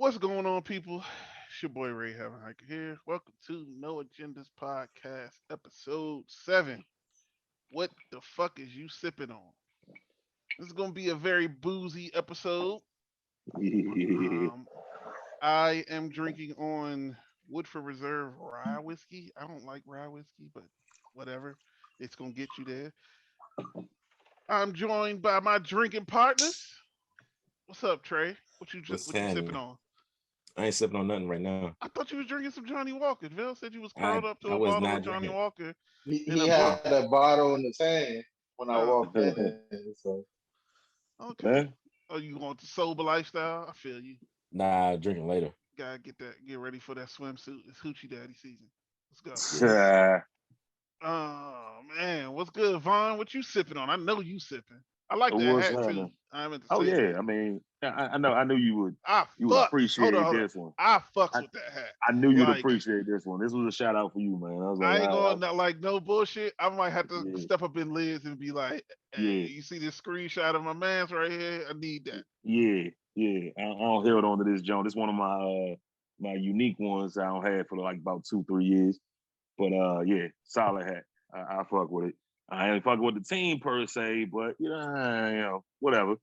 What's going on, people? It's your boy Ray Having Hiker here. Welcome to No Agendas Podcast, episode 7. What the fuck is you sipping on? This is gonna be a very boozy episode. Yeah. Um, I am drinking on Woodford Reserve rye whiskey. I don't like rye whiskey, but whatever. It's gonna get you there. I'm joined by my drinking partners. What's up, Trey? What's What you sipping happening? on? I ain't sipping on nothing right now. I thought you was drinking some Johnny Walker. Bill said you was I curled up to I a was bottle of not Johnny drinking. Walker He in a had book. a bottle in his hand when I Oh, walked in. So okay. Man, Oh, you want the sober lifestyle? I feel you. nah, drinking later. Gotta get ready for that swimsuit. It's hoochie daddy season. Let's go. Yeah. Oh man, what's good, Vaughn? What you sipping on? I know you sipping. I like that What's hat too. happening? I meant to Oh say that. yeah, I mean, I know, I knew I you would fucks. appreciate Hold on. this one. I fucks I, with that hat. I knew you'd Like appreciate this one. This was a shout out for you, man. I was like, I ain't I going not like no bullshit. I might have to yeah, step up in Liz and be like, "Hey, yeah, you see this screenshot of my man's right here? I need that." yeah. I don't held on to this joint. This one of my unique ones I don't have for like about 2-3 years. But yeah, solid hat. I fuck with it. I ain't fucking with the team per se, but whatever.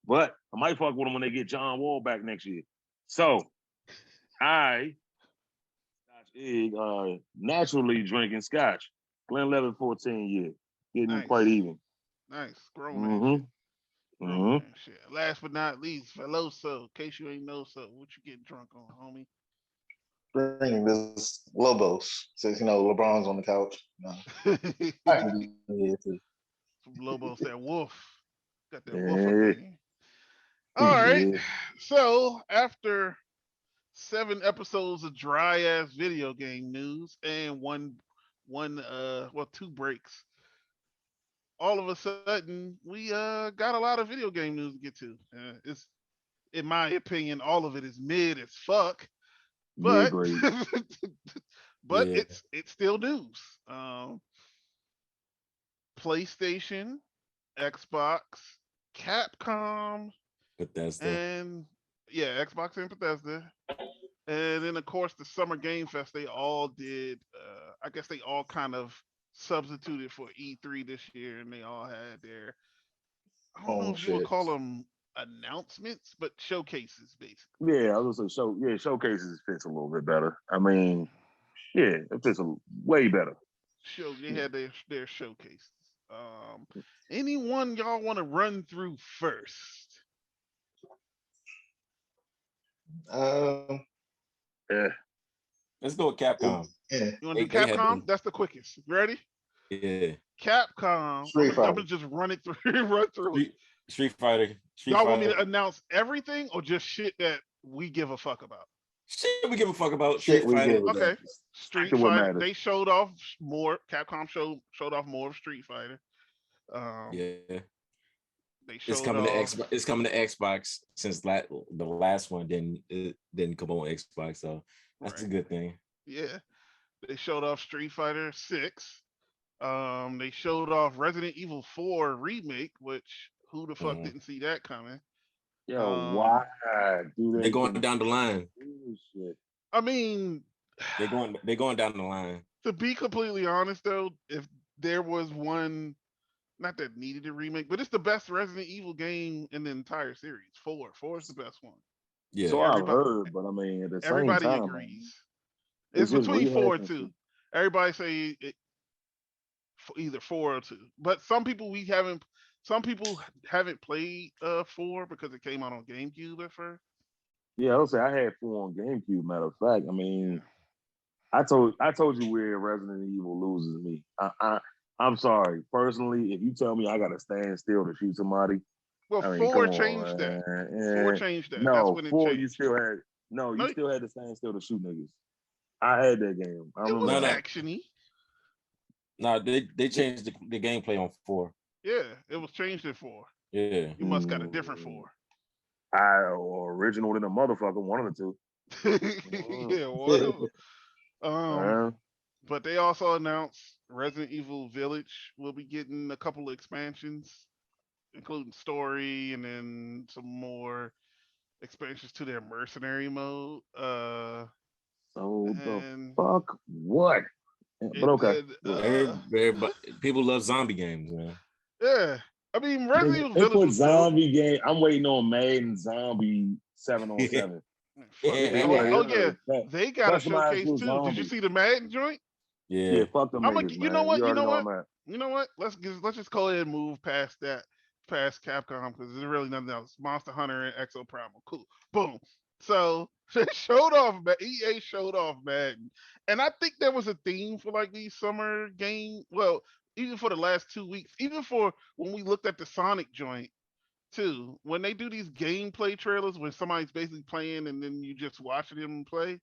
But I might fuck with them when they get John Wall back next year. So I Scotch egg, naturally drinking scotch. Glenlivet 14 year. Getting quite Nice, even. nice, grown man shit. Mm-hmm. Grown Mm-hmm. man shit. Last but not least, Veloso. In case you ain't know, so what you getting drunk on, homie? drinking this Lobos since LeBron's on the couch. I can be here too. From Lobos, that wolf. Got that wolf up Yeah. in here. All right. Yeah. So after 7 episodes of dry ass video game news and two breaks, all of a sudden we got a lot of video game news to get to. It's in my opinion, all of it is mid as fuck, Mid but grade. but Yeah. it's still news. Um, PlayStation, Xbox, Capcom, Bethesda. and yeah, Xbox and Bethesda. And then of course the Summer Game Fest, they all did I guess they all kind of substituted for E3 this year and they all had their I don't know Oh if you would shit. call them announcements, but showcases basically. Yeah, I was gonna say showcases fits a little bit better. I mean, yeah, it fits way better. They Yeah. had their showcases. Um Anyone y'all want to run through first? Um, Yeah. Let's go with Capcom. yeah. You want to do They had Capcom? them. That's the quickest. You ready? Yeah. Capcom. Street I'm Fighter. gonna just run it through run through it. Street Street Fighter. Street Y'all want me Fighter. to announce everything or just shit that we give a fuck about? Shit, we give a fuck about Shit Street we Fighter. give a damn. Okay. Stick Street to what Fighter. matters. They showed off more. Capcom showed off more of Street Fighter. Um, Yeah. they It's showed coming to off. Xbox. It's coming to Xbox since the last one didn't come on Xbox, so that's a Right. good thing. Yeah. They showed off Street Fighter 6. They showed off Resident Evil 4 remake, which who the fuck Mhm. didn't see that coming? Yo, Um, why do They're they going down the continue to line. do this shit? I mean, They're going down the line. to be completely honest though, if there was one not that needed a remake, but it's the best Resident Evil game in the entire series. Four is the best one. Yeah. So I've Everybody heard, but I mean, at the same everybody time, man, agrees. It's it's just between four and rehashing two. shit. Everybody say either four or two, but Some people haven't played four because it came out on GameCube at first. Yeah, I would say I had 4 on GameCube. Matter of fact, I mean, Yeah. I told you where Resident Evil loses me. I'm sorry. Personally, if you tell me I gotta stand still to shoot somebody, Well, I mean, four come changed on, that. Four man. changed that. That's No, when it 4 you changed. still had no, you No, still had to stand still to shoot niggas. I had that game. I it remember was No, that. no, actiony. no. They changed the gameplay on 4. Yeah, it was changed in four. Yeah. You must got a different Mm, four. I or original than a motherfucker, one of the two. Yeah, whatever. Um, Uh, but they also announced Resident Evil Village will be getting a couple of expansions, including story and then some more. expansions to their mercenary mode. So the And fuck what? Yeah, but it okay. did. Yeah. Everybody, people love zombie games, man. Yeah. I mean, Resident Evil They Village put was dope. zombie game. I'm waiting on Madden Zombie 7 on 7. Man, fuck Yeah, that. yeah, Oh, yeah, oh yeah, yeah. they got a Customized showcase with too. Did you zombies. see the Madden joint? Yeah, yeah. fuck them I'm gonna. niggas, You know man. what? You You already know know what? I'm at. You know what? Let's just go ahead and move past that, past Capcom because there's really nothing else. Monster Hunter and Exo Primal, cool. Boom. So they showed off. EA showed off Madden, and I think there was a theme for like these summer game. Well, even for the last 2 weeks, even for when we looked at the Sonic joint too. When they do these gameplay trailers, when somebody's basically playing and then you just watching them play,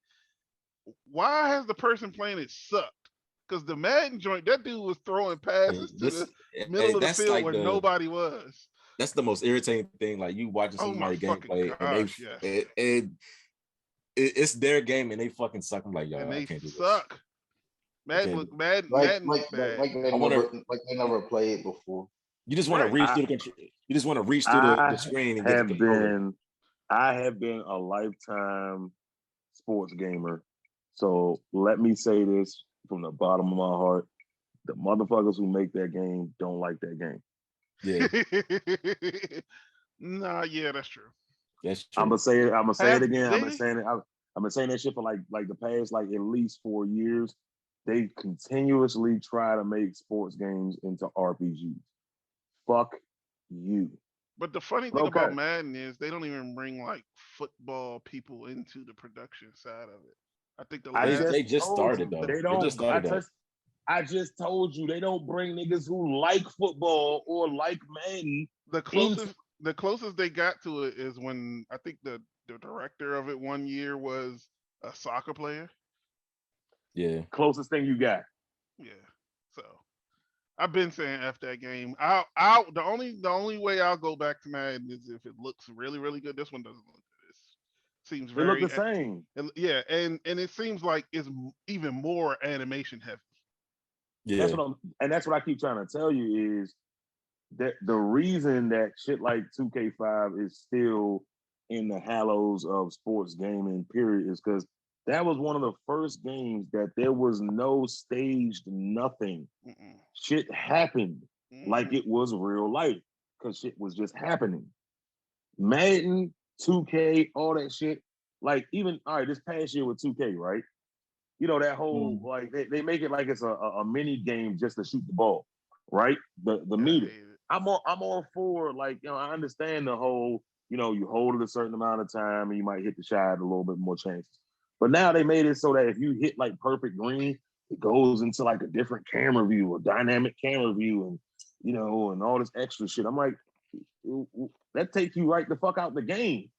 why has the person playing it sucked? Because the Madden joint, that dude was throwing And passes to this the middle of the that's field like where the nobody was. that's the most irritating thing. Like you watching Oh my somebody fucking gameplay and gosh, yes. it's their game and they fucking suck. I'm like, And yo, I they can't do this. suck. I can't do. Madden looked bad. I want to. like they never played before. You just want to Right. reach I through the control. You just want to reach through the I screen and get the have controller. been I have been a lifetime sports gamer. So let me say this from the bottom of my heart. The motherfuckers who make that game don't like that game. Yeah, Nah, yeah, that's true. that's I'm true. gonna say it. I'm gonna say it Have again. I'm gonna they? say it. I've been saying that shit for like the past like at least 4 years. They continuously try to make sports games into RPGs. Fuck you. But the funny But thing about okay. Madden is they don't even bring like football people into the production side of it. I think the I They last they just just told started you though. they They just don't. started that. I just told you they don't bring niggas who like football or like Madden the into. closest they got to it is when I think the director of it one year was a soccer player. Yeah, Closest thing you got. Yeah. So I've been saying F that game. I'll the only way I'll go back to Madden is if it looks really, really good. This one doesn't look good. It seems They look very the same. yeah, and it seems like it's even more animation heavy. That's yeah, what I'm, and that's what I keep trying to tell you is that the reason that shit like 2K5 is still in the hallows of sports gaming, period, is because that was one of the first games that there was no staged nothing. Mm-mm. Shit happened like Mm-hmm. it was real life because shit was just happening. Madden, 2K, all that shit. Like even all right, this past year with 2K, right? You know that whole mm, like they make it like it's a mini game just to shoot the ball, right? The Yeah, I meter. hate it. I'm all for like I understand the whole you hold it a certain amount of time and you might hit the shot a little bit more chances. But now they made it so that if you hit like perfect green, it goes into like a different camera view, a dynamic camera view, and and all this extra shit. I'm like, that takes you right the fuck out the game.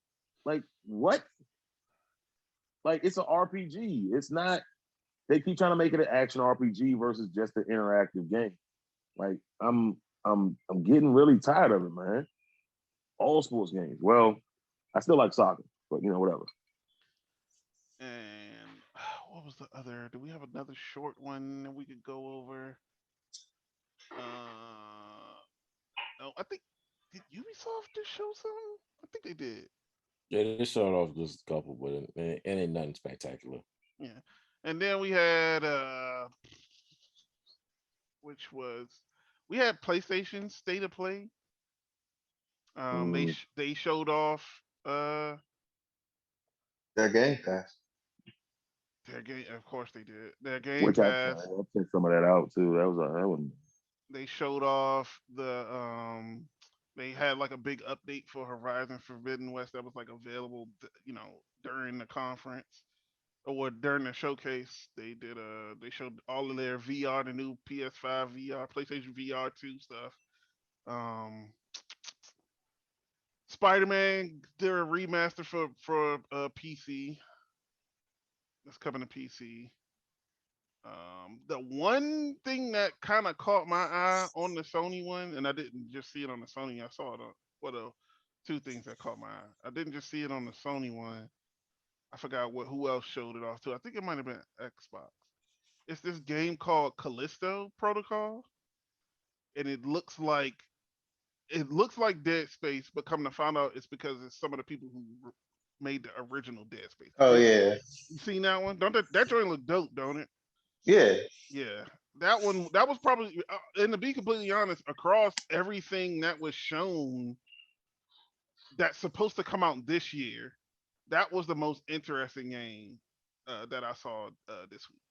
Like what? Like it's an RPG. It's not. They keep trying to make it an action RPG versus just an interactive game. Like I'm getting really tired of it, man. All sports games. Well, I still like soccer, but whatever. And what was the other? Do we have another short one that we could go over? Oh, I think did Ubisoft just show something? I think they did. yeah. They showed off just a couple, but it ain't nothing spectacular. Yeah. And then we had which was we had PlayStation State of Play. Mm, They showed off Their Game Pass. their game. Of course they did their Game which I Pass. checked some of that out too. That was They showed off they had like a big update for Horizon Forbidden West that was like available during the conference or during the showcase. They showed all of their VR, the new PS5 VR, PlayStation VR 2 stuff. Um Spider-Man did a remaster for PC. That's coming to PC. The one thing that kind of caught my eye on the Sony one, and I didn't just see it on the Sony, I saw it on two things that caught my eye. I didn't just see it on the Sony one. I forgot who else showed it off to. I think it might have been Xbox. It's this game called Callisto Protocol, and it looks like Dead Space, but come to find out, it's because it's some of the people made the original Dead Space. Oh yeah, You seen that one? Don't that joint look dope, don't it? yeah. Yeah, that one. That was probably, and to be completely honest, across everything that was shown that's supposed to come out this year, that was the most interesting game that I saw this week.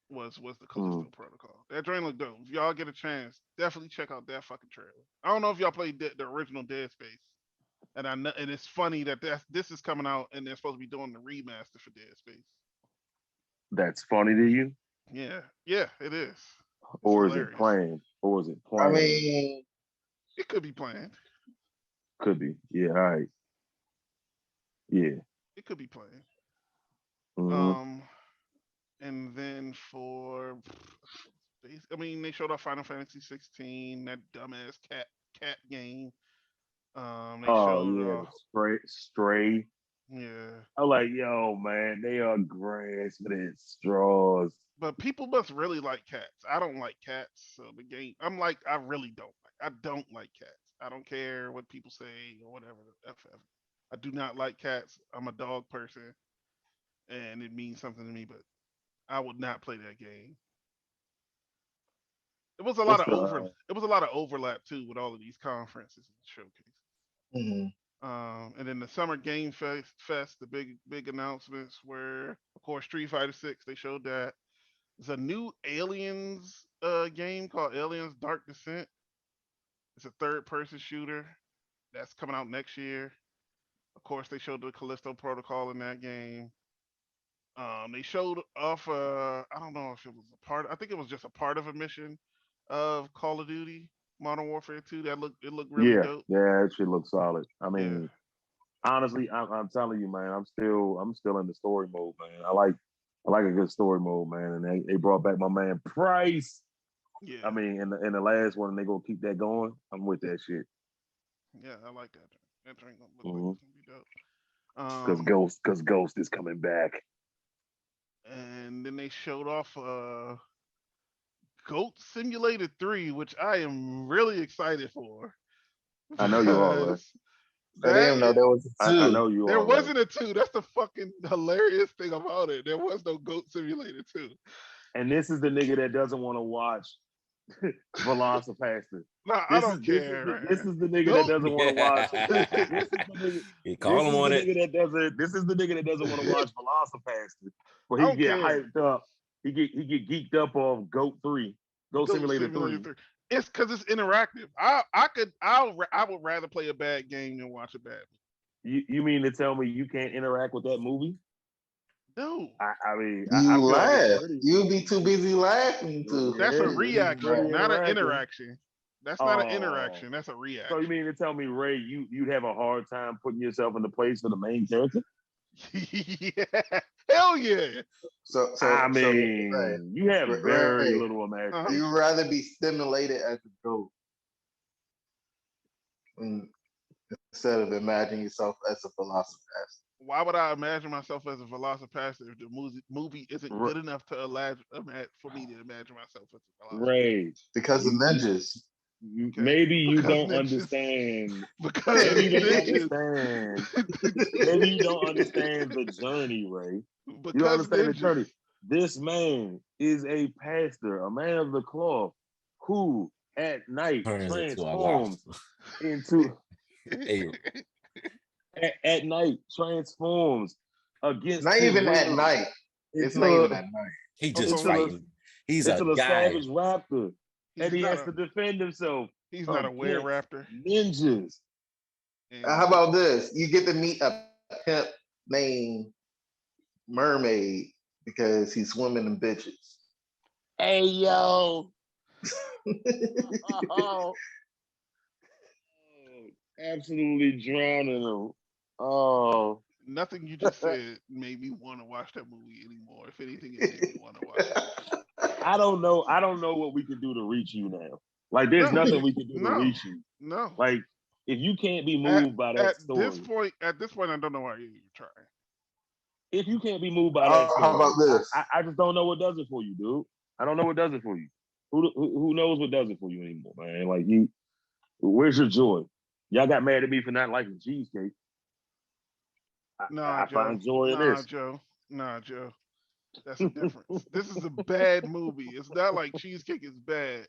Was the Mm. Callisto Protocol. That joint looked dope. If y'all get a chance, definitely check out that fucking trailer. I don't know if y'all played the original Dead Space, and I know, and it's funny that this is coming out and they're supposed to be doing the remaster for Dead Space. That's funny to you, Yeah, yeah, it is. It's or is it hilarious. planned? Or is it I planned? mean, It could be planned. Could be. Yeah. All right. Yeah. It could be planned. Mm-hmm. Um, and then I mean, they showed off Final Fantasy 16, that dumbass cat game. They Oh showed yeah, the stray. yeah, I'm like, yo, man, they are grasping at straws. but people must really like cats. I don't like cats, so the game. I'm like, I really don't like. I don't like cats. I don't care what people say or whatever. I do not like cats. I'm a dog person, and it means something to me. But I would not play that game. It was a lot What's of the over. It was a lot of overlap too with all of these conferences and showcases. mhm. And then the Summer Game Fest, the big announcements were, of course, Street Fighter 6. They showed that. There's a new Aliens game called Aliens Dark Descent. It's a third person shooter that's coming out next year. Of course, they showed the Callisto Protocol in that game. They showed off. I don't know if it was a part. I think it was just a part of a mission of Call of Duty Modern Warfare 2. It looked really yeah, dope. yeah, that shit looks solid. I Yeah, mean, honestly, I'm telling you, man, I'm still in the story mode, man. I like a good story mode, man. And they brought back my man Price. I yeah, mean, in the last one, they gonna keep that going. I'm with that shit. yeah. I like that. That drink gonna look like Mm-hmm. it's gonna be dope. Um, Cause Ghost is coming back. and then they showed off Goat Simulator 3, which I am really excited for I know you are, right? because I didn't that even know there was a I two. know you there are, right? wasn't a 2. That's the fucking hilarious thing about it. There was no Goat Simulator 2. And this is the nigga that doesn't want to watch Velocipaster. Nah, I don't care, This man. is the nigga that Goat. doesn't want to watch. This is the nigga. You This call him is the on it. nigga that doesn't. This is the nigga that doesn't want to watch Velocipaster. But I he don't get care. hyped up. He get geeked up on Goat 3, Goat Goat Simulator Simulator 3. 3. It's because it's interactive. I would rather play a bad game than watch a bad You mean to tell me you can't interact with that movie? movie. No, I mean, You I feel like it's laugh. pretty. You'll be too busy laughing to. that's a It's pretty reaction, not an interactive. interaction. That's not an Oh, interaction. That's a so you reaction. mean to tell me, Ray, you'd have a hard time putting yourself in the place of the main character? Yeah, hell yeah. I So, Ray, mean, you have very Ray, little Uh-huh. imagination. you rather be stimulated as a goat mm, instead of imagining yourself as a philosopher. Why would I imagine myself as a velocipaster if the movie isn't R- good enough to for me to imagine myself as a velocipaster? Ray, Because of you, ninjas. Okay, maybe you because don't ninjas. understand. Because Maybe you don't ninjas. understand. Maybe you don't understand the journey, Ray. You don't Because understand the ninjas. journey. This man is a pastor, a man of the cloth, who at night Turns into a transforms lobster. into Hey, at night transforms against Not his even at will night. It's not even into at night. he Oh, just so into the fighting. He's a into the guy. savage raptor, and he's he not has a to defend himself he's not a were against raptor. ninjas. How And about this? You get to meet a pimp named Mermaid because he's swimming in bitches. Hey yo, oh, absolutely drowning him. Oh, nothing you just said made me want to watch that movie anymore. If anything, it made me want to watch it. I don't know. I don't know what we can do to reach you now. Like, there's No, nothing we can do to no, reach you. no. Like, if you can't be At moved by that at this story, point, I don't know why you're trying. if you can't be moved by that How about story, this? I just don't know what does it for you, dude. I don't know what does it for you. Who knows what does it for you anymore, man? Like, where's your joy? Y'all got mad at me for not liking cheesecake. Nah, I Joe. find joy in Nah, this. Joe. Nah, Joe. That's a difference. This is a bad movie. It's not like Cheesecake is bad.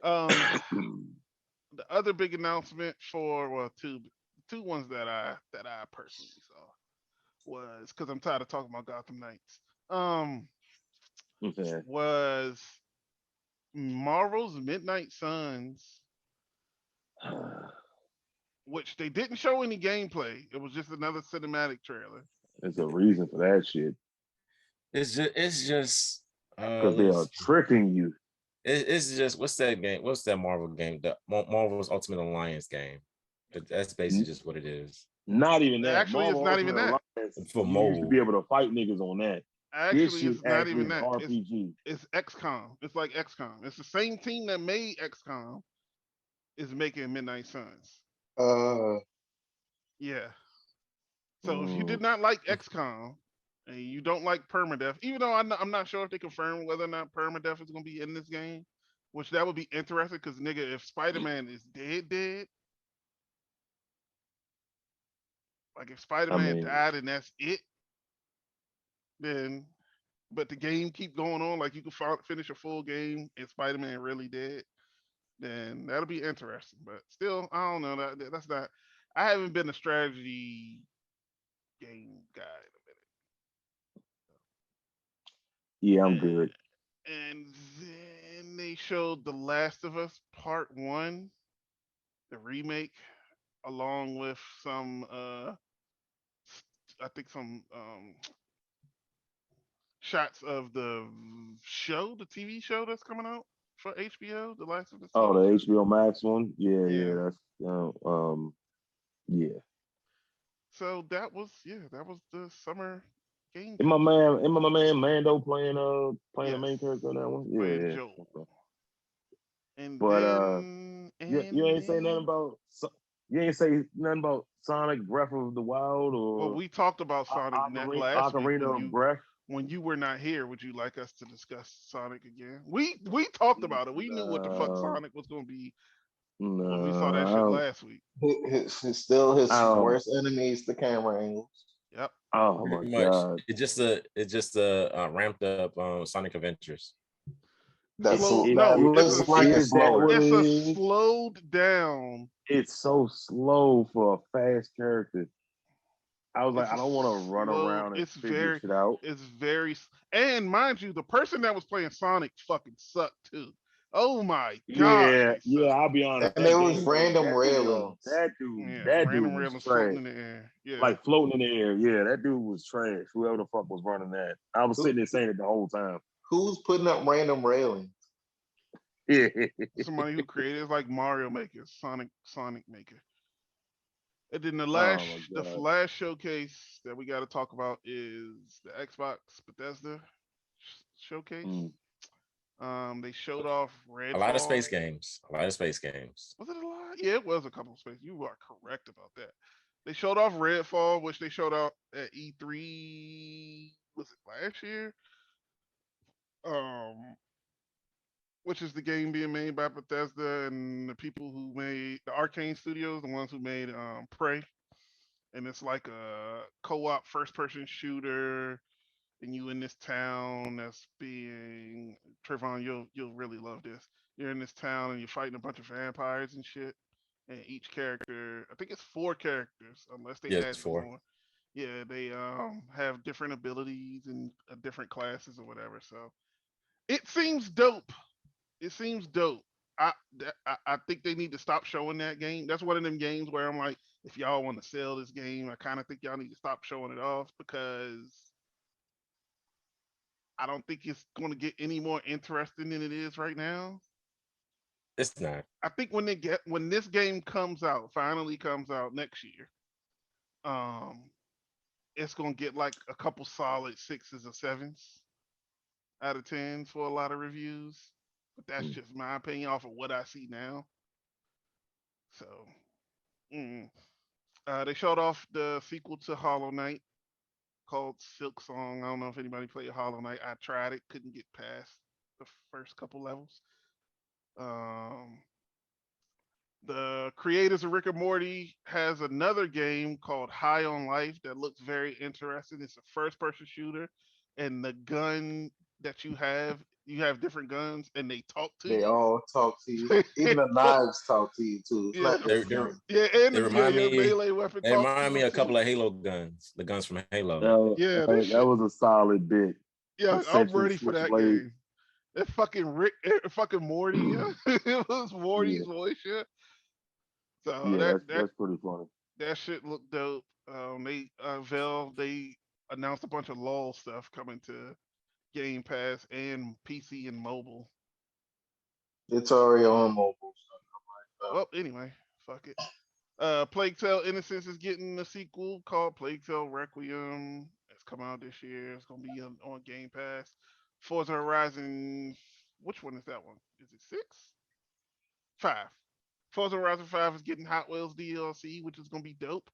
Um, the other big announcement for well, two ones that I personally saw was because I'm tired of talking about Gotham Knights. Um, Okay. was Marvel's Midnight Suns, which they didn't show any gameplay. It was just another cinematic trailer. There's a reason for that shit. It's just Because let they me are see. tricking you. It's just what's that game? What's that Marvel game? The Marvel's Ultimate Alliance game. That's basically N- just what it is Not even that. Actually, it's Marvel not even Ultimate that. Alliance, for you used to be mobile. able to fight niggas on that. This Actually, shit it's not actually even is that. RPG. It's XCOM. It's like XCOM. It's the same team that made XCOM is making Midnight Suns. Uh, Yeah. So if you Mm, did not like XCOM and you don't like permadeath, even though I'm not sure if they confirmed whether or not permadeath is going to be in this game, which that would be interesting because nigga, if Spider Man is dead, like if Spider I Man mean, died and that's it, then but the game keep going on, like you can finish a full game and Spider Man really dead, then that'll be interesting. But still, I don't know. That's not. I haven't been a strategy game guy yeah, in a I'm minute. good. And then they showed The Last of Us Part One, the remake, along with some I think some shots of the show, the TV show that's coming out for HBO, The Last of Us Oh, TV the show. HBO Max one? Yeah, yeah, Yeah. that's yeah. So that was the summer game And my news. man, and my man Mando playing the Yes, main character in that one. playing Yeah, yeah. Joel. Okay. And But then you and ain't say nothing then about you ain't say nothing about Sonic Breath of the Wild well, or we talked about Sonic last week Ocarina of Breath. when you were not here. Would you like us to discuss Sonic again? We talked about it. We knew what the fuck No, Sonic was going to be when we saw that shit no, last week. still I his don't. worst enemies, the camera angles. Yep. Oh my Pretty much. god, It just ramped up Sonic Adventures. That's Slow. it No, looks like a is that slower. what it it's a is? slowed down. It's so slow for a fast character. I was like, It's I a don't want to run slowed. around and It's figure very. shit out. It's very. And mind you, the person that was playing Sonic fucking sucked too. Oh my gosh, Yeah, they yeah. suck. I'll be honest. And That there was gameplay, random that dude, yo, railings. Yeah, that dude random was railings floating trash. in the air. Yeah. Like floating in the air. Yeah, that dude was trash. Whoever the fuck was running that, I was Who sitting there saying it the whole time. who's putting up random railings? Yeah. Somebody who created it's like Mario Maker, Sonic Maker. And then Oh my the god. last showcase that we got to talk about is the Xbox Bethesda showcase. Mm. They showed off A lot of Redfall. space games. A lot of space games. Was it a lot? Yeah, it was a couple of spaces. You are correct about that. They showed off Redfall, which they showed out at E3. Was it last year? Um, which is the game being made by Bethesda and the people who made the Arcane Studios, the ones who made Prey. And it's like a co-op first-person shooter, and you in this town that's being Trayvon. You'll really love this. You're in this town and you're fighting a bunch of vampires and shit. And each character, I think it's four characters, unless they Yes, add some four. more. Yeah, they have different abilities and different classes or whatever. So it seems dope. It seems dope. I think they need to stop showing that game. That's one of them games where I'm like, if y'all want to sell this game, I kind of think y'all need to stop showing it off because I don't think it's going to get any more interesting than it is right now. It's not. I think when this game comes out, finally comes out next year, um, it's gonna get like a couple solid sixes or sevens out of tens for a lot of reviews. But that's Mm. just my opinion off of what I see now. So mm. They showed off the sequel to Hollow Knight called Silk Song. I don't know if anybody played Hollow Knight. I tried it, couldn't get past the first couple levels. Um, the creators of Rick and Morty has another game called High on Life that looks very interesting. It's a first-person shooter, and the gun that you have different guns, and they talk to They you. all talk to you. Even the knives talk to you too. It's Yeah, not They just they guns. yeah, and they yeah, remind your me. melee weapon They talks to remind me you a too. couple of Halo guns, the guns from Halo. Yeah, this That shit. was a solid bit. Yeah, I'm Essentially, ready for that switchblade. game. That fucking Rick, fucking Morty. Yeah. It was Morty's Yeah, voice. Yeah. So yeah, that that that's pretty funny. that shit looked dope. They announced a bunch of LOL stuff coming to Game Pass and PC and mobile. It's already on mobile. Well, anyway, fuck it. Plague Tale Innocence is getting a sequel called Plague Tale Requiem. It's coming out this year. It's gonna be on Game Pass. Forza Horizon. Which one is that one? Is it six? Five. Forza Horizon 5 is getting Hot Wheels DLC, which is gonna be dope.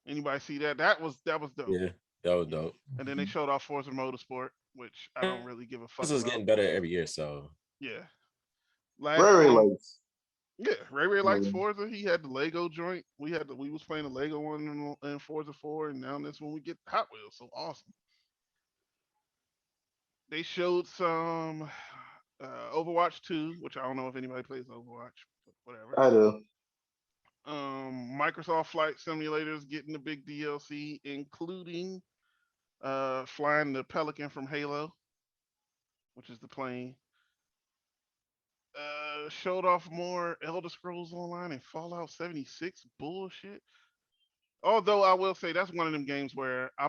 Anybody see that? That was dope. Yeah, that was dope. And then they showed off Forza Motorsport, which I don't really give a This fuck is about. getting better every year, so Yeah. Last Very late. yeah, Ray likes Um, Forza. He had the Lego joint. We was playing the Lego one in Forza 4, and now this one we get Hot Wheels. So awesome. They showed some Overwatch 2, which I don't know if anybody plays Overwatch, but whatever. I do. Microsoft Flight Simulator is getting a big DLC, including flying the Pelican from Halo, which is the plane. Showed off more Elder Scrolls Online and Fallout 76 bullshit. Although I will say that's one of them games where I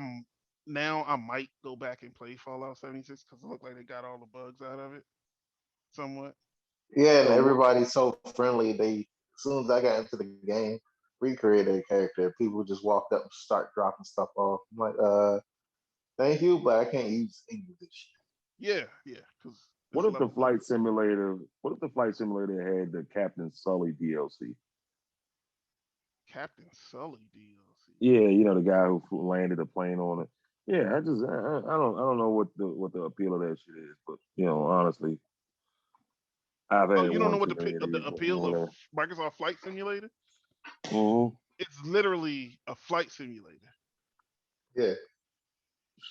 might go back and play Fallout 76 because it looked like they got all the bugs out of it somewhat. Yeah, and So what? everybody's so friendly. They as soon as I got into the game, recreated a character. People just walked up and start dropping stuff off. I'm like, thank you, but I can't use any of this shit. Yeah, yeah, because What it's if the leveled up. flight simulator? What if the flight simulator had the Captain Sully DLC? Captain Sully DLC. Yeah, you know the guy who landed a plane on it. Yeah, I don't know what the appeal of that shit is, but honestly, I've Oh, had you don't know one what too many of the these. appeal of Microsoft Flight Simulator? Mhm. It's literally a flight simulator. Yeah,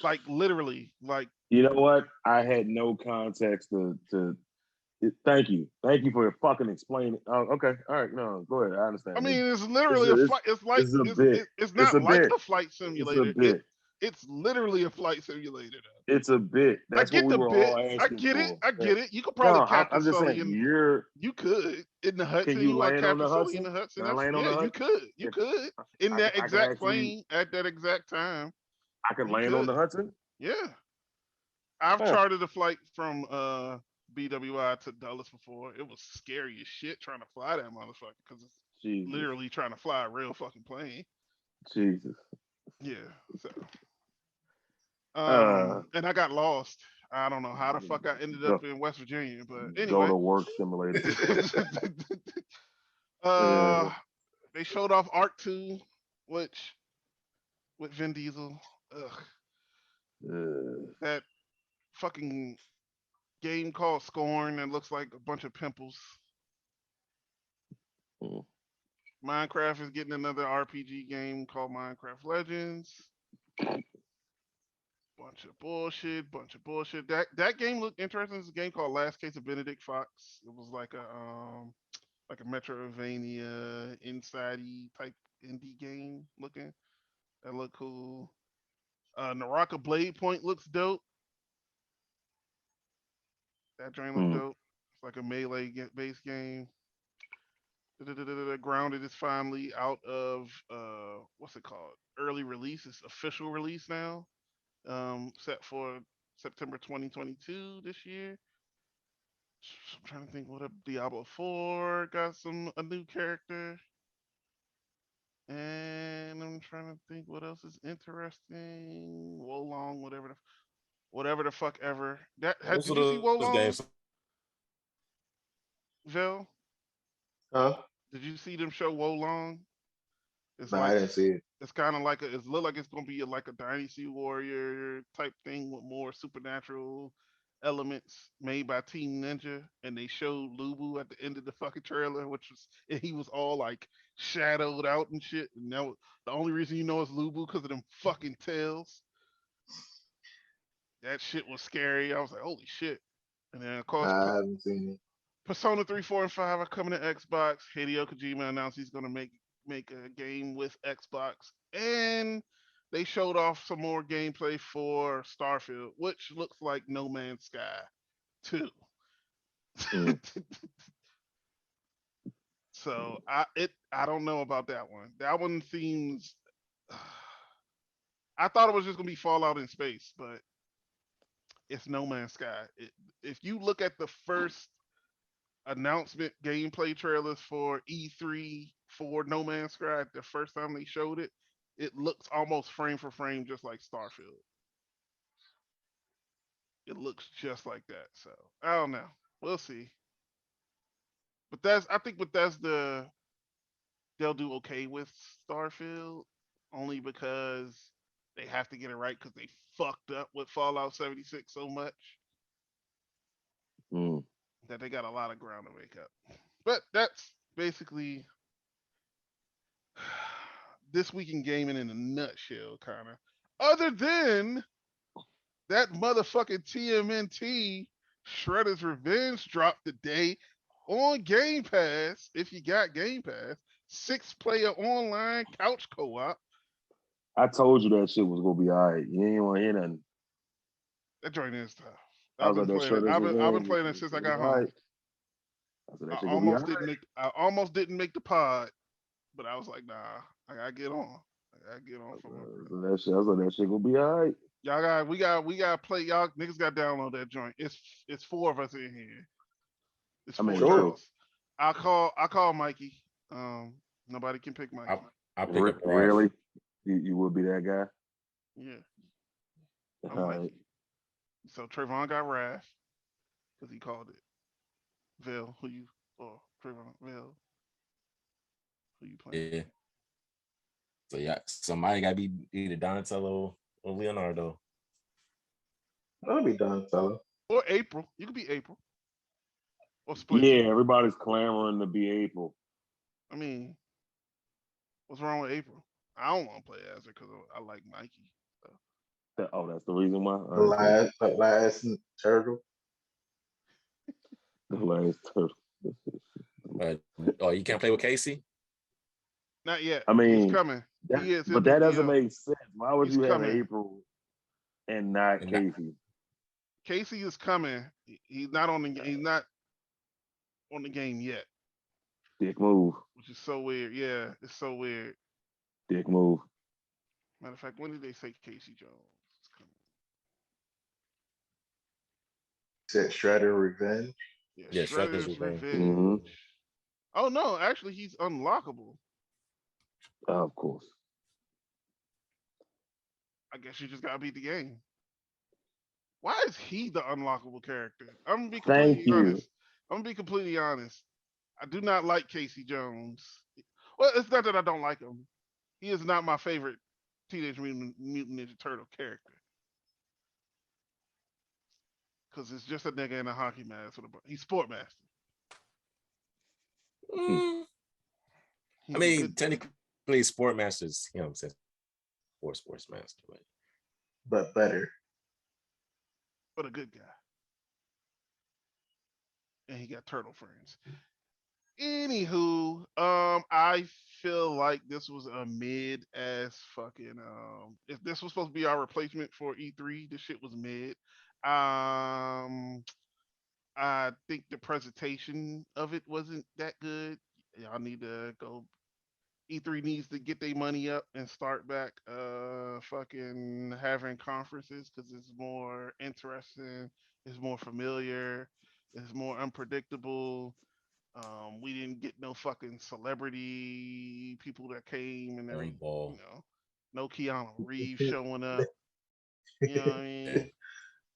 Like literally, like You know what? I had no context to. Thank you for your fucking explaining. Oh, okay, all right, no, go ahead. I I understand. mean, it's It's literally a a, it's, flight. It's like it's a bit. it's It's a not like bit. a flight It's a simulator. bit. It's literally a flight simulator. It's a bit. I That's what get we the were bit. all I asking get it. for. I Yeah. get it. You could No, probably Captain I'm just Sully saying. in. You're. You could in the Can Hudson. you You are land on Captain the Sully in Hudson? the Hudson. Can I land on Yeah, the you Hudson? could. You Yeah. could in that I could exact actually. plane at that exact time. I could You land on could. the Hudson. Yeah, I've Huh. chartered a flight from BWI to Dulles before. It was scary as shit trying to fly that motherfucker because it's Jesus. literally trying to fly a real fucking plane. Jesus. Yeah. So Uh, and I got lost. I don't know how the fuck I ended up go in West Virginia, but go anyway. to work simulator. uh Uh, they showed off Arc 2, which with Vin Diesel. Ugh. uh, That fucking game called Scorn that looks like a bunch of pimples. mm, Minecraft is getting another RPG game called Minecraft Legends. Bunch of bullshit, bunch of bullshit. That game looked interesting. It's a game called Last Case of Benedict Fox. It was like a Metroidvania inside type indie game looking. That looked cool. Naraka Blade Point looks dope. That joint looked mm, dope. It's like a melee based game. Grounded is finally out of what's it called? Early release. It's official release now. Set for September 2022 this year. I'm trying to think what up. Diablo 4 got a new character. And I'm trying to think what else is interesting. Wolong, whatever the fuck ever. most Did of you see those games. Wolong, Vel? huh? Did you see them show Wolong? It's Nah, I like didn't see it. it's kind of like it look like it's gonna be like a Dynasty Warrior type thing with more supernatural elements made by Team Ninja, and they showed Lubu at the end of the fucking trailer, which was and he was all like shadowed out and shit. And that was, the only reason you know it's Lubu because of them fucking tails. That shit was scary. I was like, holy shit. And then of course, I haven't seen it. Persona 3, 4, and 5 are coming to Xbox. Hideo Kojima announced he's gonna make a game with Xbox, and they showed off some more gameplay for Starfield, which looks like No Man's Sky 2. Mm. So I don't know about that one. That one seems. I thought it was just gonna be Fallout in space, but it's No Man's Sky. If you look at the first announcement gameplay trailers for E3 for No Man's Sky, the first time they showed it, it looks almost frame for frame just like Starfield. It looks just like that. So I don't know. We'll see. But that's I think Bethesda they'll do okay with Starfield only because they have to get it right because they fucked up with Fallout 76 so much Mm. that they got a lot of ground to make up. But that's basically this week in gaming in a nutshell, kind of. Other than that motherfucking TMNT Shredder's Revenge dropped today on Game Pass. If you got Game Pass, 6-player online couch co-op. I told you that shit was gonna be all right. You ain't want to hear nothing. That joint is tough. I I've was been like, that playing it. Shredder's I've been Revenge. playing it since I It was got all right. home. I said, that shit gonna be all right. I almost didn't make the pod, but I was like, nah, I gotta get on. I gotta get on for one. I was like, that shit gonna be all right. Y'all got we got play y'all niggas got to download that joint. It's four of us in here. It's I four mean, Sure. joints. I call Mikey. Nobody can pick Mikey. I'll pick up Ralph. really? You would be that guy? Yeah, I'm All right. Mikey. So Trayvon got Raph because he called it. Vil, who you or Trayvon Vil, who you playing? Yeah. So yeah, somebody gotta be either Donatello or Leonardo. I'll be done, fella. Or April. You could be April or Yeah, Splinter. everybody's clamoring to be April. I mean, what's wrong with April? I don't want to play as her because I like Mikey. So. Oh, that's the reason why. The last turtle. The last turtle. But oh, you can't play with Casey? Not yet. I He's mean, coming. He is. He'll but be. that doesn't He'll, make sense. Why would he's you have coming. April and not And Casey? Casey is coming. He's not on the. He's not on the game yet, Dick move. which is so weird. Yeah, it's so weird. Dick move. Matter of fact, when did they say Casey Jones is coming? Said Shredder Revenge. Yeah, Yeah, Shredder's Shredder's Revenge. Revenge. hmm Oh no, actually he's unlockable. Of course. I guess you just gotta beat the game. Why is he the unlockable character? I'm gonna be Thank completely you. honest. I'm gonna be completely honest. I do not like Casey Jones. Well, it's not that I don't like him. He is not my favorite Teenage Mutant Ninja Turtle character. Cause it's just a nigga in a hockey mask with a he's Sportmaster. Mm, I He's a mean, good technically, Sportmasters, you know what I'm saying? Or Sportsmaster, but But better. but a good guy. And he got turtle friends. Anywho, I feel like this was a mid ass fucking if this was supposed to be our replacement for E3, this shit was mid. I think the presentation of it wasn't that good. Y'all need to go E3 needs to get their money up and start back fucking having conferences because it's more interesting, it's more familiar, it's more unpredictable. We didn't get no fucking celebrity people that came and on you ball. know, no Keanu Reeves showing up. You know what I Yeah. mean?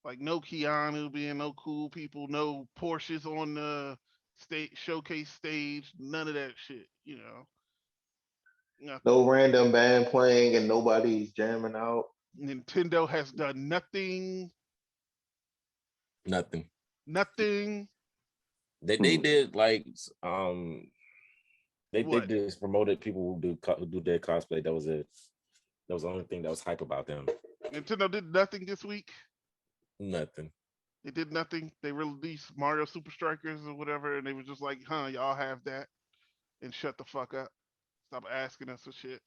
Like no Keanu being no cool people, no Porsches on the state showcase stage, none of that shit. You know, nothing. No random band playing and nobody's jamming out. Nintendo has done nothing Nothing. Nothing. They did like they What? just promoted people who do their cosplay. That was it. That was the only thing that was hype about them. Nintendo did nothing this week. Nothing. They did nothing. They released Mario Super Strikers or whatever, and they were just like, "Huh, y'all have that," and shut the fuck up. Stop asking us for shit.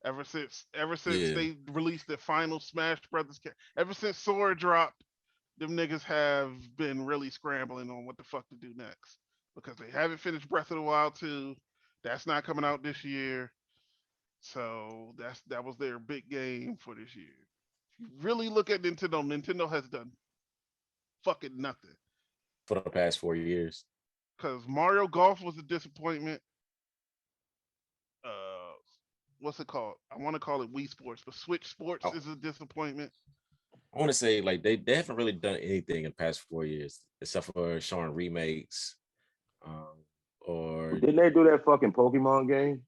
Ever since Yeah. they released the final Smash Brothers, ever since Sora dropped, them niggas have been really scrambling on what the fuck to do next because they haven't finished Breath of the Wild 2. That's not coming out this year. So that was their big game for this year. If you really look at Nintendo, Nintendo has done fucking nothing. For the past 4 years. Because Mario Golf was a disappointment. Uh, what's it called? I want to call it Wii Sports, but Switch Sports Oh, is a disappointment. I want to say like they haven't really done anything in the past 4 years except for showing remakes, um, or Didn't they do that fucking Pokemon game?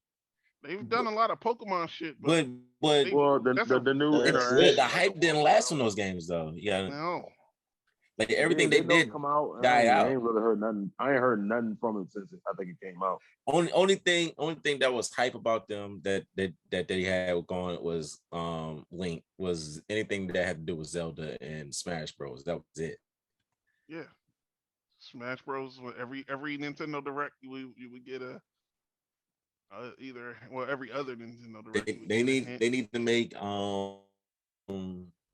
They've done a lot of Pokemon shit, but but they Well, that's a the new That's the it. interaction. hype didn't last on those games though. Yeah, no. like Yeah, everything they didn't those did come out? die I out. ain't really heard nothing. I ain't heard nothing from it since I think it came out. Only thing that was hype about them that they had going was Link, was anything that had to do with Zelda and Smash Bros. That was it. Yeah, Smash Bros. Every Nintendo Direct you would get a either every other Nintendo Direct you would They get a need hint. they need to make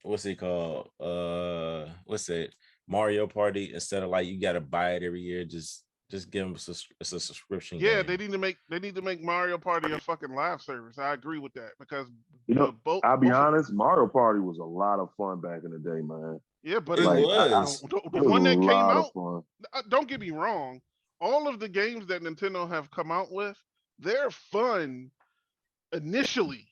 what's it called? What's it? Mario Party, instead of like you gotta buy it every year, just give them it's a subscription Yeah, game. they need to make Mario Party a fucking live service. I agree with that because You know, both I'll be both honest. Mario Party was a lot of fun back in the day, man. yeah, but It Like was. the it was one a that came lot of out. fun. Don't get me wrong. All of the games that Nintendo have come out with, they're fun initially,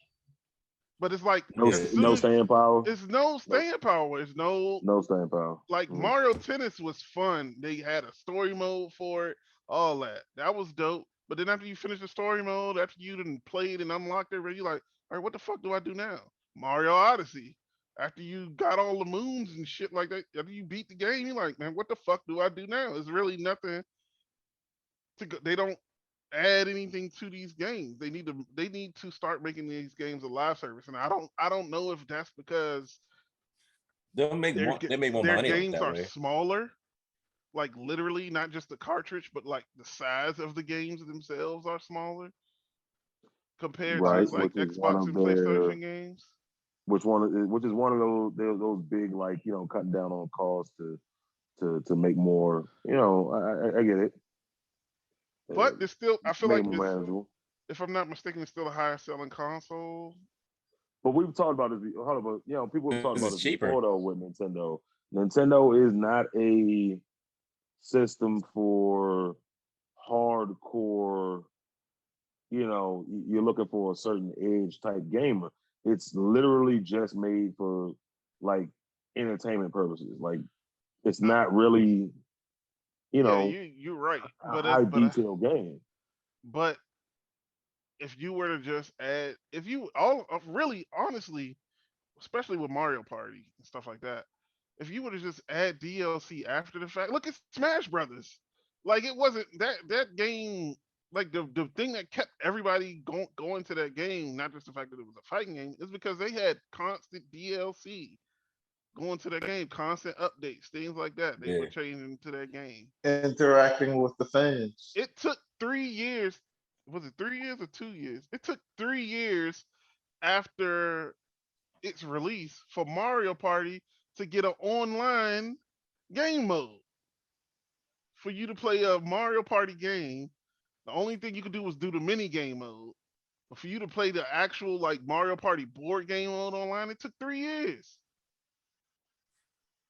but it's like No, as Yeah. soon no as staying power. it's no No, staying power, it's no no staying power. like Mhm. Mario Tennis was fun. They had a story mode for it, all that. That was dope. But then after you finish the story mode, after you done played and unlocked everything, you're like, all right, what the fuck do I do now? Mario Odyssey. After you got all the moons and shit like that, after you beat the game, you're like, man, what the fuck do I do now? It's really nothing to go. They don't add anything to these games. They need to start making these games a live service. And I don't know if that's because They make more their money games that are way. smaller, like literally not just the cartridge, but like the size of the games themselves are smaller compared to Right, like which is one Xbox of and their PlayStation games. which is one of those big, like, cutting down on costs to make more. I get it. But it's still, I feel Make like them it's, manageable. if I'm not mistaken, it's still a higher selling console. But we've talked about this. Hold on, but people have talked Because about it's this cheaper. before though with Nintendo. Nintendo is not a system for hardcore. You're looking for a certain age type gamer. It's literally just made for like entertainment purposes. Like it's Uh, not really, you yeah, know, you're right. a high detail game. But if you were to just add, if you all really honestly, especially with Mario Party and stuff like that, if you were to just add DLC after the fact, look at Smash Brothers. Like it wasn't that game. Like the thing that kept everybody going to that game, not just the fact that it was a fighting game, is because they had constant DLC going to that game, constant updates, things like that. They were Yeah. changing to that game. Interacting with the fans. It took 3 years. Was it 3 years or 2 years? It took 3 years after its release for Mario Party to get an online game mode for you to play a Mario Party game. The only thing you could do was do the mini game mode. But for you to play the actual like Mario Party board game mode online, it took 3 years.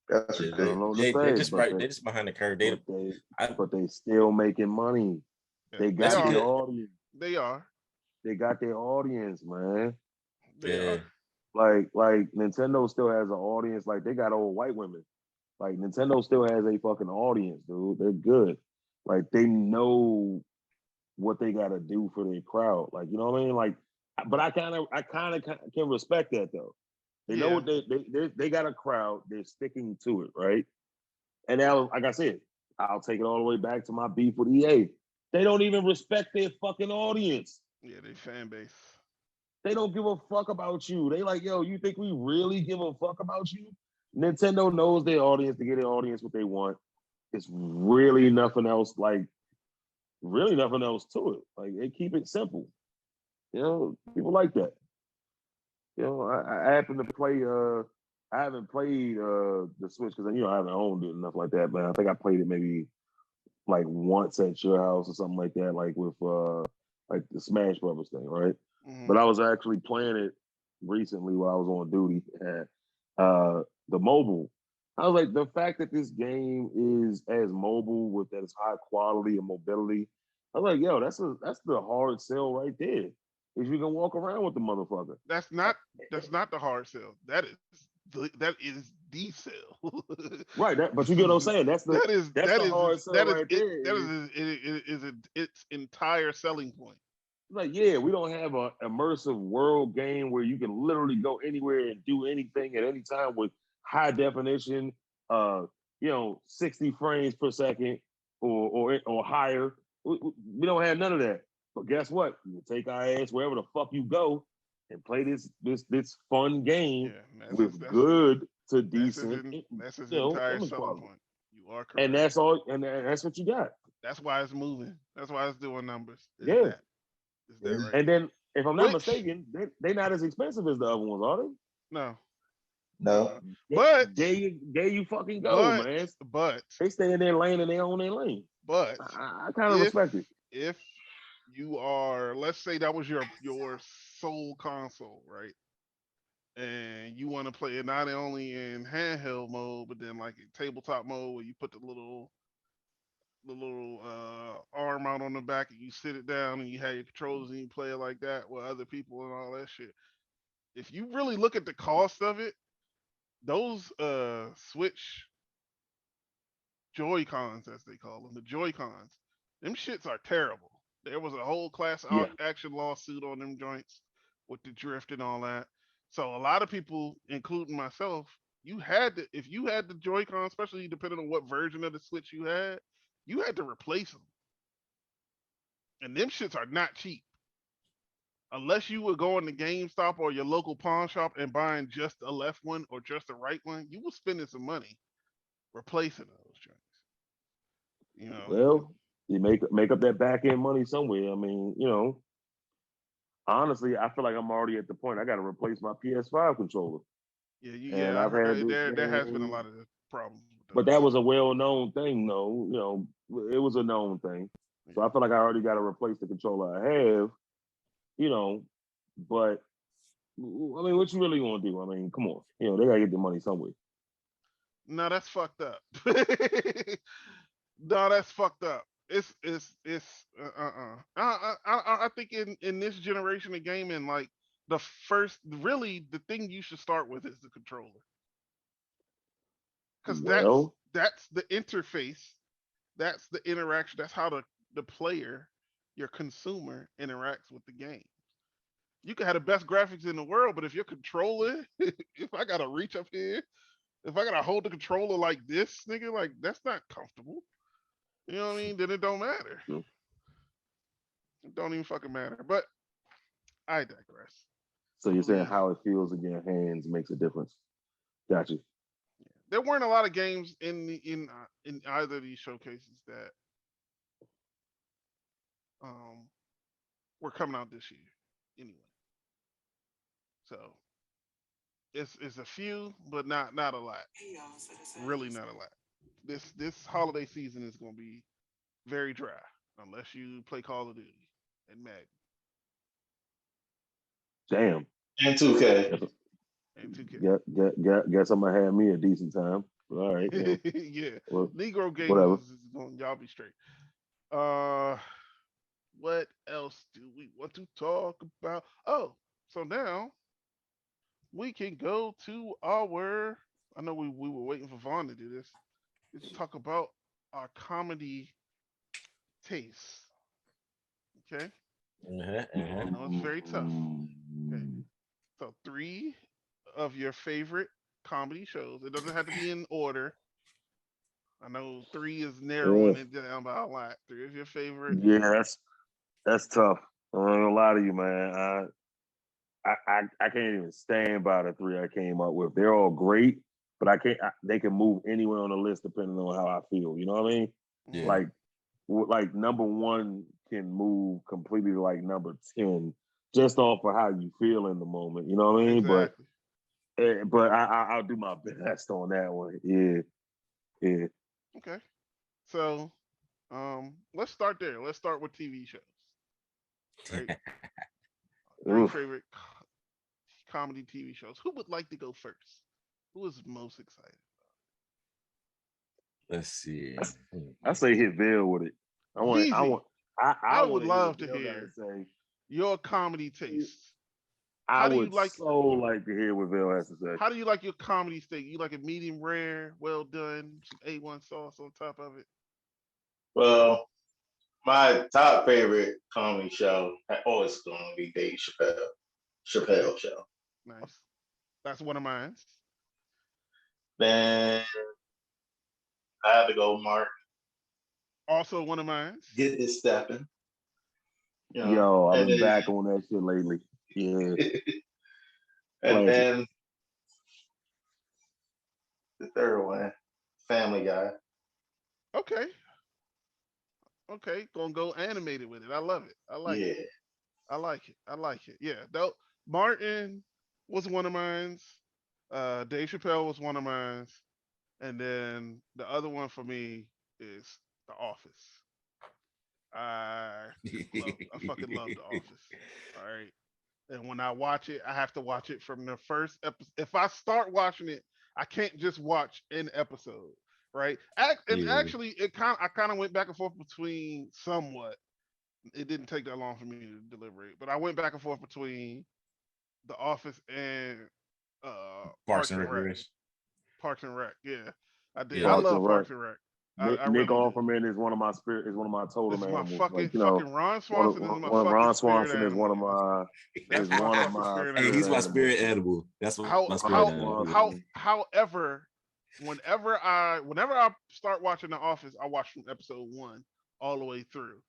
That's Yeah, I don't know ridiculous. what to say, they just behind the curve. but they I but they still making money. Yeah, They they that's got their are. because audience. They are. They got their audience, man. They yeah. are. Like Nintendo still has an audience. Like they got old white women. Like Nintendo still has a fucking audience, dude. They're good. Like they know what they got to do for their crowd. Like, you know what I mean? Like, but I kind of can respect that though. They know Yeah. what they got a crowd. They're sticking to it, right? And now, like I said, I'll take it all the way back to my beef with EA. They don't even respect their fucking audience. Yeah, they fan base. They don't give a fuck about you. They like, yo, you think we really give a fuck about you? Nintendo knows their audience to get their audience what they want. It's really nothing else, like, really nothing else to it. Like, they keep it simple. You know, people like that. You know, I happen to play, I haven't played the Switch because, I haven't owned it and nothing like that, but I think I played it maybe like once at your house or something like that, like with like the Smash Brothers thing, right? But I was actually playing it recently while I was on duty at the mobile. I was like, the fact that this game is as mobile with that high quality and mobility, I was like, yo, that's the hard sell right there. Is you can walk around with the motherfucker. That's not the hard sell. That is the sell. Right, but you get what I'm saying. that is That's that the is hard sell that is right it. there. That is its entire selling point. Like, yeah, we don't have an immersive world game where you can literally go anywhere and do anything at any time with high definition, 60 frames per second or higher. We don't have none of that. But guess what? You take our ass wherever the fuck you go and play this fun game Yeah, with good to decent, that's his entire image selling quality. point. You are correct. And that's all, and that's what you got. That's why it's moving. That's why it's doing numbers. Yeah. Is that right? And then, if I'm not Which mistaken, they're not as expensive as the other ones, are they? no, No. but there you fucking go, but man. but They stay in their lane and they own their lane. but I kind of if respect it. if you are, let's say that was your sole console, right? And you want to play it not only in handheld mode, but then like in tabletop mode where you put the little arm out on the back and you sit it down and you have your controllers and you play it like that with other people and all that shit. If you really look at the cost of it, those Switch Joy Cons, as they call them, the Joy Cons, them shits are terrible. There was a whole class Yeah. action lawsuit on them joints with the drift and all that. So a lot of people, including myself, if you had the Joy-Con, especially depending on what version of the Switch you had to replace them. And them shits are not cheap. Unless you were going to GameStop or your local pawn shop and buying just a left one or just a right one, you were spending some money replacing those joints. You know, Well, you make up that back end money somewhere. I mean, honestly, I feel like I'm already at the point I got to replace my PS5 controller. And I I've had heard this there has been a game, lot of problems with but those. that was a well-known thing, though. It was a known thing. So I feel like I already got to replace the controller I have. But I mean, what you really want to do? I mean, come on, they gotta get the money somewhere. No, that's fucked up. No, that's fucked up. I think in this generation of gaming, like the thing you should start with is the controller, because Well, that's the interface, that's the interaction, that's how the player, your consumer, interacts with the game. You can have the best graphics in the world, but if your controller, if I gotta reach up here, if I gotta hold the controller like this, nigga, like that's not comfortable. You know what I mean? Then it don't matter. It don't even fucking matter. But I digress. so I you're saying believe how it feels in your hands makes a difference. Gotcha. there weren't a lot of games in either of these showcases that um were coming out this year. Anyway, so it's a few, but not a lot. Really, not a lot. This holiday season is gonna be very dry unless you play Call of Duty and Madden Damn. And 2K. and 2K. Guess I'm gonna have me a decent time. All right. Yeah, Well, Negro whatever. Gamers is going. Y'all be straight. Uh, what else do we want to talk about? Oh, so now we can go to our. I know we were waiting for Vaughn to do this. Let's talk about our comedy taste. Okay, I know it's very tough. Okay, so three of your favorite comedy shows. It doesn't have to be in order. I know three is narrowing it down by a lot. Three is your favorite. Yeah, that's tough. I'm not gonna lie to you, man. I can't even stand by the three I came up with. They're all great, but I can't. They can move anywhere on the list depending on how I feel. You know what I mean? Yeah. Like number one can move completely to like number 10 just off of how you feel in the moment. You know what I mean? Exactly. But I'll do my best on that one. Yeah, yeah. Okay. So, let's start there. Let's start with TV shows. Right. Three Oof. favorite comedy TV shows. Who would like to go first? Who is most excited? Let's see. I say hit Bill with it. I want. I Easy. want. I I would want to hear love what to Bill got to hear say. your comedy taste. I How do you would like? so like to hear what Bill has to say. How do you like your comedy steak? You like it medium rare, well done, some A1 sauce on top of it. Well, my top favorite comedy show always going to be Dave Chappelle. Okay, Chappelle show. nice. That's one of mine. Then I have to go Mark. Also one of mine. Get this stepping. Yo, I've And been then back on that shit lately. Yeah, and classic. then the third one, Family Guy. Okay, okay, gonna go animated with it. I love it. I like it. Yeah. I like it. I like it. Yeah. Though Martin was one of mine. Dave Chappelle was one of mine. And then the other one for me is The Office. I fucking love The Office. All right. And when I watch it, I have to watch it from the first episode. If I start watching it, I can't just watch an episode, right? And Yeah. actually, I kind of went back and forth between somewhat. It didn't take that long for me to deliberate, but I went back and forth between The Office and Parks Parks and and Rec. Recreation. Parks and Rec, yeah, I did. I Yeah. Parks love and Rec. Parks and Rec. Nick, I Nick really do. Offerman is one of my spirit. Is one of my This totem is my animals. Like fucking Ron Swanson is my one of fucking Ron spirit Swanson is animal. one of my That's is my one of fucking my spirit Hey, animal. he's my spirit animals. spirit animal. That's my How spirit Ron animal. how Yeah. how Swanson. however, whenever I start watching The Office, I watch from episode one all the way through.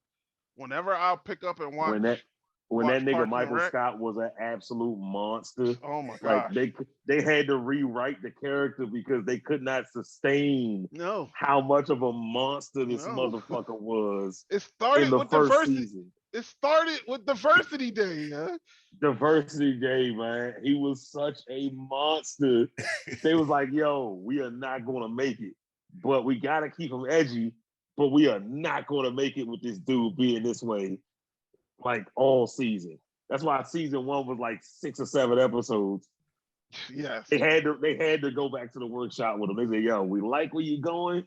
Whenever I pick up and when that when that watch nigga Parks and Michael Rec, Scott was an absolute monster. oh my Like gosh, they had to rewrite the character because they could not sustain no, how much of a monster this no. motherfucker was It in started the with first season. It started with Diversity Day, huh? Diversity Day, man. He was such a monster. They was like, yo, we are not gonna make it. But we gotta keep him edgy, but we are not gonna make it with this dude being this way like all season. That's why season one was like 6 or 7 episodes. Yes, They had to go back to the workshop with him. They said, yo, we like where you going,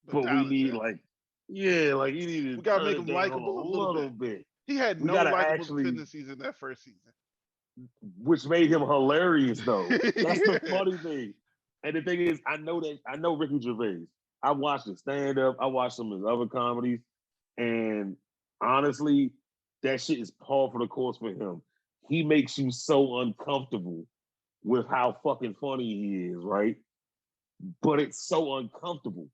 but but we dial it need down. like, yeah, like you need We to gotta turn make it him down a likable a little little bit. bit. He had We no gotta likable actually, tendencies in that first season. which made him hilarious though. That's the Yeah. funny thing. And the thing is, I know Ricky Gervais. I watched his stand up. I watched some of his other comedies, and honestly, that shit is par for the course for him. He makes you so uncomfortable with how fucking funny he is, right? But it's so uncomfortable.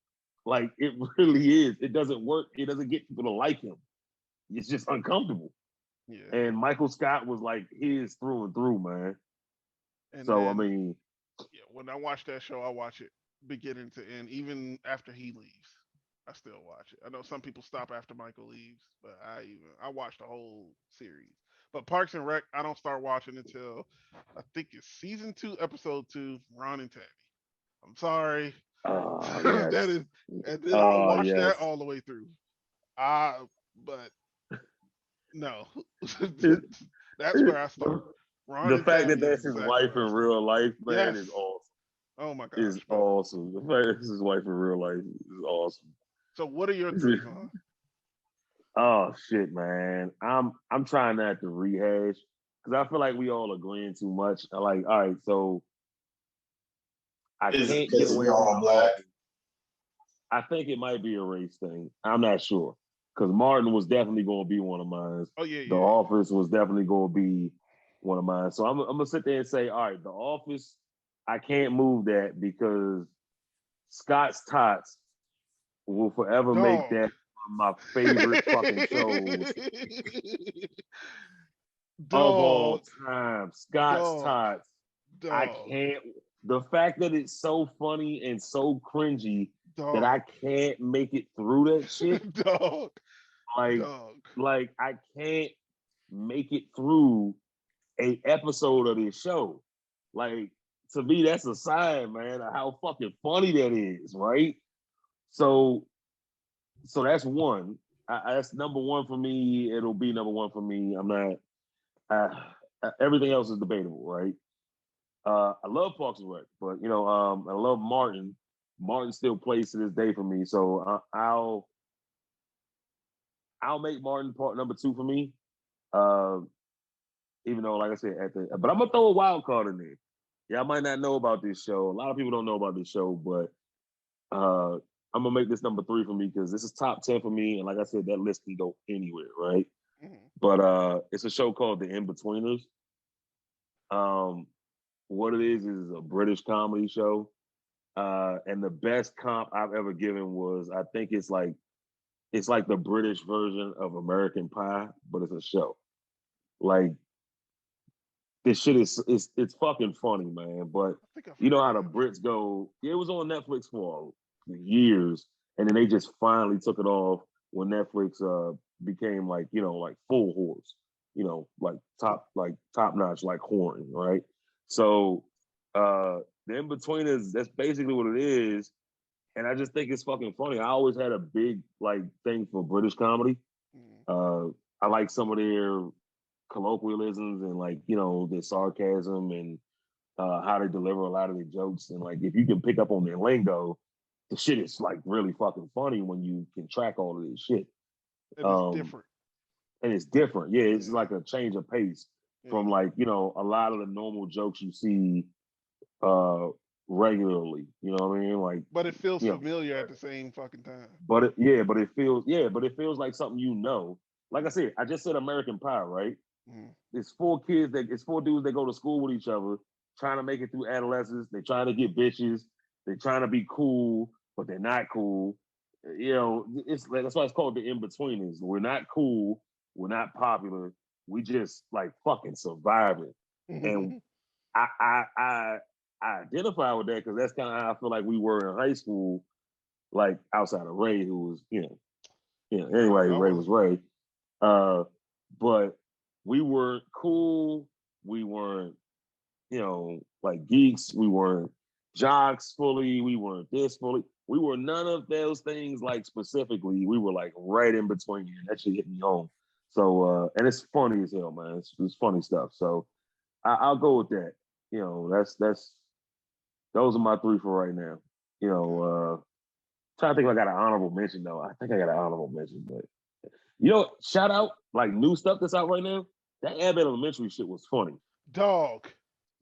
Like it really is. It doesn't work. It doesn't get people to like him. It's just uncomfortable. Yeah. And Michael Scott was like his through and through, man. And So I then mean, yeah, when I watch that show, I watch it beginning to end, even after he leaves. I still watch it. I know some people stop after Michael leaves, but I watch the whole series. But Parks and Rec, I don't start watching until I think it's season two, episode two, Ron and Tabby. I'm sorry. oh That yes, is, and then I'll oh watch that yes. all the way through. Uh but no. the, That's where I start. Ron the and fact that Tabby is that's his exactly wife where in I start. real life, man, Yes. is awesome. Oh my Is gosh. But awesome. The fact that this is his wife in real life is awesome. so what are your three, huh? Oh shit, man. I'm trying not to rehash because I feel like we all agreeing too much. Like, all right, so I Is it can't get because away we're from the all black? office. I think it might be a race thing. I'm not sure. Because Martin was definitely going to be one of mine. Oh yeah, The yeah. Office was definitely going to be one of mine. So I'm going to sit there and say, all right, The Office, I can't move that because Scott's Tots will forever make Dog. that one of my favorite fucking shows of all Dog. time. Scott's Dog. Tots. I Dog. can't. The fact that it's so funny and so cringy that I Dog. can't make it through that shit. Dog. Like, Dog. like I can't make it through a episode of this show. Like, to me, that's a sign, man, of how fucking funny that is, right? So, so that's one. That's number one for me. It'll be number one for me. I'm not. Everything else is debatable, right? I love Parks and Rec, but I love Martin. Martin still plays to this day for me, so I'll make Martin part number two for me. Uh, Even though, like I said, but I'm gonna throw a wild card in there. Yeah, I might not know about this show. A lot of people don't know about this show, but I'm gonna make this number three for me because this is top 10 for me. And like I said, that list can go anywhere, right? Mhm. But it's a show called The In-Betweeners. What it is a British comedy show. And the best comp I've ever given was I think it's like the British version of American Pie, but it's a show. Like this shit is it's fucking funny, man. But I think I've you know heard how the of it. Brits go. Yeah, it was on Netflix for years, and then they just finally took it off when Netflix became like like full horse, like top notch, like Horton, right? So the In Between is that's basically what it is, and I just think it's fucking funny. I always had a big like thing for British comedy. Mhm. I like some of their colloquialisms and like their sarcasm and how they deliver a lot of their jokes, and like if you can pick up on their lingo, the shit is like really fucking funny when you can track all of this shit. And it's Um, different. and it's different. Yeah, it's Yeah. like a change of pace Yeah. from like a lot of the normal jokes you see uh regularly. You know what I mean? Like But it feels you know, familiar at the same fucking time. but it feels like something Like I said, I just said American Pie, right? Mhm. It's four dudes that go to school with each other, trying to make it through adolescence. They're trying to get bitches. They're trying to be cool, but they're not cool. That's why it's called the in-betweeners. We're not cool. We're not popular. We just like fucking surviving. And I I I, I identify with that because that's kind of how I feel like we were in high school, like outside of Ray, who was anyway, Y'all Ray was was Ray. Uh, but we weren't cool. We weren't, like geeks. We weren't jocks fully. We weren't this fully. We were none of those things like specifically. We were like right in between. And that shit hit me home. So, and it's funny as hell, man. It's funny stuff. So I'll go with that. That's those are my three for right now. Trying to think if I got an honorable mention though. I think I got an honorable mention, but shout out like new stuff that's out right now. That Abbott Elementary shit was funny. dog.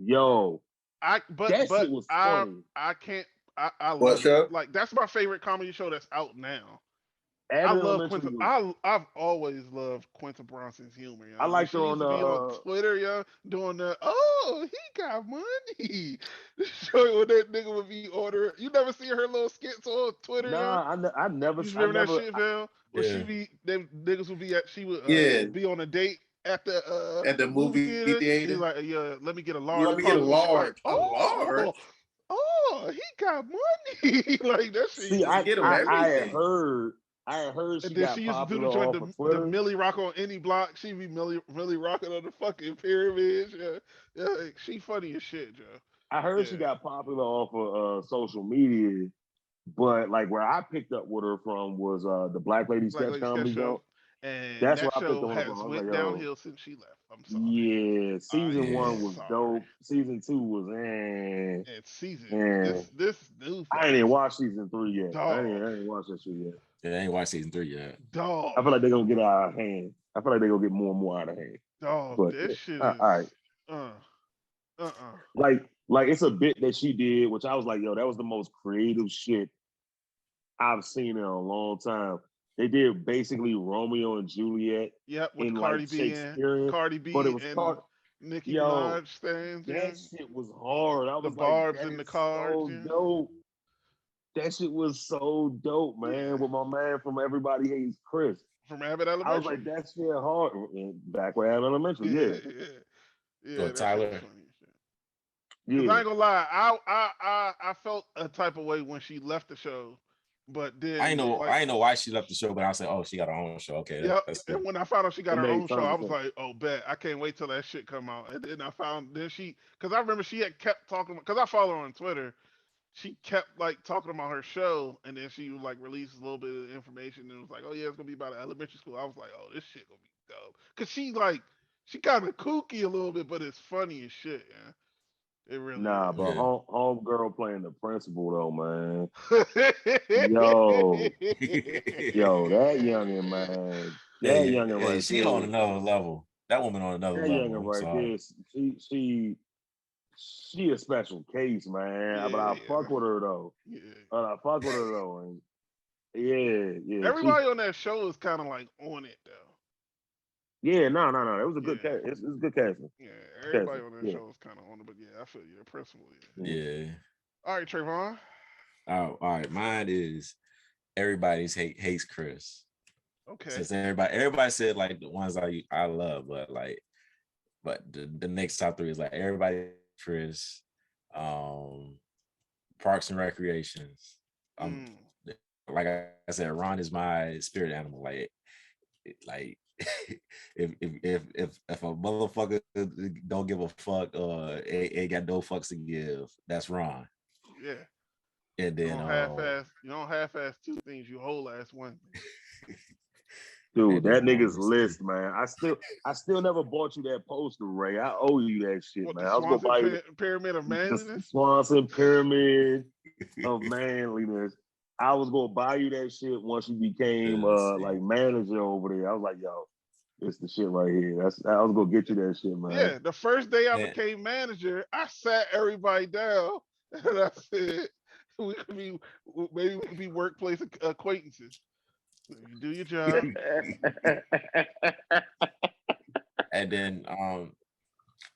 Yo, I but that shit but was I funny. I can't I What love it. show? Like that's my favorite comedy show that's out now. I Abbott love Elementary Quinta. was. I've always loved Quinta Bronson's humor. I When liked her she on used to be on the. Twitter, doing the he got money. Showing when that nigga would be ordering. You never see her little skits on Twitter, yo. Nah, I never, You I remember that never. shit, Val? Where she Yeah. be them niggas would be at she would Yeah, be on a date at the at the movie movie theater. theater. He's like, yeah, let me get a Let large me get a punk. And she like, large. A large? he got money. Like that shit See, used to Just be get him funny. everything. I had heard And she then got she used to do the popular joint, off of the Twitter. Millie Rock on any block. She be Millie rocking on the fucking pyramids. Yeah, yeah, like, she funny as shit, Joe. I heard she Yeah, got popular off of social media, but like where I picked up with her from was the Black Lady Black Sketch Lady Sketch Comedy Show, Joint. and That's that where I picked show up with her from. has I was like, went yo, downhill since she left. I'm sorry. yeah, I season am Yeah. one was sorry. dope. Season two was And season eh. this new I ain't fucking even watched season three yet. dog, I ain't watched that shit yet. Yeah, I ain't watched season 3 yet. I dog, feel like they're gonna get out of hand. I feel like they're gonna get more and more out of hand. dog. But This shit all is right, uh uh. like it's a bit that she did, which I was like, yo, that was the most creative shit I've seen in a long time. They did basically Romeo and Juliet Yep, with in like Shakespearean, Cardi but it B was and called Nicki yo, Minaj stands. Yeah, that shit was hard. I the was like, barbs that and the is cards. so Yeah. dope. That shit was so dope, man. With my man from Everybody Hates Chris. From Abbott I was Elementary. like, that shit hard. Back when I was elementary, Yeah, yeah. yeah, So that shit was Tyler, funny. Cause I Yeah. ain't gonna lie, I felt a type of way when she left the show, but then like I ain't know why she left the show, but I said, oh, she got her own show. Okay, yep. that's And cool. when I found out she got It her made own show, tons I of was sense. like, oh, bet I can't wait till that shit come out. And then I found then she, cause I remember she had kept talking, cause I follow her on Twitter. She kept like talking about her show, and then she like released a little bit of information, and it was like, oh yeah, it's gonna be about an elementary school. I was like, oh, this shit gonna be dope, cause she kind of kooky a little bit, but it's funny as shit. Yeah, it really Nah, is. but Yeah. homegirl playing the principal though, man. Yeah. Yo, yo, that youngin, man. That Hey, youngin hey, right she on there. another level. That woman on another That level. youngin I'm right sorry. there. She a special case, man. But I Yeah. fuck with her though. Yeah. I fuck with her though. And yeah. Everybody on that show is kind of like on it though. No. It was a good Yeah. cast. It's good casting. Yeah. Casting. Everybody on that Yeah. show is kind of on it, but yeah, I feel you. The principal, yeah. Yeah. Yeah. All right, Trayvon. Oh, all right. Mine is everybody's hates Chris. Okay. Since everybody said like the ones I love, but the next top three is like everybody Chris, um, Parks and Recreations. Mm. Like I said, Ron is my spirit animal. Like if a motherfucker don't give a fuck or ain't got no fucks to give, that's Ron. Yeah. And You then don't half-ass. You don't half-ass two things. You whole-ass one thing. Dude, and then that nigga's let's see. list, man. I still never bought you that poster, Ray. I owe you that shit, What man. the I was gonna Swanson buy you Pyramid of the Manliness? Swanson Pyramid of Manliness. I was gonna buy you that shit once you became Let's see. like manager over there. I was like, yo, it's the shit right here. I was gonna get you that shit, man. Yeah. The first day I And became manager, I sat everybody down and I said, "We could be maybe we could be workplace acquaintances. You do your job." and then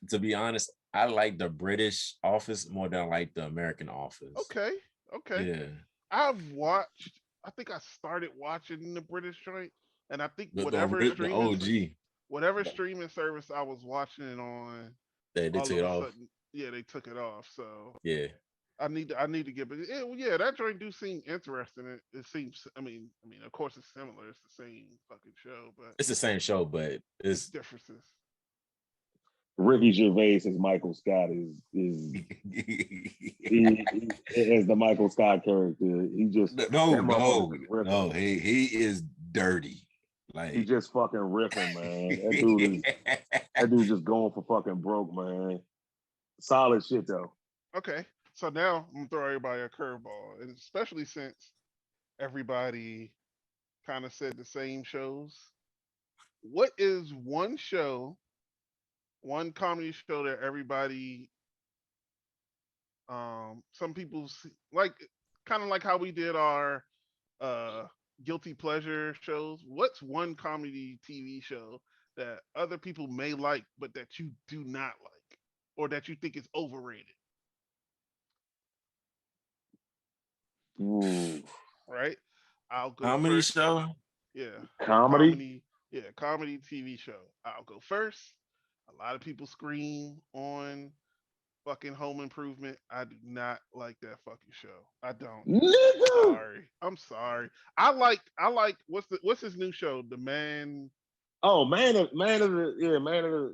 to be honest, I like the British Office more than I like the American Office. Okay. Okay. Yeah. I've watched. I think I started watching the British joint, and I think The OG. whatever streaming service I was watching it on, They all took of it a off. sudden, yeah, they took it off. So Yeah. I need to get, but yeah, that joint do seem interesting. It seems. I mean, of course it's similar. It's the same fucking show, but It's the same show, but it's it's differences. Ricky Gervais as Michael Scott is as the Michael Scott character. He just that motherfucker just ripping. no. He is dirty. He Like just fucking ripping, man. That dude just going for fucking broke, man. Solid shit though. Okay, so now I'm gonna throw everybody a curveball, and especially since everybody kind of said the same shows. What is one show, one comedy show that everybody, some people like, kind of like how we did our uh guilty pleasure shows? What's one comedy TV show that other people may like, but that you do not like, or that you think is overrated? Ooh. Right? I'll go comedy first. show. Yeah, Comedy? comedy. Yeah, comedy TV show. I'll go first. A lot of people scream on fucking Home Improvement. I do not like that fucking show. I don't. Nigga! Sorry. I'm sorry. I like what's his new show? The Man Oh, Man of the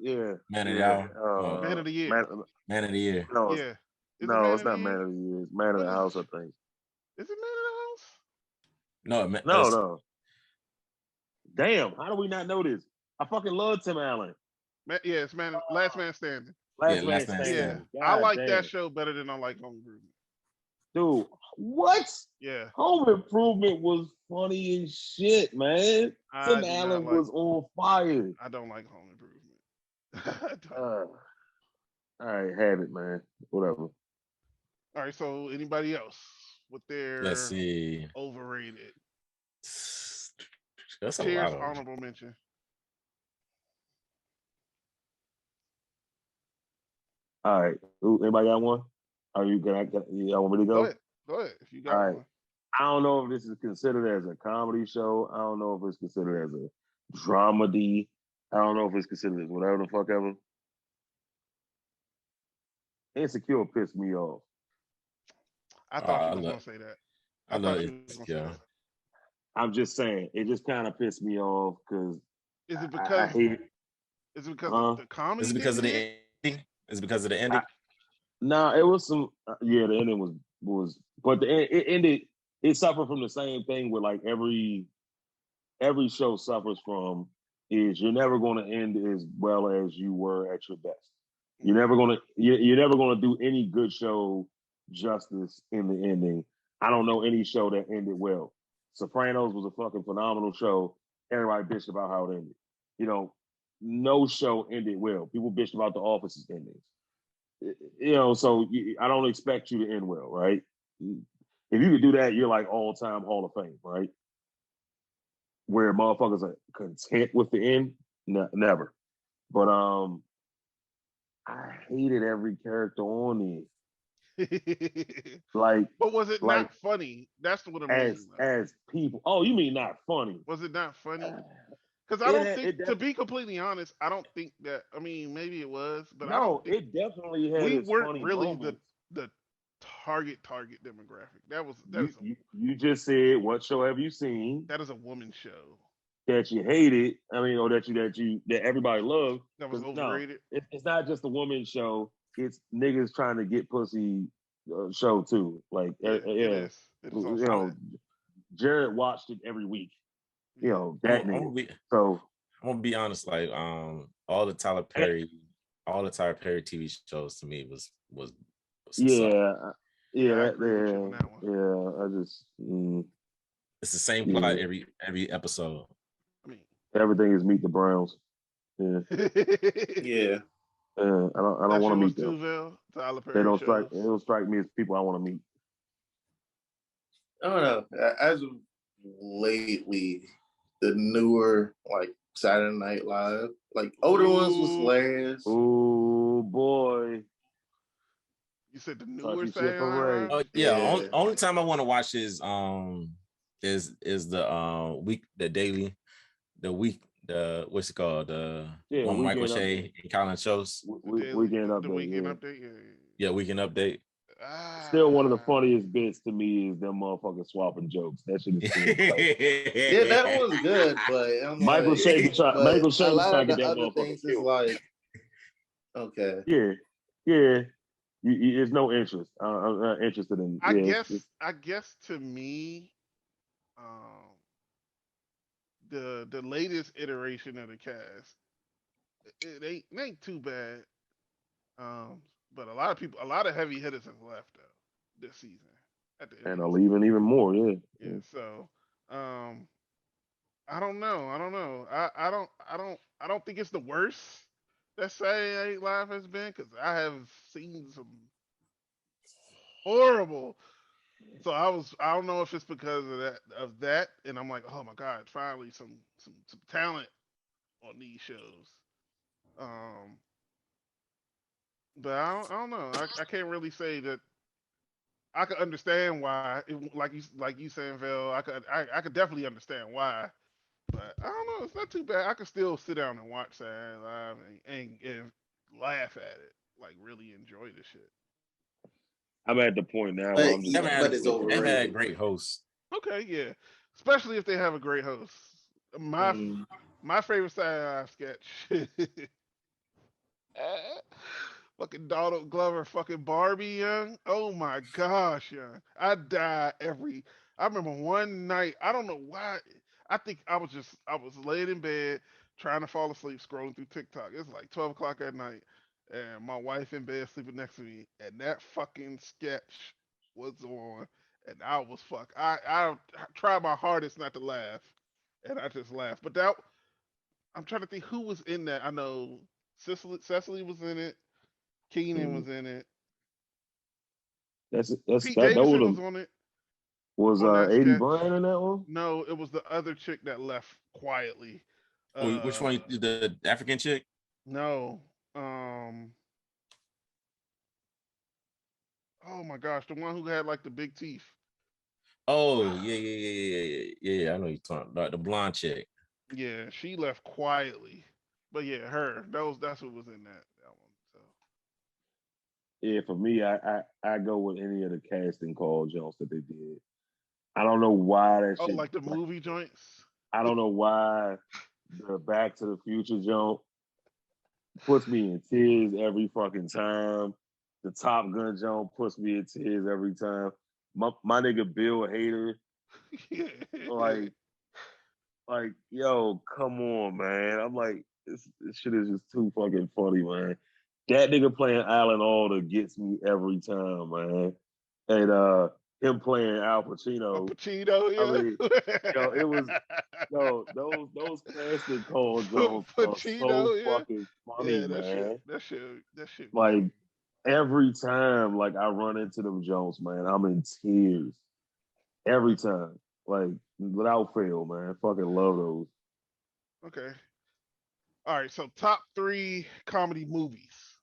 yeah. hour. Oh, Man of the Year. Man, Man of the year. no, Yeah. Is it no, Man it's of the not Man Year? of the Year. It's Man of What the is House, I think. is it Man of the House? No, man, No, that's no. Damn, how do we not know this? I fucking love Tim Allen. Yeah, it's Last Man Standing. yeah, Last Man last man Yeah. standing. Standing. I God like that damn. show better than I like Home Improvement. Dude, what? Yeah. Home Improvement was funny as shit, man. I Tim do not Allen like was on fire. I don't like Home Improvement. I don't. All right, have it, man. Whatever. All right, so anybody else with Let's their see. overrated? That's a lot Cheers, of them. honorable mention. All right. Ooh, anybody got one? Are you gonna? Y'all want me to Go go? ahead. Go ahead if you All got right. one. I don't know if this is considered as a comedy show. I don't know if it's considered as a dramedy. I don't know if it's considered as whatever the fuck ever. Insecure pissed me off. I Oh, thought you was gonna say that. I I love thought you was gonna say Insecure. that. I'm just saying, it just kind of pissed me off because Is it I because hate it. the comedy Is it because didn't of the hit? ending? Is it because of the I, ending? nah, it was some. Yeah, the ending was, but it ended. It suffered from the same thing with like every show suffers from is you're never going to end as well as you were at your best. You're never gonna do any good show justice in the ending. I don't know any show that ended well. Sopranos was a fucking phenomenal show. Everybody bitched about how it ended. You know, no show ended well. People bitched about The Office's endings. So I don't expect you to end well, right? If you could do that, you're like all time Hall of Fame, right? Where motherfuckers are content with the end, never. But I hated every character on it. Like, But was it like not funny? That's what I as mean. as people. Oh, you mean not funny? Was it not funny? Because I It don't had think, it to def- be completely honest, I don't think that. I mean, maybe it was, but I don't no, think it definitely had we its weren't funny really the moments. the target demographic. You you just said what show have you seen That is a woman show that you hated? I mean, or that everybody loved? that was Because no, overrated. it's not just a woman show. It's niggas trying to get pussy show too. Like, Yeah, it yeah, is. It is you also I'm, know, that. Jared watched it every week. You Yeah. know I'm, that I'm gonna nigga. be So I'm gonna be honest. Like all the Tyler Perry TV shows to me was a suck. yeah, Yeah, I that agree with you on that one. yeah. I just It's the same plot yeah. every episode. I mean, Everything is meet the Browns. Yeah, Yeah. I don't that's want to yours meet them. too, Vel. Tyler They Perry don't strike. shows. They don't strike me as people I want to meet. I don't know. As of lately, the newer like Saturday Night Live, like older ones was Ooh, hilarious. Oh boy, you said the newer talking shit Saturday for Night Ray. Live? Oh yeah, Yeah. only time I want to watch is the week the daily the week the what's it called the Yeah, one with Michael weekend update. Shea and Colin Shows. Weekend The update. weekend Yeah. update. Yeah. Yeah, weekend update. Still, one of the Ah, funniest bits to me is them motherfuckers swapping jokes. That shit is still hilarious. Yeah, that one's good, but I'm Michael like, Shea be trying. but Michael a Shea be lot trying of to get the that other motherfucker things is killed. like, okay. Yeah, yeah. There's no interest. I'm not interested in. I Yeah, guess. I guess to me, um, the latest iteration of the cast, it ain't too bad. Um, but a lot of heavy hitters have left though this season. At the end of and the I'll season. even more. Yeah. Yeah. So, um, I don't know. I don't know. I don't think it's the worst that Saturday Night Live has been because I have seen some horrible. So I don't know if it's because of that, and I'm like, oh my god, finally some talent on these shows. Um, but I don't know. I can't really say that I could understand why. Like you saying, Vel, I could definitely understand why. But I don't know. It's not too bad. I could still sit down and watch Saturday Night Live and laugh at it. Like really enjoy the shit. I'm at the point now where But I'm just Never like, had but just it's sit there and never watch. had overrated. great hosts. Okay, yeah. Especially if they have a great host. My Mm. my favorite Saturday Night Live sketch. Fucking Donald Glover, fucking Barbie, young. Oh my gosh, young. I die every. I remember one night. I don't know why. I think I was laying in bed trying to fall asleep, scrolling through TikTok. It's like 12 o'clock at night, and my wife in bed sleeping next to me, and that fucking sketch was on, and I was I tried my hardest not to laugh, and I just laughed. But that I'm trying to think who was in that. I know Cecily was in it. Keenan Mm. was in it. That's Pete that. Davidson Those was on it was on that 80 sketch. Brian in that one. No, it was the other chick that left quietly. Which one? The African chick? No. Um. Oh my gosh, the one who had like the big teeth. Oh yeah. I know you're talking about the blonde chick. Yeah, she left quietly. But yeah, her. That's what was in that one. So Yeah, for me, I go with any of the casting call jumps that they did. I don't know why that oh, shit. like the Like, movie joints. I don't know why the Back to the Future jump puts me in tears every fucking time. The Top Gun jump puts me in tears every time. My nigga Bill Hader, Yeah. like yo, come on, man. I'm like, this shit is just too fucking funny, man. That nigga playing Alan Alda gets me every time, man. And him playing Al Al Pacino. Pacino, I mean, yo, it was yeah. yo, those casting call Jones are so Pacino, yeah. fucking funny, Yeah, that shit, man. that shit got Like me. every time, like I run into them Jones, man, I'm in tears every time, like without fail, man. Fucking love those. Okay. All right. So top three comedy movies.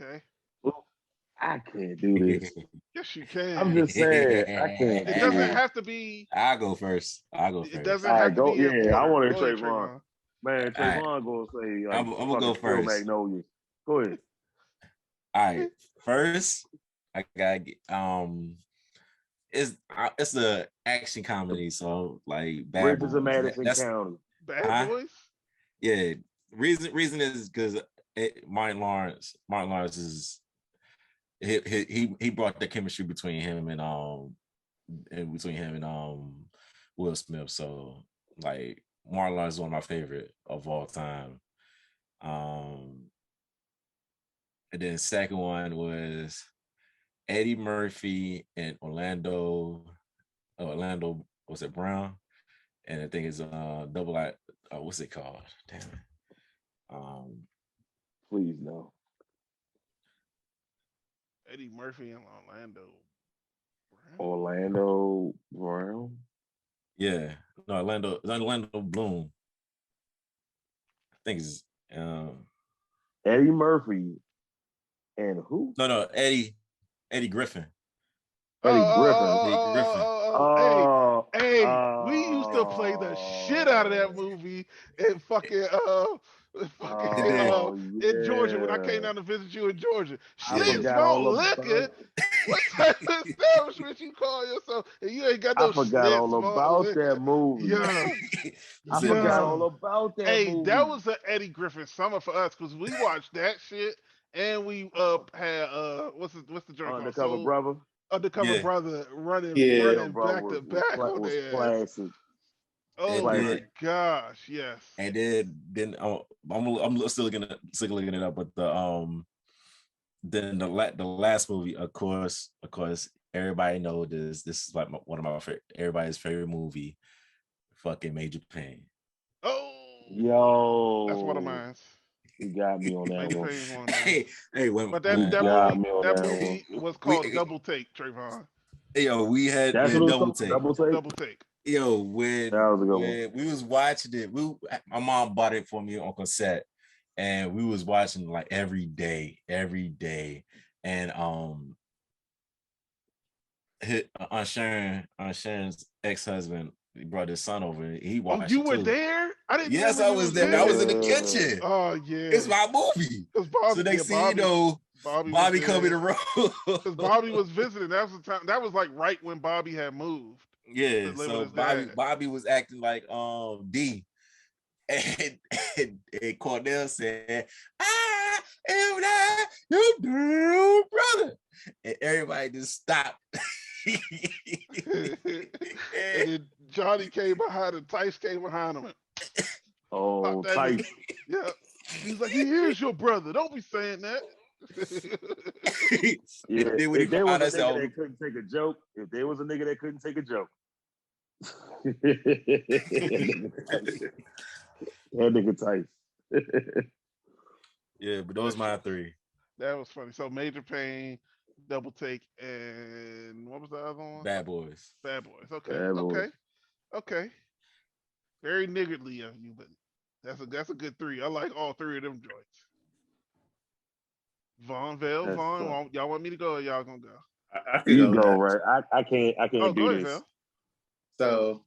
Okay. Look, I can't do this. Yes, you I'm can. just saying, I can't It do doesn't this. have to be. I'll go first. I'll go It first. doesn't All right, have to go. be in Yeah, I order. want to Go ahead, Trayvon. Trayvon. Man, All right, Trayvon gonna say like I'm gonna go fucking Steel first. Magnolia. Go ahead. All right, first I got it's the action comedy, so like Bad Bridges of Boys. Madison That's County. Bad huh? Boys. Yeah. Reason is because Martin Lawrence is he brought the chemistry between him and Will Smith. So like Martin Lawrence is one of my favorite of all time. Um, and then second one was Eddie Murphy and Orlando was it Brown? And I think it's double I what's it called? Damn it. Um Please no. Eddie Murphy and Orlando Brown. Orlando Brown. yeah, no Orlando Bloom. I think it's Eddie Murphy and who? no Eddie Griffin. Eddie Griffin. Eddie Griffin. Hey, Oh, hey, we used to play the shit out of that oh, movie in fucking Then in Georgia when I came yeah. down to visit you in Georgia. I yeah, Schlitz forgot all malt about liquor. it. What type of establishment you call yourself? And you ain't got I no forgot Schlitz all malt about that liquor. movie. Yeah, I said forgot yeah. all about that Hey, that movie. was the Eddie Griffin summer for us because we watched that shit and we had what's the joint called? Undercover Soul Brother. Undercover yeah, Brother Yeah. Undercover running Brother back to back on was their ass. classic. Oh and my Classic. then gosh, yes. and then I'm still looking it up, but then the last movie, of course, everybody know this. This is like one of my everybody's favorite movie, fucking Major Pain. Oh, that's one of Yo, mine. you got me on that Major one. Pain is one of mine. Hey, when But You that got movie me on that that one. movie was called we Double Take, Trayvon. we That's what had it was double called. take. Double take. Double Take. Yo, That was a good one. when we was watching it, my mom bought it for me on cassette, and we was watching like every day, and on Sharon's ex-husband, he brought his son over. He Oh, watched you it were too. there? I didn't Yes, remember I you was was there. I was there. in the Yeah. kitchen. Oh It's yeah. my movie. Cause So Bobby, yeah, next thing you know, Bobby was Bobby come in there. the Cause room. Bobby was visiting. That was the time. That was like right when Bobby had moved to Yeah, live with so his dad. Bobby was acting like D, and, and Cornell said, "I am not your girl brother," and everybody just stopped. And then Johnny came behind him. Tice came behind him. And popped Oh, that tight. nigga. Yeah. He's like, he is your brother. Don't be saying that. And Yeah. then when he If there was found a us nigga out, that couldn't take a joke, if there was a nigga that couldn't take a joke, that nigga tight. yeah, but That those shit my was three that was funny. So Major Pain, Double Take, and what was the other one? bad boys. Bad Boys. Okay, Bad boy. okay, okay. Very niggardly of you, but that's a good three. I like all three of them joints. Vaughn, Vale, That's Vaughn. tough. Y'all want me to go or y'all gonna go? I could You go go next. right. I can't Oh, go do ahead, this. Phil. So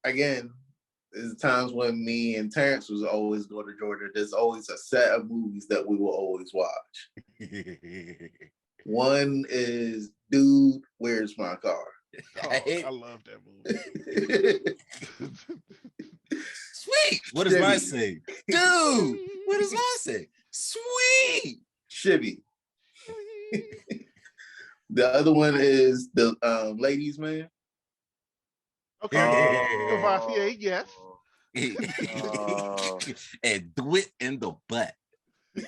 again, there's times when me and Terrence was always go to Georgia. There's always a set of movies that we will always watch. One is Dude, Where's My Car? Oh, I love that movie. Sweet. What does mine say? Dude, what does mine say? Sweet. Shibby. The other one is the Ladies Man. Okay. Cavassier, yes. And do it in the butt.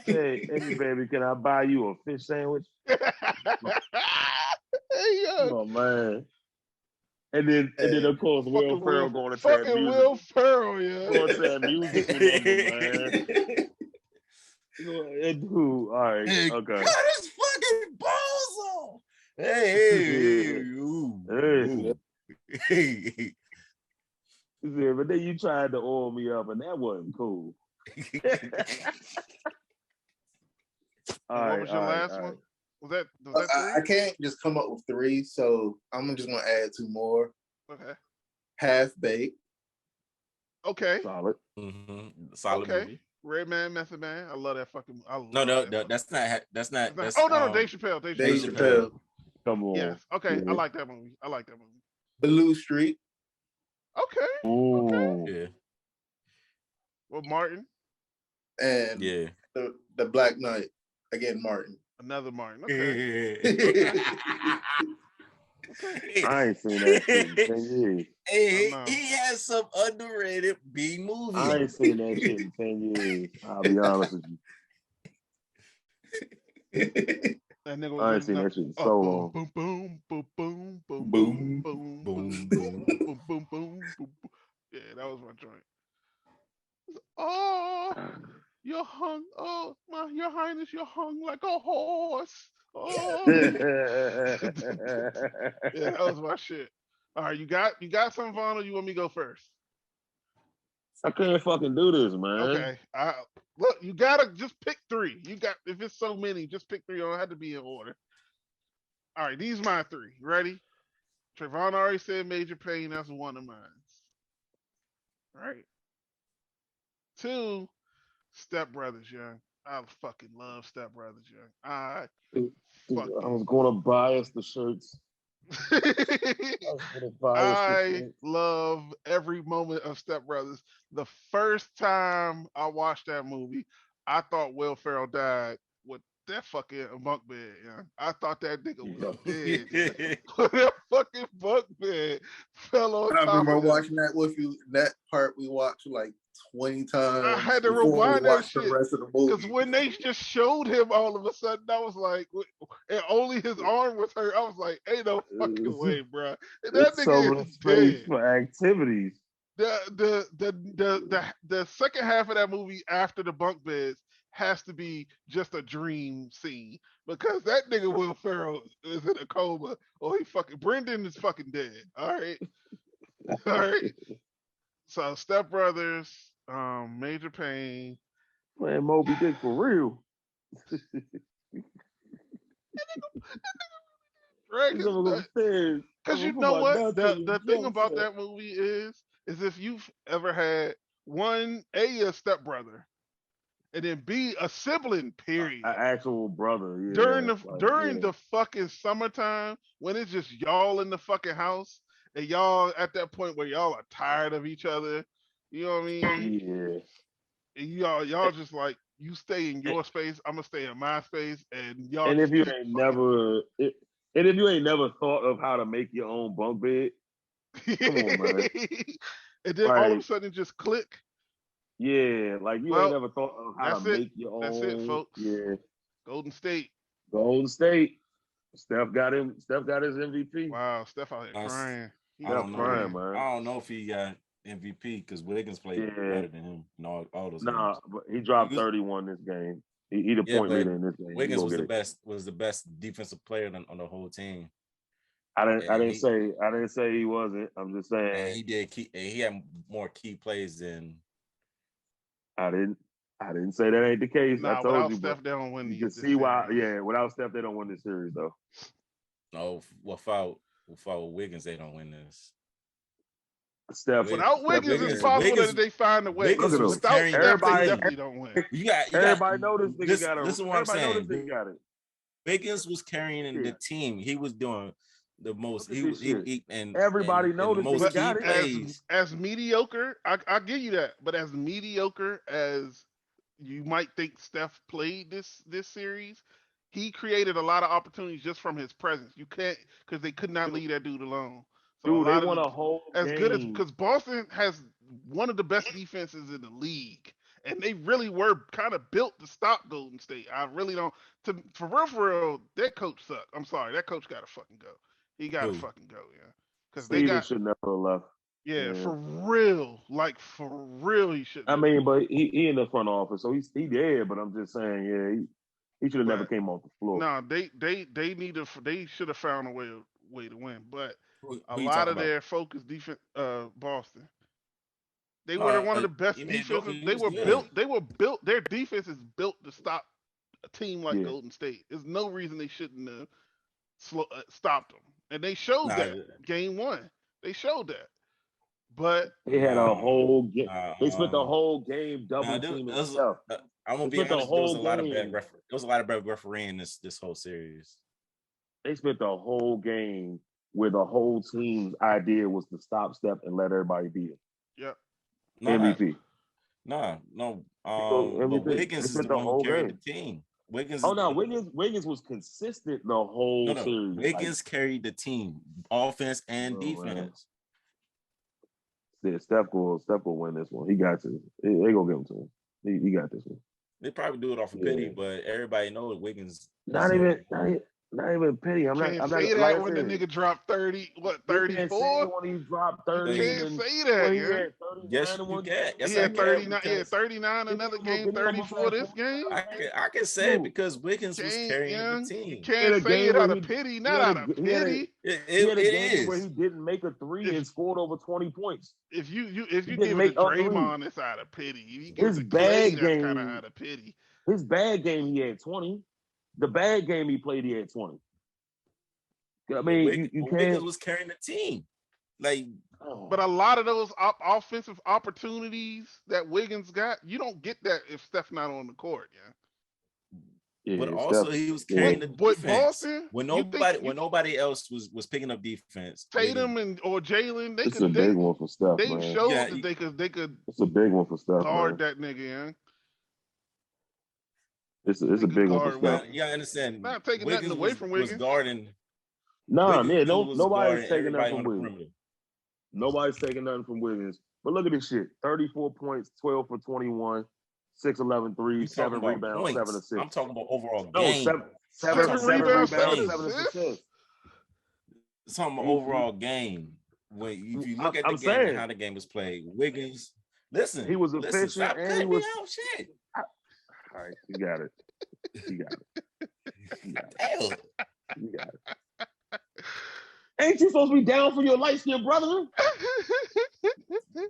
Hey, baby, can I buy you a fish sandwich? Hey, yo. Oh man. And then of course Will Ferrell going to that fucking music. Will Ferrell, yeah. Going to that musical number, man. Dude, all right, Hey, okay. cut his fucking balls off. Hey, ooh, ooh. Hey. Yeah, but then you tried to oil me up, and that wasn't cool. What was your last one? Was that three? I can't just come up with three, so I'm just gonna add two more. Okay. Half Baked. Okay. Solid. Mm-hmm. Solid movie. Red Man, Method Man. I love that fucking. No, that's not. Oh no, Dave Chappelle. Dave Chappelle. Come on. Yes. Okay. Yeah. I like that movie. Blue Street. Okay. Ooh. Okay. Yeah. Well, Martin. And yeah, the Black Knight. Again, Martin. Another Martin. Okay. I ain't seen that shit in 10 years. Hey, he has some underrated B movies. I ain't seen that shit in 10 years. I'll be honest with you. That nigga was I ain't seen that shit in so long. Boom, boom, boom, boom, boom, Boom. boom, boom, boom, boom, boom, boom. Yeah, that was my joint. Oh, you're hung. Oh, your Highness, you're hung like a horse. Oh, yeah, that was my shit. All right, you got something, Vaughn, or you want me to go first? I can't fucking do this, man. Okay. Look, you gotta just pick three. If it's so many, just pick three. It don't have to be in order. All right, these my three. Ready? Trayvon already said Major Payne. That's one of mine. Right. Two, Step Brothers, young. I fucking love Step Brothers, young. I was gonna buy us the shirts. I love every moment of Step Brothers. The first time I watched that movie, I thought Will Ferrell died with that fucking bunk bed. Yeah, I thought that nigga was dead. That fucking bunk bed fell on I top remember of him. watching that with you. That part we watched like 20 times. I had to before rewind we that watched shit the rest of the movie. because when they just showed him all of a sudden, I was like, and only his arm was hurt. I was like, ain't no fucking way, bro. That nigga is dead. For activities. The second half of that movie after the bunk beds has to be just a dream scene because that nigga Will Ferrell is in a coma or he fucking Brendan is fucking dead. All right. All right. So Step Brothers, Major Payne. Man, Moby Dick for real. Because you know what? The thing about that movie is if you've ever had one, a stepbrother, and then B, a sibling, period. An actual brother, yeah. During the fucking summertime when it's just y'all in the fucking house and y'all at that point where y'all are tired of each other. You know what I mean? Yeah. And y'all just like you stay in your space, I'm gonna stay in my space, and y'all. And if you ain't never thought of how to make your own bunk bed, come on, man. And then all of a sudden it just click. Yeah, like you ain't never thought of how to make your own. That's it, folks. Yeah. Golden State. Steph got his MVP. Wow, Steph out here crying. I don't know if he got MVP because Wiggins played better than him in all those games. But he dropped 31 this game. He the point leader in this game. Wiggins was the best defensive player on the whole team. I didn't say he wasn't. I'm just saying he had more key plays than I didn't. I didn't say that ain't the case. I Nah, told without you, but Steph, they don't win you can this see why. series. Yeah, without Steph, they don't win this series though. No, without Wiggins, they don't win this. Steph, Without Steph Wiggins, is it's Wiggins, carrying. possible that Wiggins, they find a way. Look Wiggins at was him. Without carrying Steph, the they Everybody, team. definitely don't win. You got everybody know this nigga got a. listen what I'm Everybody know this saying. nigga got it. Wiggins was carrying the Yeah. team. He was doing the most. Look at this shit. He and Everybody know the this most nigga But key got it. plays. as mediocre, I give you that. But as mediocre as you might think Steph played this series, he created a lot of opportunities just from his presence. You can't because they could not leave that dude alone. So a Dude, they lot of won a whole as good as game. because Boston has one of the best defenses in the league, and they really were kind of built to stop Golden State. I really don't. For real, that coach sucked. I'm sorry, that coach got to fucking go. He got to Who? fucking go, yeah. Because they Steven got should never have left. yeah, Yeah. for real, like for real, he shouldn't. I mean, but he in the front office, so he there. But I'm just saying, yeah, he should have never But came off the floor. no, they need to. They should have found a way to win. But a Who you lot talking of about? their focus defense, Boston. They were No, one of the best you mean defenses. he They was were good. built. They were built. Their defense is built to stop a team like Yeah, Golden State. There's no reason they shouldn't have stopped them, and they showed Nah, that game one. They showed that. But they had a nah, whole game. nah. They spent the whole game double There teaming was, Steph. I'm gonna They be spent the honest. There was whole a lot of bad game. There was a lot of bad refereeing this whole series. They spent the whole game where the whole team's idea was to stop Steph and let everybody beat him. yep. Nah, MVP. no. But MVP. They Wiggins is spent the the one who whole carried game. the team. Wiggins Oh is no, Wiggins was consistent the whole no. series. Wiggins carried the team, offense and Oh, defense. Yeah, Steph will win this one. He got to. They gonna give him to him. He got this one. They probably do it off of Yeah. pity, but everybody knows Wiggins. Not even pity. I'm Can't not say like that I when the said. nigga dropped 30. What You can't say 34? when he dropped You 30 can't and say that, he yeah. had 39 Yes, and you one can. game. Yes, He I had can 39. He had because 39 another game. Didn't he almost 34 have this 40? game. I can say it Dude, because Wiggins was Can't, carrying yeah. the You team. He had can't a say it game out where of pity. he Not had out of pity. he had a It game where is. he didn't make a three If and scored over 20 points. if you He give didn't it to make a three. Draymond, it's out of pity. If you give it His to Clay, bad that's kind of game, out of pity. his bad game, he had 20. The bad game he played, he had 20. I mean, you Wiggins can't. was carrying the team. Like, But a lot of those offensive opportunities that Wiggins got, you don't get that if Steph's not on the court, yeah. but Yeah, also Steph. he was Yeah. carrying the But defense Boston, when you think nobody else was picking up defense. Tatum Wiggins, or Jalen, It's a big one for Steph, they man. showed you that they could It's a big one for Steph, guard man. that nigga, yeah. It's They a could big one for guard Steph. Wiggins. you gotta understand. Not taking nothing Wiggins away from was Wiggins. guarding. Nah, Wiggins man, was nobody's guarding taking everybody nothing on from the Wiggins. perimeter. Nobody's taking nothing from Wiggins. But look at this shit. 34 points, 12 for 21, 6, 11 You threes, talking 7 about rebounds, 7 points? I'm assists. talking about overall No, game. I'm Seven talking rebounds, about overall 7 game. 7 assists. assists. I'm talking about He- overall game. When if you look at the I'm game and saying how the game was played, Wiggins. he was Listen, efficient stop and he cutting me was. out, shit. All right, you got it. You got it. You got it. Damn. You got it. Ain't you supposed to be down for your light skinned brother?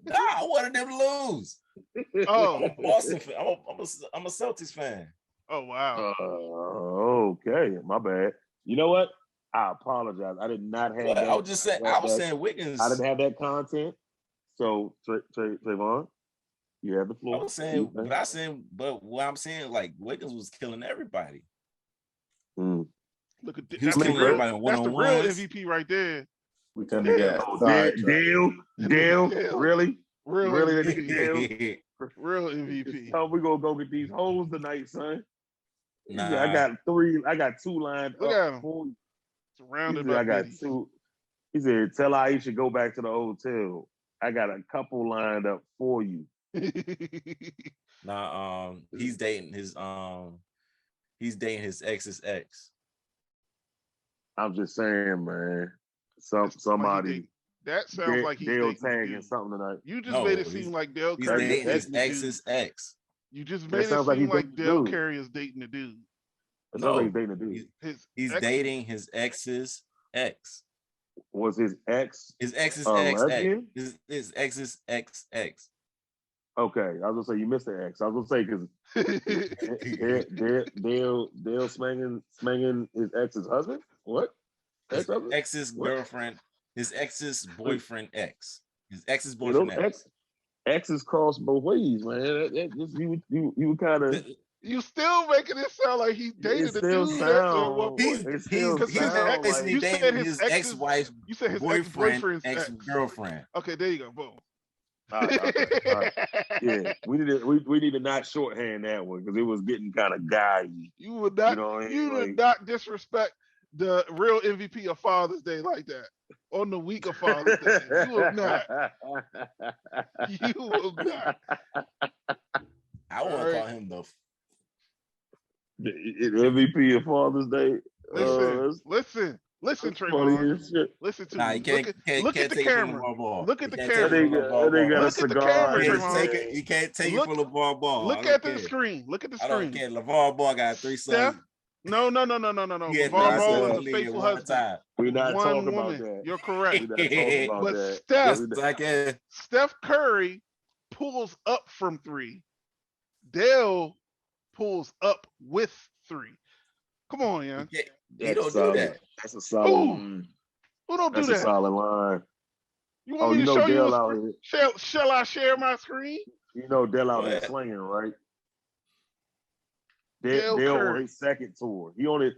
Nah, I wanted them to lose. I'm Oh, a Boston fan. I'm a Celtics fan. oh wow. Okay, my bad. You know what? I apologize. I did not have But that. I was just saying. I was saying Wiggins. I didn't have that content. So Trayvon, you have the I floor. was saying, but what I'm saying, like Wiggins was killing everybody. Mm. Look at He was that's the killing real everybody that's the real one-on-ones. MVP right there. We couldn't have got. Oh, Sorry, Trey. Dale, Dale. really? Real Really, MVP. Dale? Real MVP. Oh, we gonna go get these hoes tonight, son. He said, I Nah, got 2 lined Look up at him. for you. He Surrounded said, by I got biddies. 2. He said, tell Aisha go back to the hotel. I got a couple lined up for you. nah. He's dating his ex's ex. I'm just saying, man. Somebody. That sounds like he's Dale dating the tagging dude. something tonight. You just No, made it seem like Dale He's Curry dating is his dating the dude. ex's ex. You just That made it sounds like seem he's like dating the Dale dude. Curry is dating the dude. It sounds No, like he's dating a dude. he's ex- dating his ex's ex. Was his ex His ex's a ex. lesbian? His ex's ex. Okay, I was gonna say you missed the X. I was gonna say because Dale smanging his ex's husband. What? His Ex husband? ex's What? girlfriend, his ex's boyfriend ex. His ex's You know, boyfriend ex. X's cross both ways, man. You were kind of. You still making it sound like he It dated a still dude at one sound. point. It still Because his sound ex, like. basically you said dating his his ex's, ex-wife's you said his boyfriend, ex-boyfriend's ex. ex-girlfriend. Okay, there you go. Boom. Okay. All right. Yeah, we need to not shorthand that one because it was getting kind of guyy. You would You not, know what I you mean? would not disrespect the real MVP of Father's Day like that on the week of Father's Day. You will not. You will not. I want All to right. call him The MVP of Father's Day. Listen, That's funny Trayvon. as shit. Listen to Nah, me. you can't Look at can't the take it from camera. LeVar Ball. Look at You the can't take it camera. from LeVar They got Ball. a Look at the cigar camera, in You his can't take Trayvon. it. hand. You can't take it Look, from LeVar Ball. I look don't at the care. screen. Look at the I don't screen. care. LeVar Ball got 3 Steph. sons. No. He had LeVar 9 Ball sons. is He a needed faithful one husband. time. We're not One talking about woman. that. You're correct. We're not talking about But that. Steph, Yes, I can. Steph Curry pulls up from three. Dale pulls up with three. Come on, yeah. He That's don't do solid. that. That's a solid Who? line. Who don't do That's a that? solid line. You want Oh, me you to know show you a Dale out screen? here. Shall I share my screen? You know Dale out here What? slinging, right? Dale Dale on Curry. his second tour. He on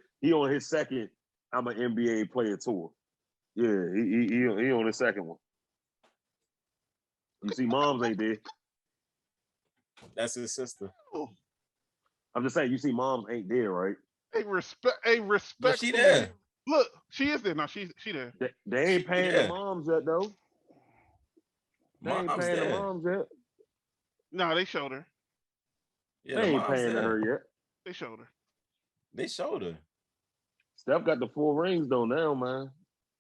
his second I'm an NBA player tour. Yeah, he on his second one. You see, Moms ain't there. That's his sister. Oh, I'm just saying, you see, Moms ain't there, right? a But respectfully. she there. Look, she is there. No, she there. They ain't She paying the there. moms yet, though. They ain't Mom's paying the there. moms yet. No, they showed her. Yeah, They the ain't mom's paying to her there. yet. They showed her. They showed her. Steph got the 4 rings though now, man.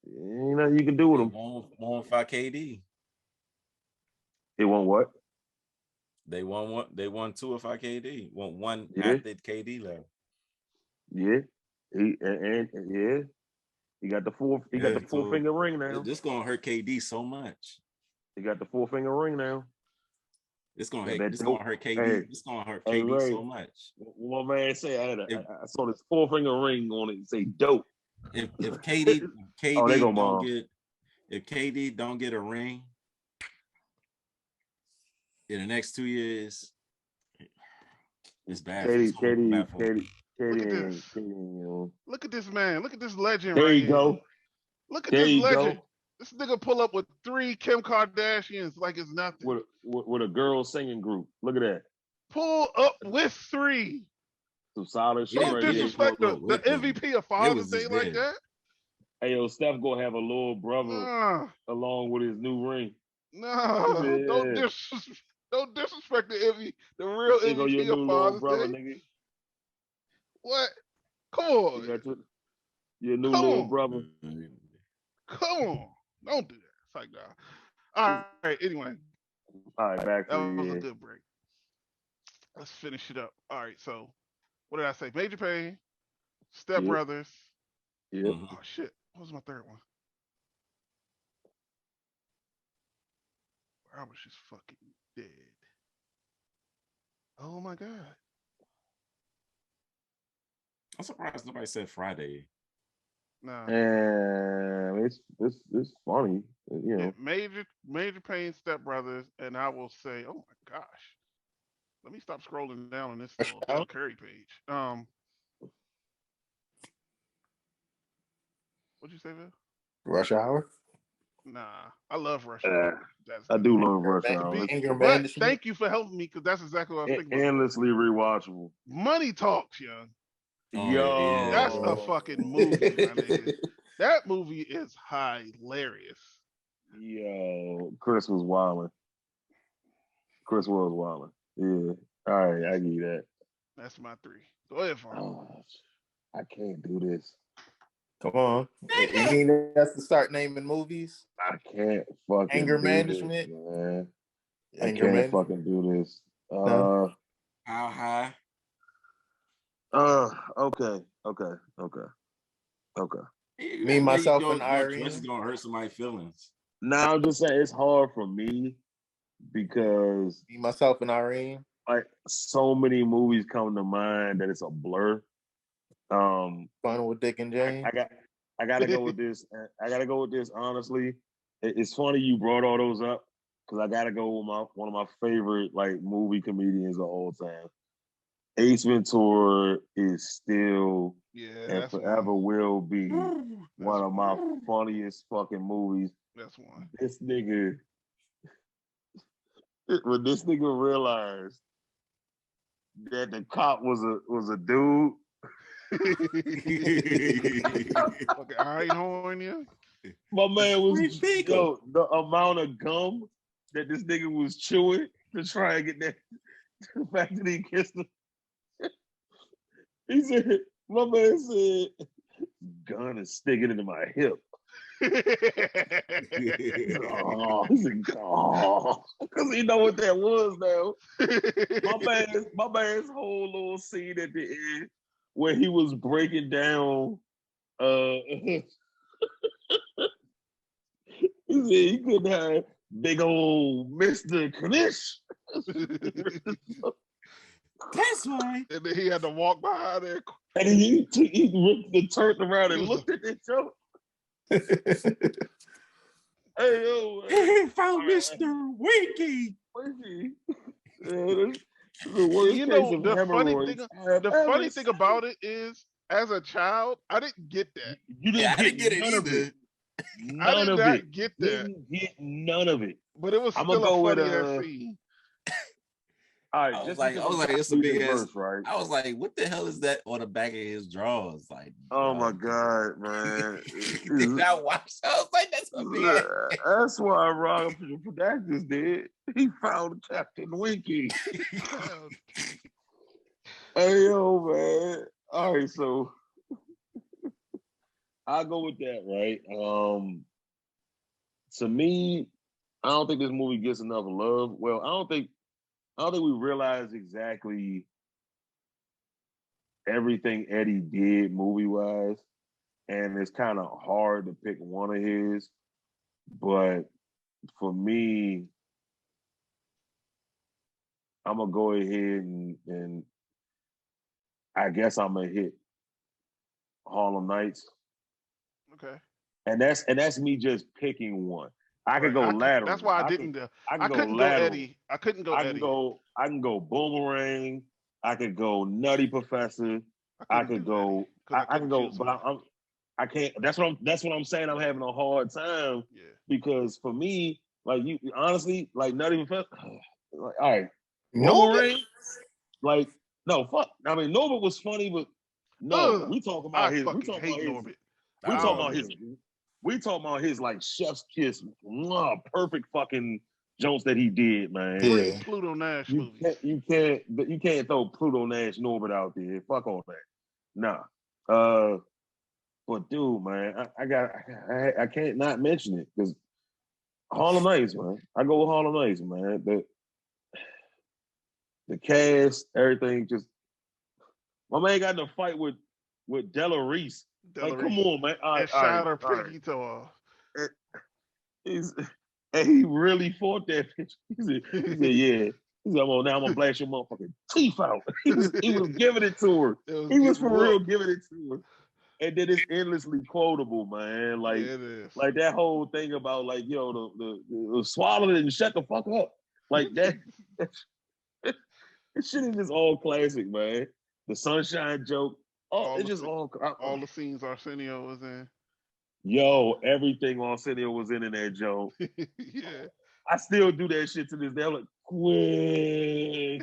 Ain't nothing you can do with They them. won 5 KD. It won't what? They won one. They won 2 of 5 KD. Won one Yeah. after KD left. Yeah. Yeah. He got the 4. He got the 4 So finger ring now. this gonna hurt KD so much. He got the 4 finger ring now. It's gonna Yeah, hurt. that This dope. gonna hurt KD. Hey, This gonna hurt hey, KD Ray. so much. What man say? If I saw this 4 finger ring on it. Say dope. if KD Oh, they go don't mom. get if KD don't get a ring in the next 2 years, it's bad. It's gonna be bad for him. Look at this. Look at this man. Look at this legend There right you here. go. Look at There this you legend. go. This nigga pull up with 3 Kim Kardashians like it's nothing. With a girl singing group. Look at that. Pull up with 3. Some solid He shit Don't right didn't there. disrespect pull up the with them. MVP of It Father's was Day just like there. that. Hey, yo, Steph gonna have a little brother Nah, along with his new ring. nah. Don't Yeah. disrespect the the real There go your MVP of new little Father's brother, Day. nigga. What? Come You on. got your new Come little on. brother. Come on. Don't do that. It's like, nah. All right. Anyway, All right, back that to was a you. good break. Let's finish it up. All right. So, what did I say? Major Payne, Step Yeah. Brothers. Yeah. Mhm. Oh shit. What was my third one? I was just fucking dead. Oh my god. I'm surprised nobody said Friday. Nah. And it's funny, you know. Major Payne, Step Brothers, and I will say, oh my gosh. Let me stop scrolling down on this little Dale Curry page. What'd you say, Bill? Rush Hour. Nah, I love Rush Hour. I do love Rush To Hour. be, Anger but management. thank you for helping me because that's exactly what I was thinking about. Endlessly rewatchable. Money Talks, young. Oh, Yo, yeah. That's a fucking movie, my nigga. That movie is hilarious. Yo, Chris was wilding. Chris was wilding. Yeah. All right, I give you that. That's my 3. Go ahead, Fawn. Oh, I can't do this. Come on. You need us to start naming movies? I can't fucking Anger do management? this, man. I Anger can't management? fucking do this. No. How high? Okay. Me, myself, and Your choice is Irene. gonna hurt somebody's feelings. Now I'm just saying it's hard for me because Me, myself, and Irene. like so many movies come to mind that it's a blur. Um, Fun with Dick and I, Jane. I got I gotta go with this. I gotta go with this. Honestly, it's funny you brought all those up because I gotta go with my one of my favorite like movie comedians of all time. Ace Ventura is still Yeah, and that's forever one. will be That's one of my one. funniest fucking movies. That's one. This nigga, when this nigga realized that the cop was a dude, Fucking Einhorn, yeah. my man was Free Pickle. the amount of gum that this nigga was chewing to try and get that the fact that he kissed him. He said, my man said, gun is sticking into my hip. He said, oh, because he know what that was now. My man's whole little scene at the end where he was breaking down he said he couldn't have big old Mr. Knish. That's why. And then he had to walk behind there. And he turned around He and was looked at that joke. Hey, yo, He found all right, Mr. Winky. Winky. That's the worst You case know of the funny hemorrhoids thing. I have The ever funny thing seen. about it is, as a child, I didn't get that. You Yeah, didn't I didn't get it none of either. it. I None did of it. not get that. Didn't get none of it. But it was I'm gonna still a go with funny ass scene. all right, I was just like, because I was I'm like, it's a reading big the ass. verse, right? I was like, what the hell is that on the back of his drawers? Like, Oh my god, man. did I watch? I was like, that's a big ass. That's why Rob Productions did. He found Captain Winky. Hey yo, man. All right, so I'll go with that, right? To me, I don't think this movie gets enough love. Well, I don't think we realize exactly everything Eddie did movie wise, and it's kind of hard to pick one of his. But for me, I'm gonna go ahead and I guess I'm gonna hit Harlem Nights, Okay. and that's me just picking one. I could Right. go That's lateral. why I I can didn't. I can I go couldn't go lateral. Eddie. I couldn't go Eddie. I can go Boomerang. I could go Nutty Professor. I I couldn't could do Eddie go. because I I can couldn't go, choose but one. I can't. That's what I'm saying. I'm having a hard time Yeah. because for me, like you, honestly, like Nutty Professor. Like, all right, Norbit? Boomerang. Like no, fuck. I mean, Norbit was funny, but no, Ugh, we talking I about his. We fucking talking hate about his. Norbit. We I talking love about his. it. We talking about his like chef's kiss, perfect fucking jokes that he did, man. Pre Yeah. Pluto Nash You movies. can't throw Pluto Nash Norbit out there. Fuck all that. Nah. But dude, man, I can't not mention it because Harlem Nights, man. I go with Harlem Nights, man. The cast, everything, just my man got in a fight with Della Reese. Like, come Delarice. on, man. And All right, shot her all right. pinky toe off. He's, and he really fought that bitch. He said, yeah. He said, well, now I'm gonna blast your motherfucking teeth out. He was giving it to her. It was He was getting for real whooped. giving it to her. And then it's endlessly quotable, man. Yeah, it is. Like that whole thing about like, yo, the swallow it and shut the fuck up. Like that, that shit is just all classic, man. The sunshine joke. Oh, all it's the just all the scenes Arsenio was in. yo, everything Arsenio was in that joke. Yeah. I still do that shit to this day. I'm like, quick.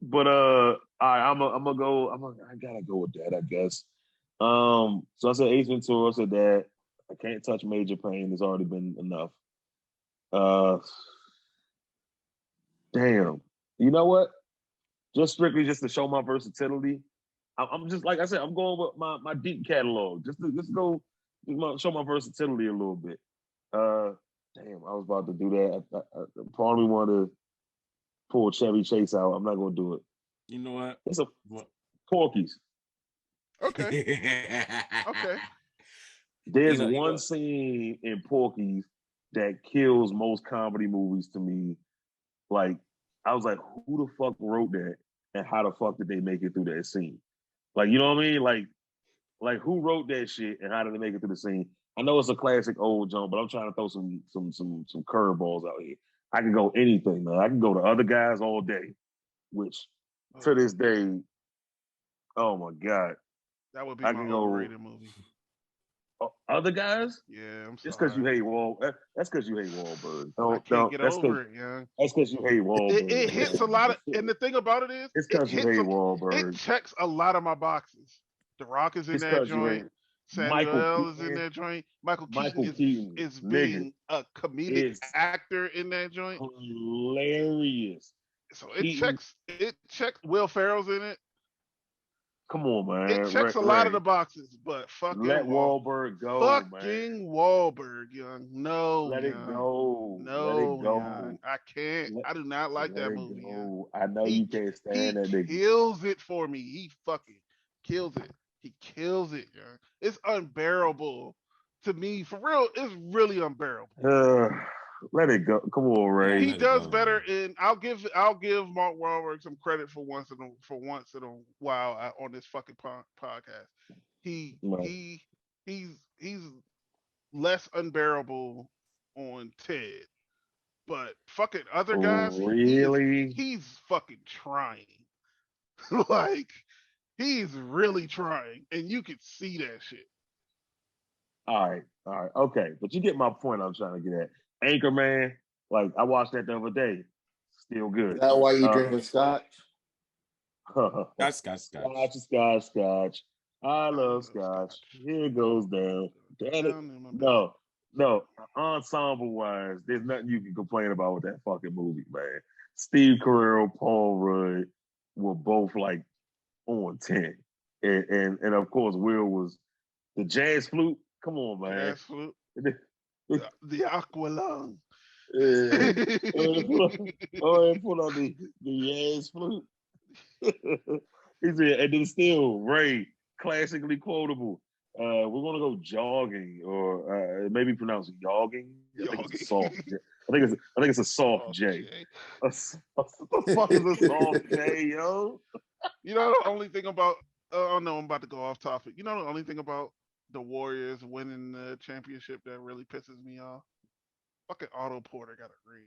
But I'm gonna go. I gotta go with that, I guess. So I said Ace Ventura. I said that. I can't touch Major Pain. There's already been enough. Uh, damn. You know what? Just strictly just to show my versatility. I'm just like I said. I'm going with my deep catalog. Just go show my versatility a little bit. Uh, damn. I was about to do that. Part of me wanted to pull Chevy Chase out. I'm not gonna do it. You know what? It's a What? Porky's. Okay. Okay. There's You know one what? scene in Porky's that kills most comedy movies to me. Like, I was like, who the fuck wrote that, and how the fuck did they make it through that scene? Like, you know what I mean? Like who wrote that shit, and how did they make it through the scene? I know it's a classic old joint, but I'm trying to throw some curveballs out here. I can go anything, man. I can go to Other Guys all day, which to this day, oh my god, That would be I my can go overrated movie. Other Guys. Yeah, I'm Just because you sorry. hate That's because you hate Wahlberg. I No, can't no, get that's because over it, young. you hate It Wahlberg, hits a lot of, man. and the thing about it is, It's it because you hits hate it Wahlberg. checks a lot of my boxes. The Rock is in It's that because you joint. hate Samuel Michael L. is in Keaton. that joint. Michael Keaton Michael Keaton, is nigga, being a comedic is actor in that joint. hilarious. So Keaton, it checks. Will Ferrell's in it. come on, It man. checks a lot of Ray, the boxes, but let Wahlberg go, man. fucking Wahlberg, young. No, Let it young. go. Let it No, young. go. I can't. Let, I do not like let that it movie, young. go. I know He you can't stand he that nigga. kills it for me. He fucking kills it. He kills it, young. It's unbearable to me. For real, it's really unbearable. Uh, let it go. Come on, Yeah, He Ray. let it does go, better man. in. I'll give Mark Wahlberg some credit for once in a while on this fucking podcast. He Man. he he's less unbearable on Ted, but fucking Other Guys, Really? he's fucking trying. Like he's really trying, and you can see that shit. All right. All right. Okay. But you get my point I'm trying to get at. Anchorman, like I watched that the other day. Still Is good. that why you Uh, drinking scotch? Scotch. Scotch. I I love love scotch. Scotch. Here it goes down. Damn it. Down in my belly. No, no. Ensemble wise, there's nothing you can complain about with that fucking movie, man. Steve Carell, Paul Rudd were both like on 10. And of course Will was the jazz flute. Come on, man. Jazz flute, Yeah. the aqualung. Put on the jazz flute. He said, and then still Ray, classically quotable. We're gonna go jogging, or maybe pronounce it jogging. I think it's a soft Yogging. J. I think it's a soft Oh, J. Jay. What the fuck is a soft J, yo? You know the only thing about oh no, I'm about to go off topic. You know the only thing about the Warriors winning the championship that really pisses me off? Fucking Otto Porter got a ring.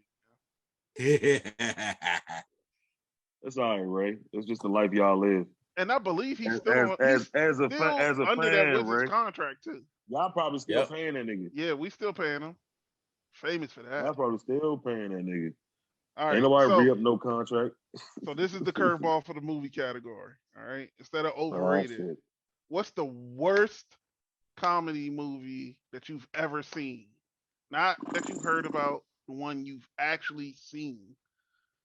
That's all right, Ray. It's just the life y'all live. And I believe As he's as still a under that fan, Wizards Ray, contract too. y'all probably still Yep. paying that nigga. Yeah, we still paying him. Famous for that. Y'all probably still paying that nigga. All Ain't right, nobody so re up no contract. this is the curveball for the movie category. All right, instead of Oh overrated, shit. what's the worst comedy movie that you've ever seen? Not that you've heard about, the one you've actually seen.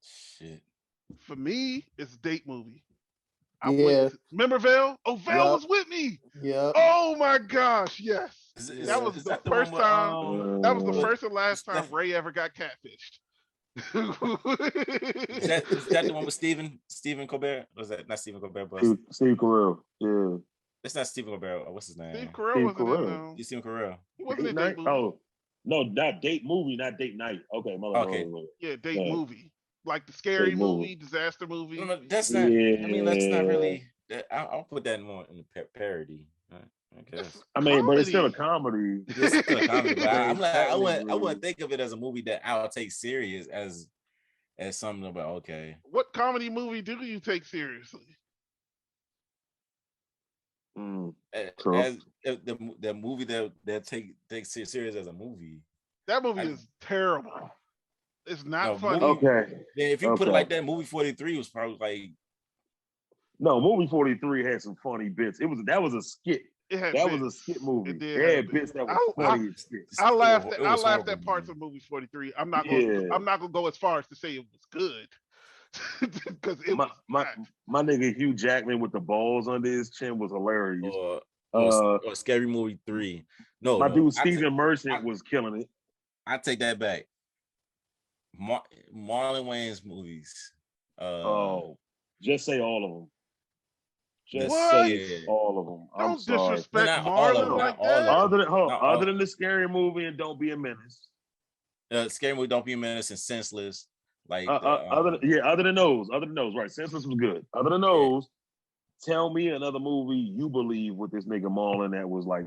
Shit. For me, it's Date Movie. I went Yeah. to, remember Val? Oh, Val Yep. was with me. Yep. Oh my gosh, yes. That Yeah. was Is the that the one first with time. That was the what first and last time Steph, Ray ever got catfished. is that the one with Stephen Colbert? Was that not Stephen Colbert, but Steve Carell. Yeah. it's not Stephen Colbert. What's his Steve name? Carell Steve wasn't in Carell. Stephen Carell. he wasn't Date in Date night? Movie. Oh. No, not date movie, not date night. Okay, Okay. Yeah, Date No, Movie. Like the date scary movie. movie, disaster No, movie. no, that's not. I mean, that's not Yeah. really. I'll put that more in the parody. I It's guess. I mean, but it's still a comedy. comedy. It's still a comedy, but It I'm ain't like, I technically. wouldn't think of it as a movie that I'll take serious as something about okay. What comedy movie do you take seriously? Mm, true. As the movie that take serious as a movie. That movie I, is terrible. It's not no funny. movie. Okay. Then if you put it Okay. like that, movie 43 was probably like No, movie 43 had some funny bits. That was a skit. It had That was bits. a skit It movie. did It have had bits. bits that was I funny as skit. it I was laughed horrible, at parts man. of movie 43. Yeah. I'm not gonna go as far as to say it was good. Because it My was my not. my nigga Hugh Jackman with the balls under his chin was hilarious. Or Uh, or Scary Movie 3. No, my no. dude Stephen Merchant was killing it. I take that back. Marlon Wayne's movies. Uh Oh, just say all of them. Just What? say yeah. all of them. I'm Don't sorry. disrespect Not all of Marlon them. No, Not like all that. of them. other than Not other all. than the scary movie and Don't Be a Menace. Scary Movie, Don't Be a Menace, and Senseless. Like other than those, right? Senseless was good. Other than yeah. those, tell me another movie you believe with this nigga Marlon that was like,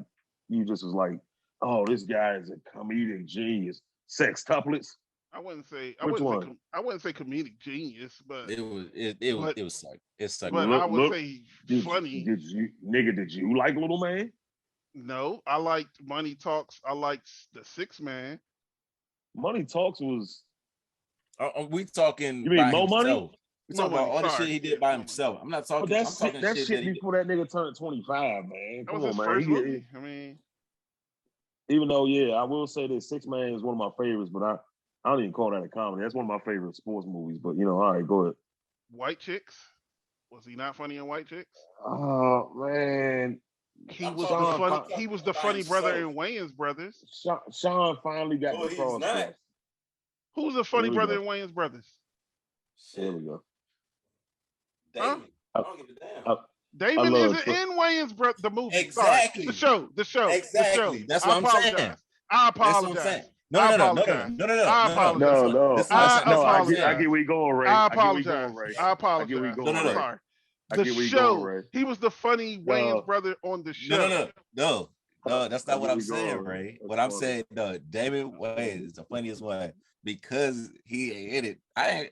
you just was like, oh, this guy is a comedic genius. Sextuplets. I wouldn't say Which one? I wouldn't say comedic genius, but It was like it sucked. but I would Look, say did funny. did you like Little Man? No, I liked Money Talks. I liked The Six Man. Money Talks was. We talking You mean by Mo Money? himself. We Mo talking about Money, all the sorry. shit he did Yeah, by Mo Money. himself. I'm not But talking. I'm talking that shit shit that he did. before that nigga turned 25, man. That Come was on, his man. first movie. I mean, Even though, yeah, I will say that Six Man is one of my favorites, but I don't even call that a comedy. That's one of my favorite sports movies. But all right, go ahead. White Chicks. Was he not funny in White Chicks? Oh man, He was the Sean, funny. He was the funny brother in Wayans Brothers. Sean finally got the he's cross not. crossed. Who's the funny Here we brother go. in Wayans Brothers? Here we go. Huh? I don't give a damn. I Damon love isn't it. in Wayans Brothers. The movie. Exactly. Sorry. The show. Exactly. That's I what I'm saying. apologize. I That's what I'm apologize. saying. I No. apologize. I apologize. No, This is what I'm saying. That's what I I'm get saying. where you going, Ray. I I get where you going, apologize. Ray. I I get where you apologize. going, I'm Ray. sorry. I The get where you going, show. Ray. He was the funny Wayans brother on the show. No. That's I not what get I'm where you saying, going, Ray. That's What I'm funny. saying, David Wayne is the funniest one because he in it. I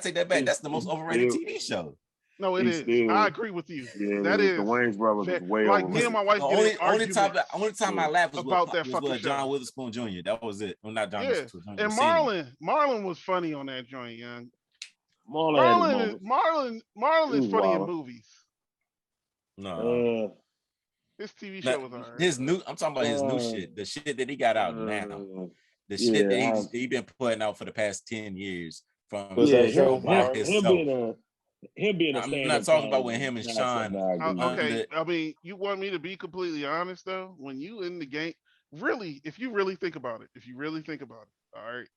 take that back. That's the most overrated TV show. No, it is. I agree with you. Yeah, That is the Wayans brothers was way like over. me and my wife The get in only time I laughed was about that with fucking John show. Witherspoon Jr. That was it. Well, not John Yeah, Witherspoon Jr. and Senior. Marlon was funny on that joint, young. Marlon Marlon is funny in movies. No. His TV show was alright. I'm talking about his new shit. The shit that he got out now. The shit that he been putting out for the past 10 years. From that show? Him being a I'm stand-up not talking about guy, when him and that's Sean. Okay, I mean, you want me to be completely honest though? When you in the game, really, if you really think about it, all right,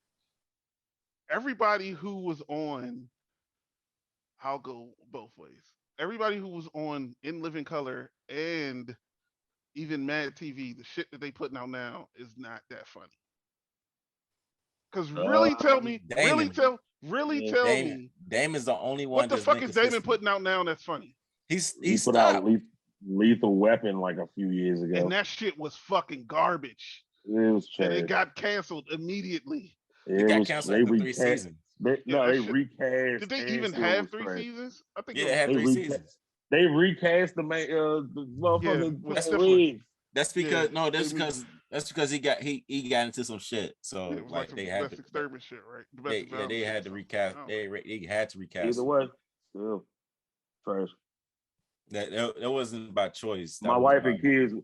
everybody who was on, I'll go both ways. Everybody who was on In Living Color and even Mad TV, the shit that they putting out now is not that funny. Because really tell me, Damon. tell me, Damon's the only one. What the fuck is Damon putting out now that's funny? He put out Lethal Weapon like a few years ago, and that shit was fucking garbage. It was trash. And it got canceled immediately. It got canceled after 3 seasons. They recast. Did they even have 3 seasons? I think they had 3 seasons. They recast the motherfucker. That's because that's because he got into some shit. So it was like they had to experiment shit, right? They had to recast. They had to recast. Either way, still trash. That wasn't by choice. My wife and kids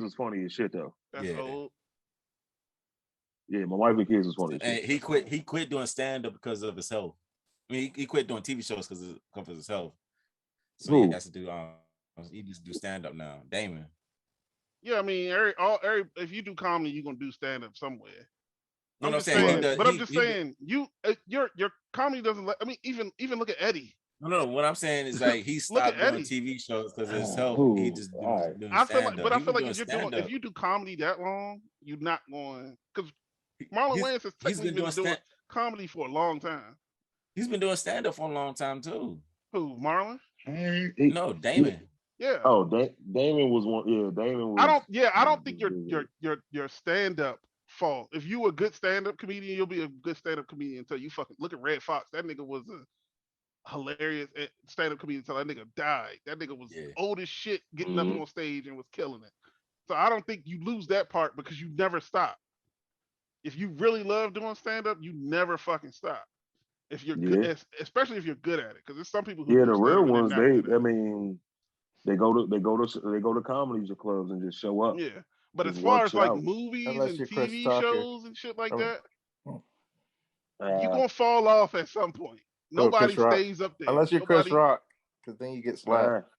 was funny as shit though. That's old. Yeah, my wife and kids was funny. And he quit doing stand up because of his health. I mean, he quit doing TV shows because of his health. So he has to do he just do stand up now. Damon. Yeah, I mean, if you do comedy, you're gonna do stand up somewhere. I'm just saying, your comedy doesn't let. I mean, even look at Eddie. No. What I'm saying is like he stopped doing TV shows because of his health. He just doing I feel stand-up. like, but I feel like if you do comedy that long, you're not going because Marlon Wayans has technically been doing comedy for a long time. He's been doing stand up for a long time too. Who, Marlon? No, Damon. Yeah. Oh, Damon was one. Yeah, Damon was. I don't think your stand up fall. If you a good stand up comedian, you'll be a good stand up comedian until you fucking look at Red Fox. That nigga was a hilarious stand up comedian until that nigga died. That nigga was old as shit, getting up on stage and was killing it. So I don't think you lose that part because you never stop. If you really love doing stand up, you never fucking stop. If you're good, especially if you're good at it, because there's some people who the real ones. They go to comedy clubs and just show up. Yeah, but as far as like movies and TV shows and shit like that, you're gonna fall off at some point. Nobody stays up there unless you're Chris Rock, because then you get slapped.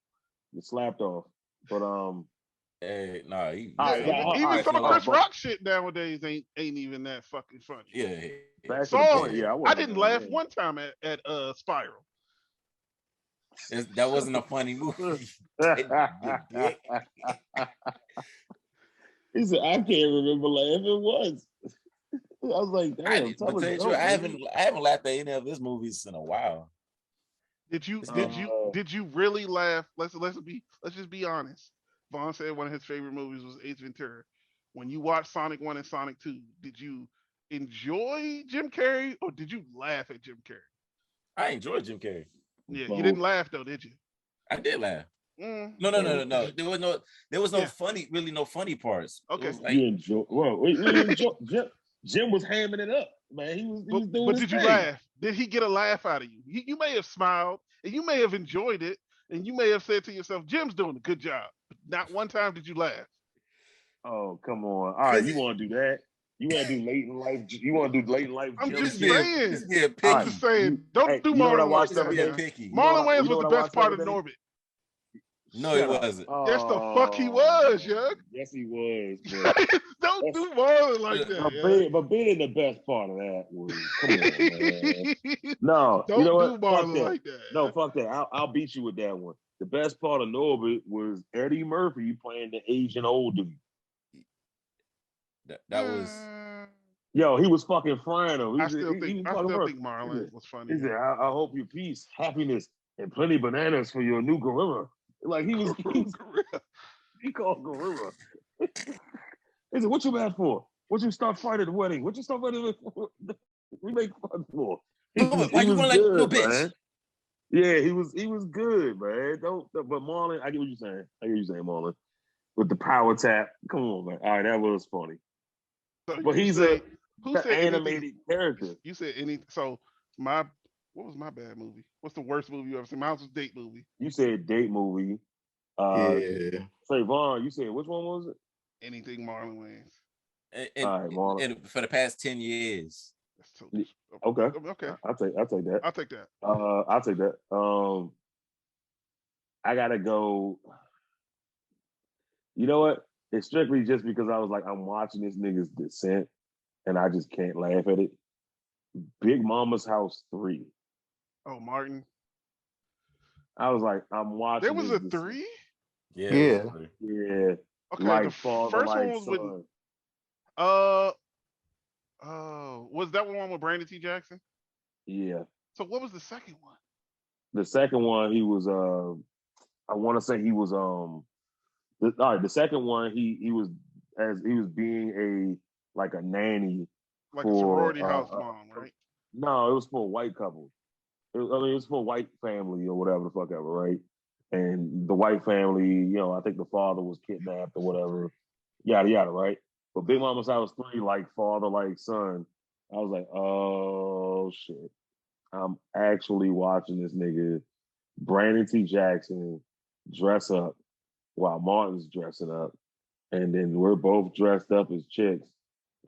Get slapped off. But hey, nah, even some of Chris Rock shit nowadays ain't even that fucking funny. Yeah. I didn't laugh one time at Spiral. That wasn't a funny movie. He said, "I can't remember laughing once." was like, I damn, did, but tell a tell you the truth, joke, nigga. I haven't laughed at any of his movies in a while. Did you It's did been you Uh, did you really laugh? Let's just be honest. Vaughn said one of his favorite movies was Ace Ventura. When you watched Sonic 1 and Sonic 2, did you enjoy Jim Carrey or did you laugh at Jim Carrey? I enjoy Jim Carrey. Yeah, you didn't so, laugh though, did you? I did laugh. No, no, no, no, so no. There was no Yeah. funny, really no funny parts. It Okay. was like you enjoy? Well, we enjoy. Jim was hamming it up, man. He But was doing but his did you thing. laugh? Did he get a laugh out of you? You may have smiled and you may have enjoyed it and you may have said to yourself, Jim's doing a good job. But not one time did you laugh. Oh, come on. All right, because you want to do that? You want to do late in life? You want to do late in life I'm Jim just shit? he's saying. getting All I'm right, just picky. saying. Don't hey, do you know what I Marlon watched Wayans the He's other like being day? that. picky. Marlon You Wayans know was what the I best watched the part other of day? Norbit. No, he Shut up. wasn't. Yes, the fuck he was, Oh, Young. yes, he was. But Don't that's do Marlon like Uh, that, but being the best part of that was come on, man. Young. No, you know Don't do what? Fuck Marlon that. like that. No, fuck that. I'll beat you with that one. The best part of Norbit was Eddie Murphy playing the Asian old dude. that was Yo, he was fucking frying him. He was I fucking still frying. think He Marlon said, was funny. he said I hope you peace, happiness, and plenty bananas for your new gorilla. Like he called gorilla. He said, what you mad for? What you start fighting at the wedding? What you start fighting for? We make fun for. no, but why He you was run like no good, bitch? man. Yeah, he was good, man. But Marlon, I get what you're saying. I get what you're saying, Marlon. With the power tap. Come on, man. All right, that was funny. So But you he's a say who the said anything? animated character. You said any. So my what was my bad movie? What's the worst movie you ever seen? Mine was date movie. You said date movie. Uh Yeah. Trayvon, you said which one was it? Anything Marlon Wayans. And, All right, Marlon. for the past 10 years. That's too. Okay. Okay, I'll take that. I'll take that. I'll take that. I gotta go. You know what? It's strictly just because I was like, I'm watching this nigga's descent and I just can't laugh at it. Big Mama's House 3. Oh, Martin. I was like, I'm There watching was this a descent. three. Yeah, it was Yeah. three. Yeah. Okay, the Like father, first one like was with. son. Uh oh, was that one with Brandon T. Jackson? Yeah. So what was the second one? The second one, he was I want to say he was all right, the second one he was as he was being like a nanny Like a for sorority house mom, right? no, it was for a white couple. It was for a white family or whatever the fuck ever, right? And the white family, I think the father was kidnapped or whatever, yada yada, right? But Big Mama's House 3, like father, like son, I was like, oh shit. I'm actually watching this nigga Brandon T. Jackson dress up while Martin's dressing up, and then we're both dressed up as chicks,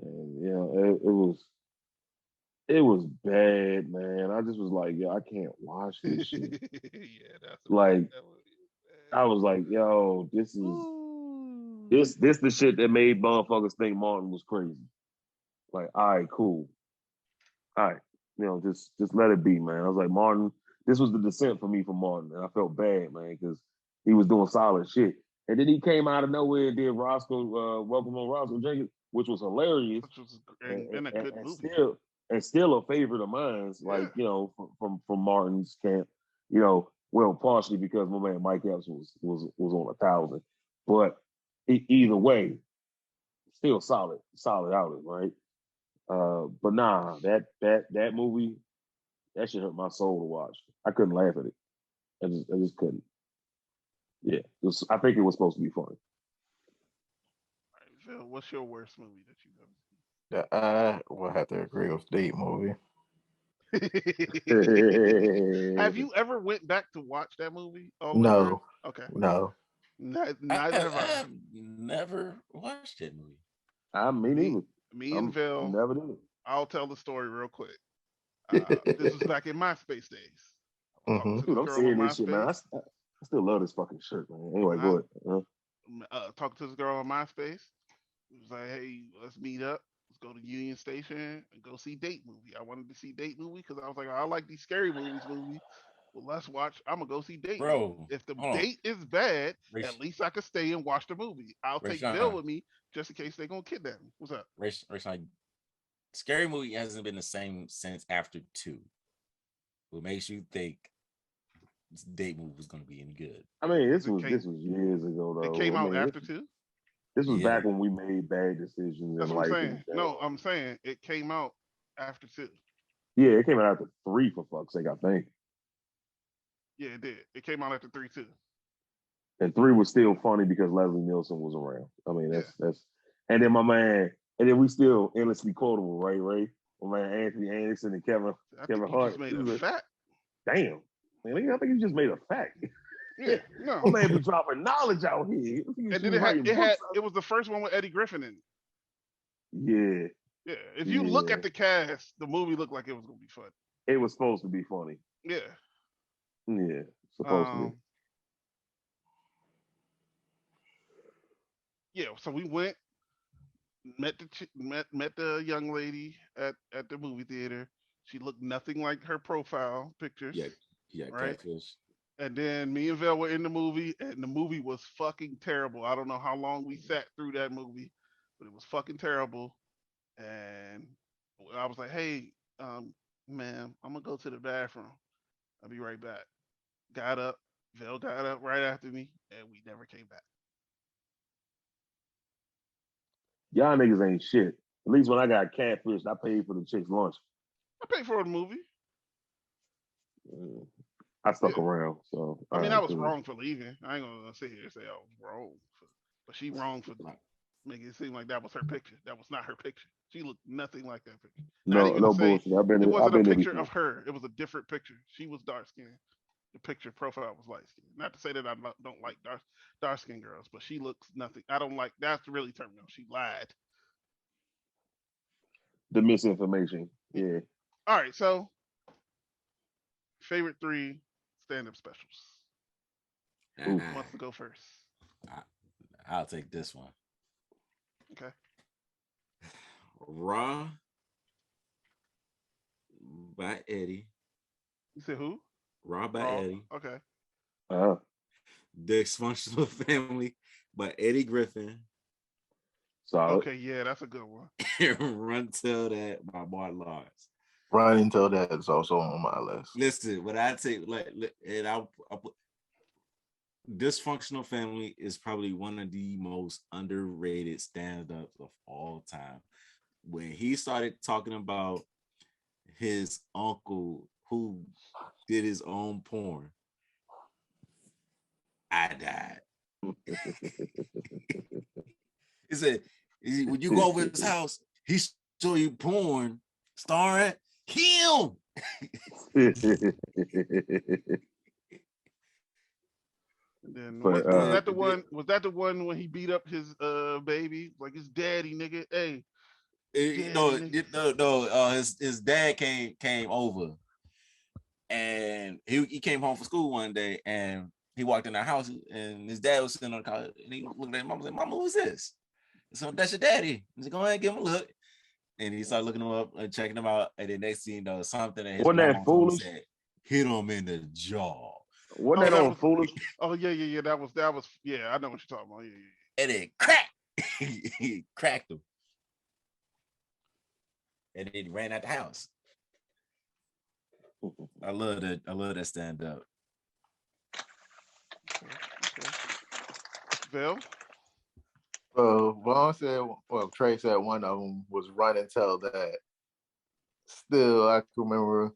and it was bad, man. I just was like, yo, I can't watch this shit. Yeah, that's a Like, that was I was like, yo, this bad. is Ooh. this the shit that made motherfuckers think Martin was crazy. Like, all right, cool. All right, just let it be, man. I was like, Martin, this was the descent for me from Martin, and I felt bad, man, because he was doing solid shit. And then he came out of nowhere and did Roscoe, Welcome on Roscoe Jenkins, which was hilarious, Which was and, and a and, good and movie. still a favorite of mine. Yeah. Like from Martin's camp, well, partially because my man Mike Epps was on 1,000, but either way, still solid outing, right? But nah, that movie, that shit hurt my soul to watch. I couldn't laugh at it. I just couldn't. Yeah, I think it was supposed to be funny. All right, Phil, what's your worst movie that you've ever I will have to agree with date movie. seen? Have you ever went back to watch that movie all the way through? No, Okay. no. Neither have I I. have never watched that movie. Me Me, neither. me and Phil. Never did. I'll tell the story real quick. This was back in MySpace days. Talking Hmm. to Dude, this I'm girl on seeing this shit, man. MySpace. I still love this fucking shirt, man. Anyway, I, go ahead. talking to this girl on MySpace. It was like, hey, let's meet up. Let's go to Union Station and go see Date Movie. I wanted to see Date Movie because I was like, I like these scary movies movie. Well, let's watch. I'm gonna go see Date Movie. Bro, If the hold on. date is bad, Race, at least I could stay and watch the movie. I'll take Bill Rayshawn, with me just in case they're gonna kidnap me. What's up? Rayshawn, Scary Movie hasn't been the same since after 2. What makes you think this date movie was going to be any good? I mean, Because this was years ago it though. came I out mean, after two. this was Yeah, back when we made bad decisions in That's what I'm life saying. and No, I'm saying it came out after two. yeah, it came out after 3 for fuck's sake, I think. Yeah, it did. It came out after three too. And 3 was still funny because Leslie Nielsen was around. I mean, Yeah. that's and then my man, and then we still endlessly quotable, right? Ray, my man Anthony Anderson and I think Kevin you just Hart. made a fact. Damn, man, I think you just made a fact. Yeah, no. My man be dropping knowledge out here. You And should then be writing books. it was the first one with Eddie Griffin in it. Yeah, Yeah. If you look yeah. at the cast, the movie looked like it was gonna be fun. It was supposed to be funny. Yeah. Yeah, supposed to be. Um. Yeah. So we went, met the young lady at the movie theater. She looked nothing like her profile pictures, yeah, yeah. right? Catfish. And then me and Vel were in the movie, and the movie was fucking terrible. I don't know how long we sat through that movie, but it was fucking terrible. And I was like, "Hey, ma'am, I'm gonna go to the bathroom. I'll be right back." Got up. Vel got up right after me, and we never came back. Y'all niggas ain't shit. At least when I got catfish, I paid for the chick's lunch. I paid for the movie. Mm. I stuck Yeah. around, so I all mean, I right, was cool. wrong for leaving. I ain't gonna sit here and say I was wrong, but she wrong for making it seem like that was her picture. That was not her picture. She looked nothing like that picture. Not No, even to no say bullshit. it I've wasn't a been there picture before. of her. It was a different picture. She was dark skinned. The picture profile was light skinned. Not to say that I don't like dark skinned girls, but she looks nothing. I don't like. That's really terminal. She lied. The misinformation. Yeah. All right. So favorite three stand up specials. Oof. Who wants to go first? I, I'll take this one. Okay. Raw by Eddie. You said who? Raw by Raw. Eddie. Okay. Uh, Dysfunctional Family by Eddie Griffin. solid. Okay. Yeah, that's a good one. Run Till That by Martin Lawrence. Run Until That is also on my list. Listen, what I take, and I'll put Dysfunctional Family is probably one of the most underrated stand-ups of all time. When he started talking about his uncle who did his own porn, I died. He said, when you go over his house, he show you porn starring him. And then but was that the And one? Was that the one when he beat up his baby like his daddy nigga? Hey, daddy nigga. his dad came over, and he came home from school one day, and he walked in the house, and his dad was sitting on the couch, and he looked at his mom and said, "Mama, who's this?" So that's your daddy. He said, "Go ahead and give him a look." And he started looking him up and checking him out. And then next thing you know, something that his wasn't grandma that told him foolish? said, hit him in the jaw. Wasn't Oh, that that on was. foolish? Oh yeah. That was. Yeah, I know what you're talking about. Yeah. And then crack. He cracked him. And then he ran out the house. I love that. I love that stand up. Okay. Vel. Vaughn said, well, Trey said one of them was Run Until That. Still, I can remember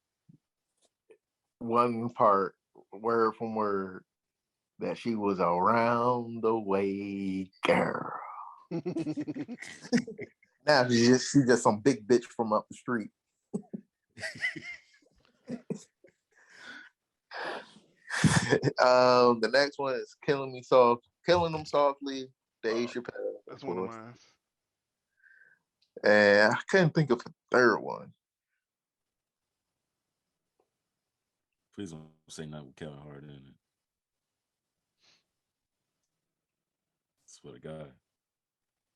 one part, word from word, that she was around the way girl. Now she's just some big bitch from up the street. The next one is Killing Them Softly, Dave Chappelle, of That's one of course. mine. And I couldn't think of a third one. Please don't say nothing with Kevin Hart in it. Swear to God.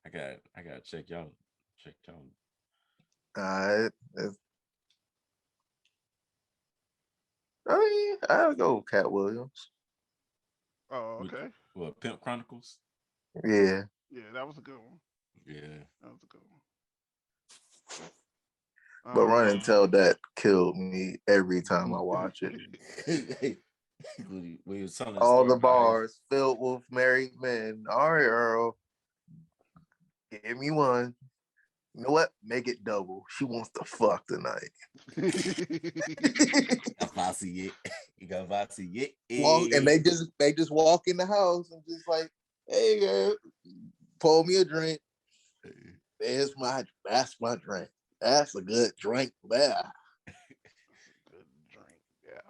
I gotta check y'all. Check y'all. I'll go with Cat Williams. Oh, okay. What, Pimp Chronicles? Yeah. Yeah, that was a good one. Yeah. That was a good one. But Run and Um, Tell that killed me every time I watch it. when you was telling the All story the about how bars filled with married men. All right, Earl, give me one. You know what? Make it double. She wants to fuck tonight. you got Vasi, Walk and yeah. they just walk in the house and just like, hey girl, pour me a drink. That's my drink. That's a good drink there. good drink. Yeah.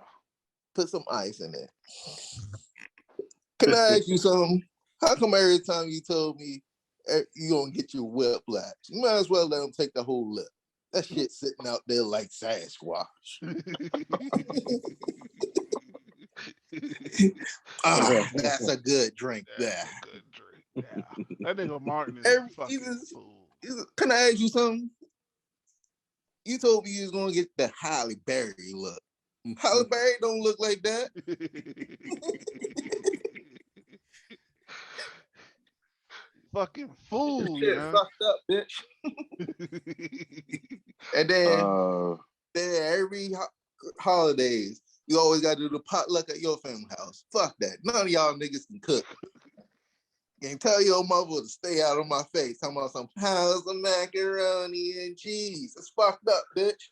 Put some ice in it. Can I ask you something? How come every time you told me you gonna get your whiplash, you might as well let them take the whole lip? That shit sitting out there like Sasquatch. That's a good drink That's there. a good drink. Yeah. That nigga Martin is a Every, fucking fool. can I ask you something? You told me you was gonna get the Halle Berry look. Halle Berry don't look like that. Fucking fool, Shit yeah. fucked up, bitch. And then every holidays, you always gotta do the potluck at your family house. Fuck that. None of y'all niggas can cook. Can't tell your mother to stay out of my face. Talking about some pounds of macaroni and cheese. It's fucked up, bitch.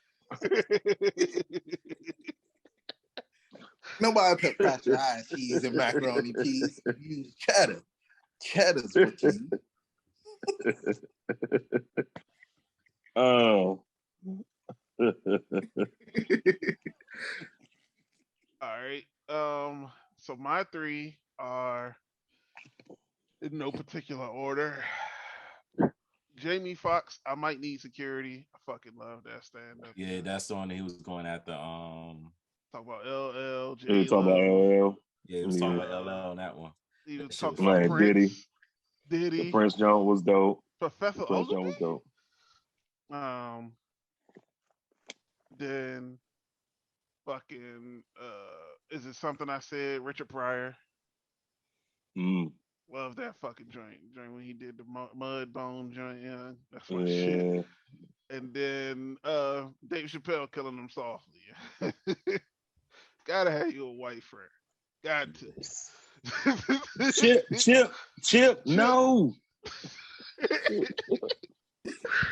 Nobody put pasteurized cheese and macaroni cheese. You use cheddar. Cheddar's what you use. Oh. All right. So my three are in no particular order. Jamie Foxx, I might need security. I fucking love that stand up. Yeah, that's the one that he was going after. Talk about LL, You J talking about Lo. LL? Yeah, he was talking about LL on that one. He was That shit talking was about funny. Man, Diddy. Prince, The Diddy, Prince John was dope. Professor The Prince John was Ogilvy. dope. Um, then fucking is it something I said? Richard Pryor. Mm. Love that fucking joint when he did the mud bone joint. Yeah, that's my shit. Yeah. And then Dave Chappelle killing him softly. Gotta have you a white friend. Got to. Chip, no.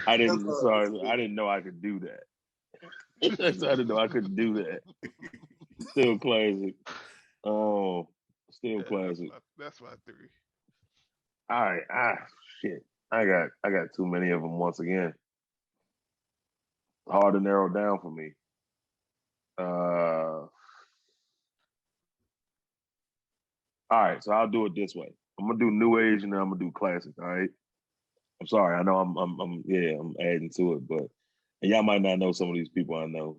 I didn't That's sorry, I didn't know I could do that. I didn't know I could do that. Still classic. Oh, still Yeah, classic. that's my three. All right, shit. I got too many of them once again. Hard to narrow down for me. All right, so I'll do it this way. I'm gonna do new age and then I'm gonna do classic. All right. I'm sorry. I know I'm adding to it, but and y'all might not know some of these people I know.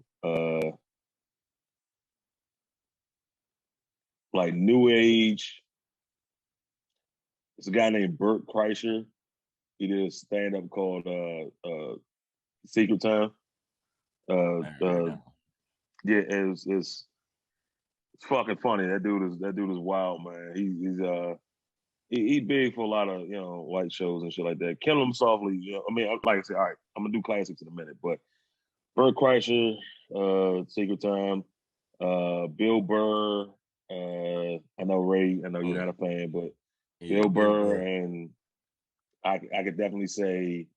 Like new age. It's a guy named Bert Kreischer. He did a stand up called Secret Time. I heard that one. Yeah, it's fucking funny. That dude is wild, man. He's big for a lot of white shows and shit like that. Kill Him Softly. I mean, like I said, all right, I'm gonna do classics in a minute, but Bert Kreischer, Secret Time, Bill Burr. I know Ray. I know you're not a fan, but Yeah, Bill Bill Burr, Burr. and I could definitely say.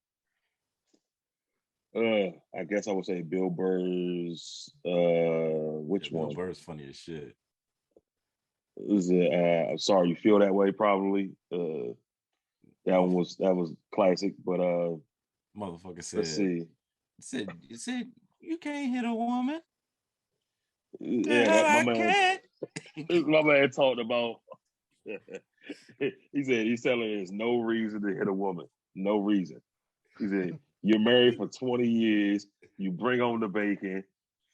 I guess I would say Bill Burr's. Which Bill one? Burr's funny as shit. Is it? I'm sorry, you feel that way. Probably. That was classic. But Motherfucker let's said, see. said you can't hit a woman. The Yeah, hell that I can't. my man talked about. He said there's no reason to hit a woman. No reason. He said you're married for 20 years. You bring home the bacon.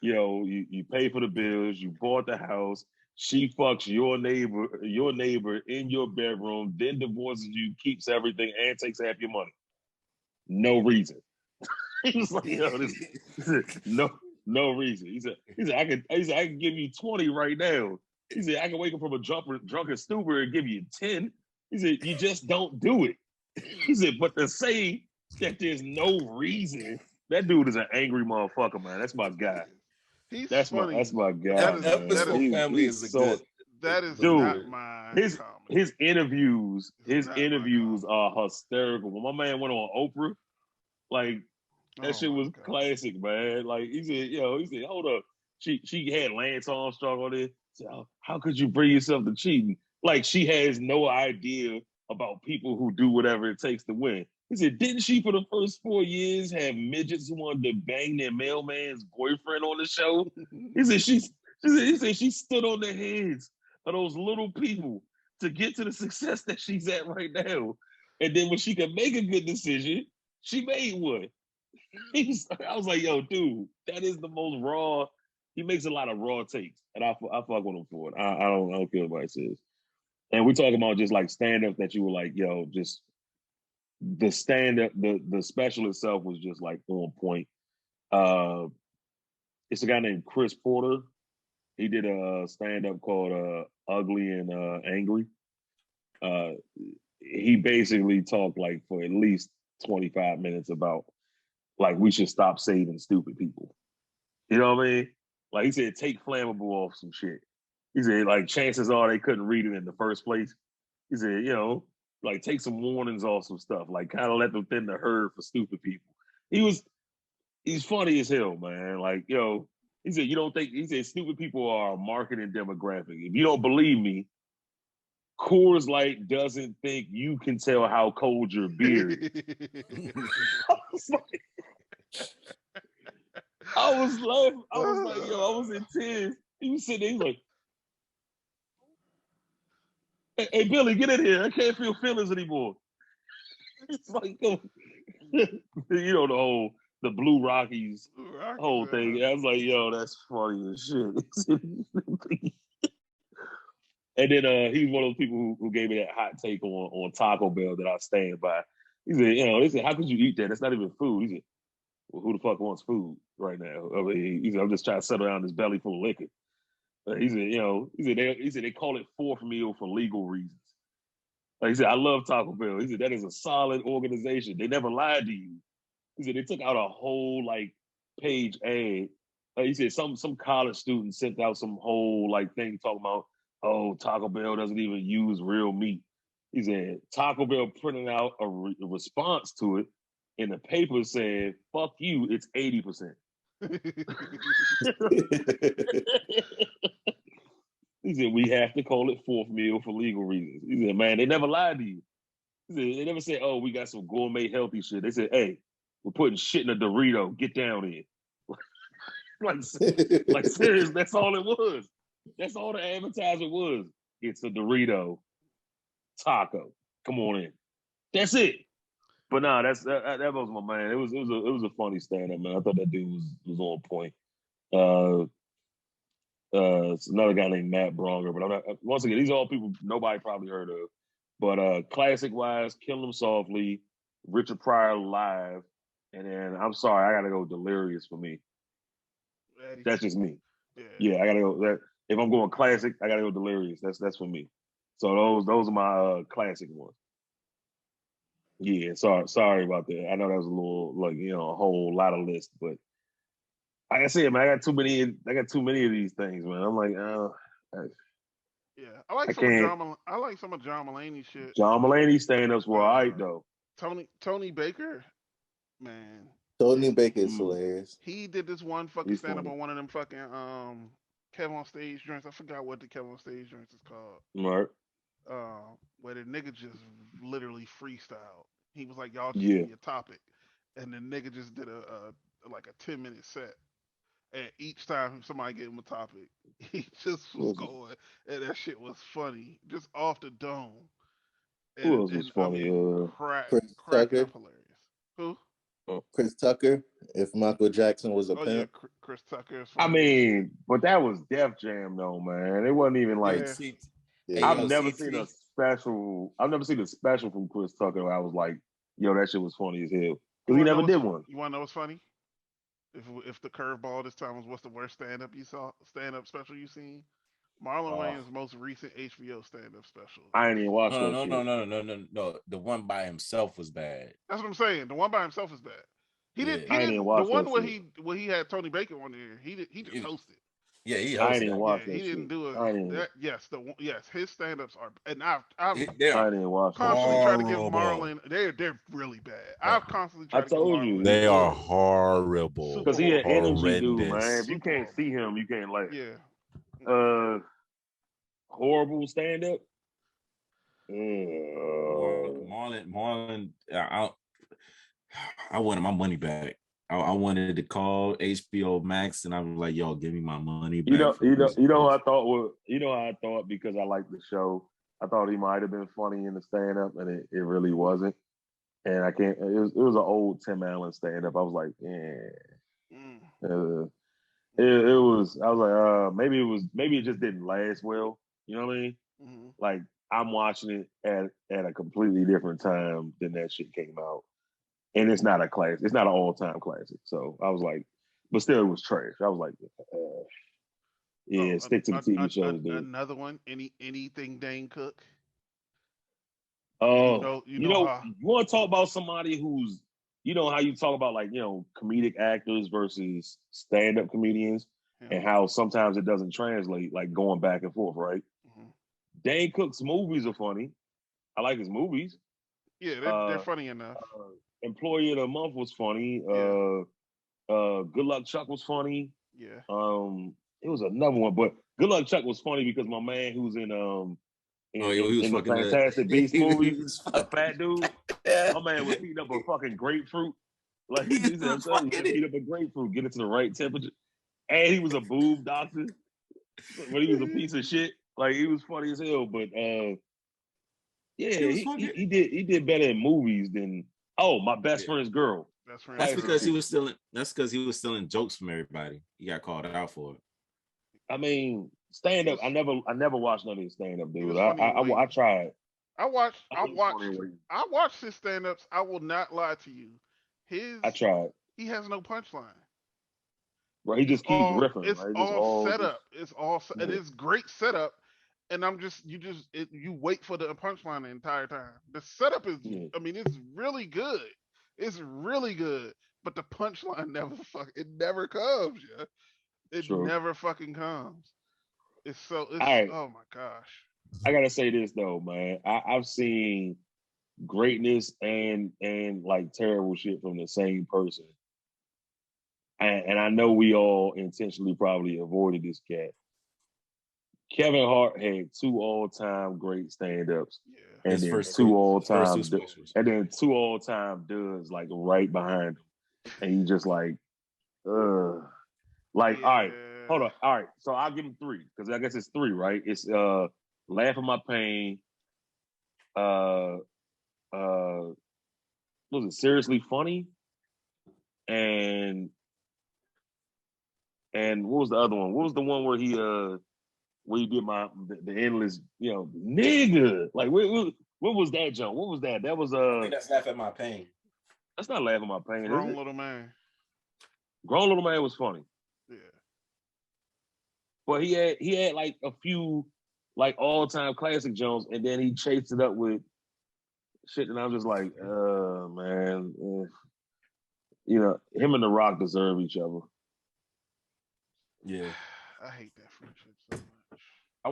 You pay for the bills. You bought the house. She fucks your neighbor in your bedroom, then divorces you, keeps everything, and takes half your money. No reason. He was like, no reason. He said, I can give you 20 right now. He said, I can wake up from a drunken stupor and give you 10. He said, you just don't do it. He said, but to say that there's no reason That dude is an angry motherfucker, man. That's my guy. He's That's funny. my That guy, is man. that is Episode Family He's is a so good that is dude. not my His comedy. It's his not my interviews comedy. are hysterical. When my man went on Oprah, like that Oh shit my was god. classic, man. Like he said, hold up. She had Lance Armstrong on it. Said, oh, how could you bring yourself to cheating? Like she has no idea about people who do whatever it takes to win. He said, didn't she for the first 4 years have midgets who wanted to bang their mailman's boyfriend on the show? He said he said she stood on the heads of those little people to get to the success that she's at right now. And then when she could make a good decision, she made one. I was like, yo, dude, that is the most raw. He makes a lot of raw takes, and I fuck with him for it. I don't care what it says. And we're talking about just like stand up that you were like, yo, just the stand up, the special itself was just like on point. Uh, it's a guy named Chris Porter. He did a stand up called Ugly and Angry. Uh, he basically talked like for at least 25 minutes about like we should stop saving stupid people. You know what I mean? Like he said, take flammable off some shit. He said, like chances are they couldn't read it in the first place. He said, like take some warnings off some stuff. Like kind of let them thin the herd for stupid people. He was he's funny as hell, man. Like, he said, you don't think he said stupid people are a marketing demographic. If you don't believe me, Coors Light doesn't think you can tell how cold your beer is. I was like, I was laughing. I was like, I was in tears. He was sitting there, he was like, hey, Billy, get in here. I can't feel feelings anymore. It's like, the Blue Rockies whole thing. I was like, that's funny as shit. And then he's one of those people who gave me that hot take on Taco Bell that I stand by. He said, they said, how could you eat that? That's not even food. He said, well, who the fuck wants food right now? I mean, he said, I'm just trying to settle down this belly full of liquor. He said, he said they call it fourth meal for legal reasons. Like he said, I love Taco Bell. He said that is a solid organization. They never lied to you. He said they took out a whole like page ad. He said some college student sent out some whole like thing talking about, oh, Taco Bell doesn't even use real meat. He said Taco Bell printed out a response to it, and the paper said, "Fuck you, it's 80%." He said we have to call it fourth meal for legal reasons. He said, man, they never lied to you. He said, they never said, oh, we got some gourmet healthy shit. They said, hey, we're putting shit in a Dorito. Get down here. like serious, that's all it was. That's all the advertisement was. It's a Dorito taco. Come on in. That's it. But nah, that was my man. It was a funny stand up, man. I thought that dude was on point. It's another guy named Matt Bronger, but I'm not, once again, these are all people nobody probably heard of. But classic wise, Kill 'Em Softly, Richard Pryor live, and then I'm sorry, I gotta go Delirious for me. That's just me. Yeah, I gotta go. If I'm going classic, I gotta go Delirious. That's for me. So those are my classic ones. Yeah, sorry about that. I know that was a little like a whole lot of list, but like I said, man, I got too many. I got too many of these things, man. I'm like, yeah, I like I some of can't. I like some of John Mulaney shit. John Mulaney stand-ups were all right though. Tony Baker, man. Tony Baker is hilarious. He did this one fucking He's stand up funny. on one of them fucking Kevin on Stage joints. I forgot what the Kevin on Stage joints is called. Right. Where the nigga just literally freestyled. He was like, y'all just give Yeah. me a topic, and the nigga just did a like a 10-minute set. And each time somebody gave him a topic, he just was going, and that shit was funny, just off the dome. Who else was And I funny? mean, Chris cracking Tucker. up hilarious. Who? Chris Tucker. If Michael Jackson was a Oh yeah, pimp. Chris Tucker is I funny. mean, but that was Def Jam though, man. It wasn't even like Yeah. Yeah. I've never seen a special. I've never seen a special from Chris Tucker. Where I was like, yo, that shit was funny as hell because he never did one. You want to know what's funny? If the curveball this time was what's the worst stand up special you seen? Marlon Wayans' most recent HBO stand up special. I ain't even watched No, that no, no, shit. no, no, no, no, no. The one by himself was bad. That's what I'm saying. The one by himself is bad. He did. Yeah. He I ain't even didn't. The watch one that where shit. he had Tony Bacon on there. He just He- hosted. Yeah, he I ain't hosted even that. Yeah, watch he that didn't shit. do I ain't a even, that. Yes, yes, his stand-ups are, and I've They're I ain't even watch that constantly shit. tried to give horrible. Marlon. They're really bad. Uh, I've constantly I tried to give told Marlon you, They are yeah, horrible, super because he an horrible, energy dude, man. If horrendous. you super can't horrible. see him, you can't laugh. Yeah. Uh, horrible stand up. Marlon, I wanted my money back. I wanted to call HBO Max, and I was like, "Yo, give me my money back for this." What I thought was, how I thought because I liked the show. I thought he might have been funny in the stand up, and it really wasn't. And I can't. It was an old Tim Allen stand up. I was like, Mm, uh, it was. I was like, maybe it just didn't last well. You know what I mean? mm, Like I'm watching it at a completely different time than that shit came out, and it's not a classic. It's not an all time classic. So I was like, but still, it was trash. I was like, yeah, oh, stick to the TV shows, dude. another one. Anything Dane Cook. Oh, You know how. you want to talk about somebody who's, how you talk about like, comedic actors versus stand up comedians Yeah. and how sometimes it doesn't translate, like going back and forth, right? Mhm. Dane Cook's movies are funny. I like his movies. Yeah, they're Uh, funny enough. Employee of the Month was funny. Yeah, Good Luck Chuck was funny. yeah. It was another one, but Good Luck Chuck was funny because my man who's in Oh, he was in the fucking Fantastic Beasts he movie, was the fucking, fat dude, my man was heating up a fucking grapefruit. Like he he said, I'm was telling you, fucking just heat up a grapefruit, get it to the right temperature. And he was a boob doctor, but he was a piece of shit. Like he was funny as hell. But yeah, he was fucking. he did better in movies than my best Yeah. friend's girl. That's friend's That's Classic because girl. he shit. was stealing. That's because he was stealing jokes from everybody. He got called out for it. I mean, stand He up. was I never watched none of his stand up, he dude. was I funny I, in I, I waiting. tried. I watched I He was funny watched in Waiting. I watched his stand ups. I will not lie to you. His I tried. he has no punchline. Bro, he just keeps riffing. It's Like it's just all all setup. just It yeah. is great setup. And you wait for the punchline the entire time. The setup is, Yeah. I mean, it's really good. It's really good. But the punchline it never comes, yeah. It True. never fucking comes. It's, All right. oh my gosh. I gotta say this though, man. I've seen greatness and like terrible shit from the same person. And I know we all intentionally probably avoided this cat. Kevin Hart had two all-time great stand-ups, Yeah. and His then first two two, his first two all-time, specials. and then two all-time duds like right behind him, and he just like, like, all right, hold Yeah. on, all right. So I'll give him three because I guess it's three, right? It's Laugh at My Pain, uh, was it Seriously Funny, and what was the other one? What was the one where he did the endless, nigga? Like what was that, John? What was that? That was I think that's Laugh at My Pain. that's not Laughing My Pain, is Grown it? little man. Grown Little Man was funny, Yeah. but he had like a few like all time classic Jones, and then he chased it up with shit, and I was just like, man, him and The Rock deserve each other. Yeah. I hate that friendship so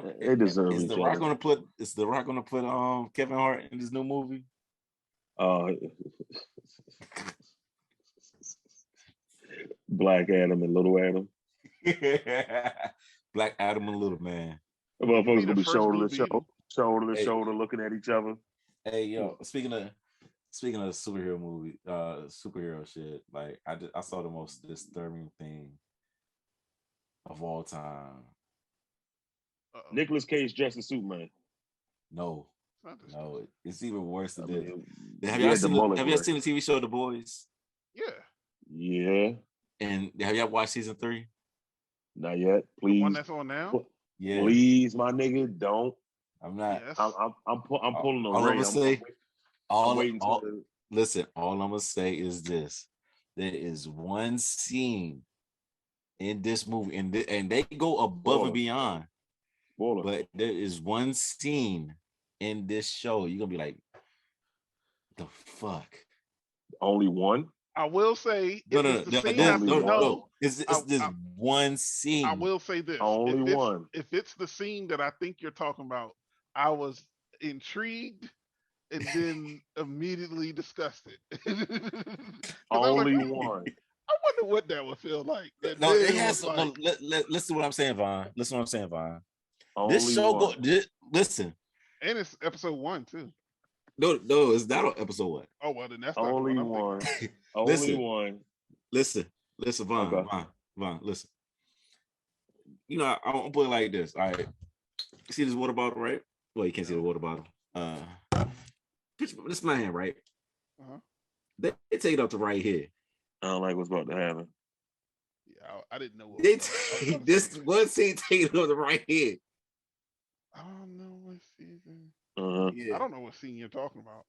much. They deserve Is each the Rock other. gonna put? Is the Rock gonna put Kevin Hart in this new movie? Uh, Black Adam and Little Adam. Black Adam and Little Man. The He be motherfuckers the gonna be first shoulder Blue to Beetle. Hey, shoulder, looking at each other. hey, yo. Speaking of superhero movie, superhero shit. Like I saw the most disturbing thing of all time. Uh-oh. Nicolas Cage dressed as Superman. No, It's not this no, it's even worse I than this. mean, Have he y'all had the seen mullet, Have y'all bro. seen the TV show The Boys? Yeah. Yeah, And have y'all watched season 3? not yet. The one Please, that's on now? Yeah, please, my nigga, don't. I'm not. Yes. I'm pulling a All I'm Ray. gonna say, I'm all waiting all to. listen. All I'm gonna say is this: there is one scene in this movie, and they go above and Spoiler, beyond. spoiler. But there is one scene in this show you're gonna be like, the fuck. Only one. I will say No, if no, it's no, the no, scene I Only no, one. know, no. It's I, this I one I scene. will say this: Only one. if it's the scene that I think you're talking about, I was intrigued and then immediately disgusted because I was like, Only one. I wonder what that would feel like, and No, then it it has. was No, like, listen to what I'm saying, Vaughn. Listen to what I'm saying, Vaughn. This Only show go. one. Listen. and it's episode 1 too. No, no, it's not on episode one. Oh well, then that's not the Only one I'm thinking one. about. Only Listen, one. listen, Okay. Vaughn, listen. You know, I'll put it like this. All right, you see this water bottle, right? Well, you can't see Yeah. the water bottle. This is my hand, right? Uh-huh. They take it up to right here. I don't like what's about to happen. Yeah, I didn't know what They was about. I was take about to this say, one scene, take it up to right here. I don't know what season. Uh-huh. I Yeah. don't know what scene you're talking about.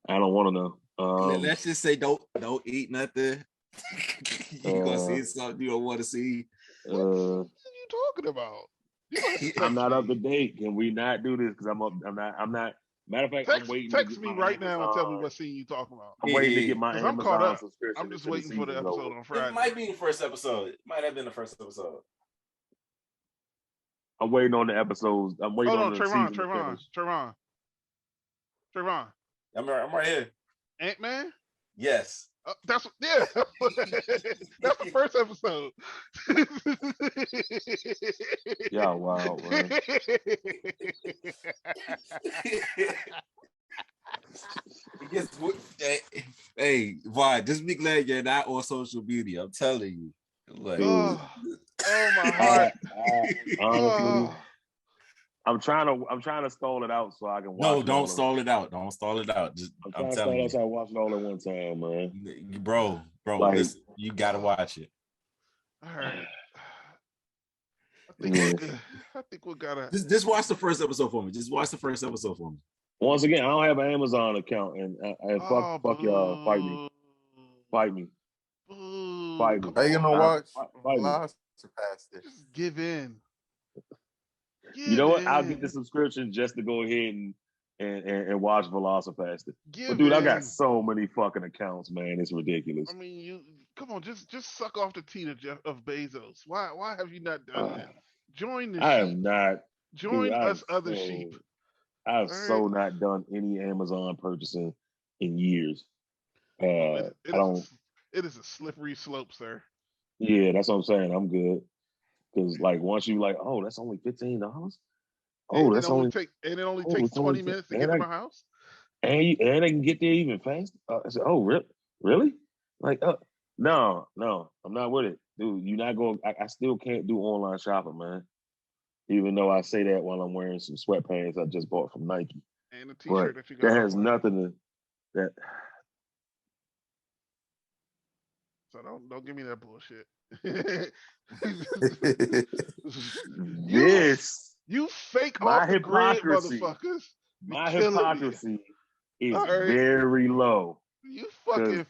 I don't want to know. Let's just say don't eat nothing. You gonna see something you don't want to see. What uh, scene are you talking about? You gonna have to I'm text not up to me. date. Can we not do this? Because I'm not. Matter of fact, I'm waiting to Text get me my right now and tell me Amazon. what scene you talking about. I'm Yeah, waiting to yeah, get yeah. my Cause I'm caught Amazon up. subscription I'm just until the waiting for the season's episode over. on It Friday. might be the first episode. It might have been the first episode. I'm waiting on the episodes. I'm waiting Hold on on, the season to finish. Trayvon. I'm right here. Ant Man. Yes. That's yeah. That's the first episode. Y'all wild, man. Hey, hey, why? Just be glad you're not on social media. I'm telling you. Like, Dude, oh, oh my I, heart. I honestly, Oh, I'm trying to stall it out so I can watch no, it don't all. stall it out. Don't stall it out. Just, I'm I'm trying to stall telling it you, out so I can watch it all at one time, man. bro, Like, listen, you gotta watch it. all right. I think we're yeah. good. I think we gotta. Just watch the first episode for me. Just watch the first episode for me. Once again, I don't have an Amazon account, and Oh, fuck y'all, fight me, boo, fight me, boo. fight me, Come How you gonna on, watch fight me. Velocipaster? just give in. You Give know what? I'll get the in. subscription just to go ahead and watch Velocipaster. But Give dude, I got in. so many fucking accounts, man. It's ridiculous. I mean, you come on, just suck off the teat of Jeff of Bezos. Why have you not done Uh, that? Join the I have sheep. not, dude. Join us other sheep. I've All right. so not done any Amazon purchasing in years. Oh, I don't. it is a slippery slope, sir. Yeah, that's what I'm saying. I'm good because like once you like, oh, that's only $15. Oh, that's only. And it only Oh, takes it's only 20 minutes to get and to I my house. and I can get there even faster. I said, oh, really? Like, no, I'm not with it, dude. You're not going. I still can't do online shopping, man. Even though I say that while I'm wearing some sweatpants I just bought from Nike, And the but T-shirt that you that got has on. nothing to that. So don't give me that bullshit. you This you fake my off the grid, hypocrisy. motherfuckers. Be My killing me. hypocrisy is All right, very low you because fucking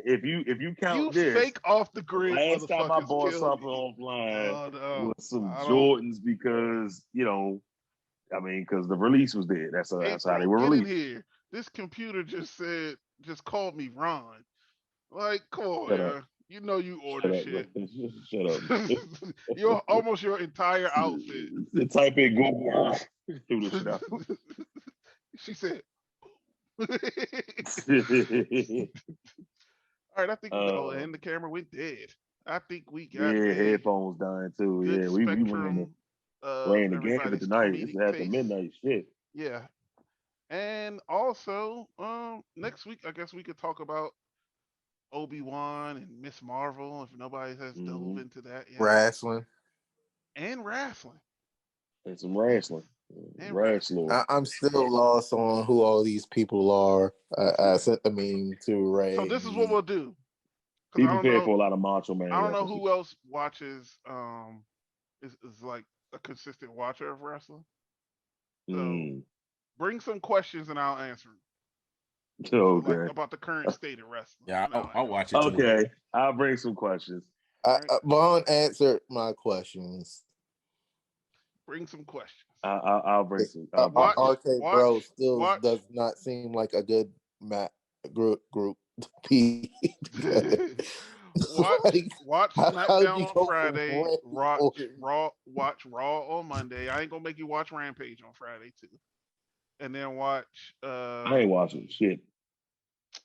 if you you count this, fake off the the grid, last time I motherfuckers. bought Kill something me. offline Oh no, was some I don't. Jordans because I mean because the release was there. Hey, That's how they bro, were get in released. here. This computer just called me Ron. Like, come on, Shut up, yeah. You know you shut order up, shit. shut up. You're almost your entire outfit. Type in Google through this shit out. She said. All right, I think we got. Oh, uh, and the camera went dead. I think we got yeah, a headphones dying too. good Yeah, we spectrum of ran the gambit everybody's tonight. It's comedic after taste. midnight. Shit. Yeah, and also next week I guess we could talk about Obi-Wan and Miss Marvel if nobody has dove Mm-hmm. into that yet, Wrestling. and wrestling, And some wrestling. and wrestling. Wrestling. I'm still lost on who all these people are. I sent the meme to So Ray. this is what we'll do because Be prepared for a lot of Macho Man I don't know references. who else watches is like a consistent watcher of wrestling. So Mm. bring some questions and I'll answer them. So like Okay. about the current state of wrestling. Yeah, And I'll I'll answer. watch it too. Okay. I'll bring some questions. All right. Vaughn answered my questions. Bring some questions. I'll bring some. I'll bring Watch, some. RK watch, Bro still watch. does not seem like a good group. P. watch Like, watch how'd SmackDown you on go from Friday. Randy Orton? Watch Raw on Monday. I ain't gonna make you watch Rampage on Friday too. And then watch I ain't watching shit.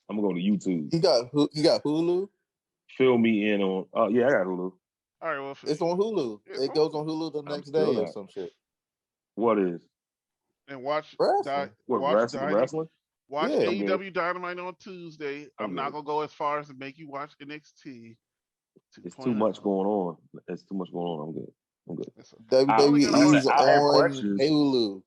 I'm gonna go to YouTube. He got Hulu. Fill me in on. Oh yeah, I got Hulu. all right, well, It's on Hulu. it's It on goes on Hulu the I'm next still day or not. some shit. What is? and watch Wrestling. What watch wrestling? watch Yeah. I'm good. AEW Dynamite on Tuesday. I'm I'm not good. gonna go as far as to make you watch NXT It's too 2.0. much going on. It's too much going on. I'm good. I'm good. It's okay. You only gotta Like I said, watch. WWE's I have on questions. Hulu.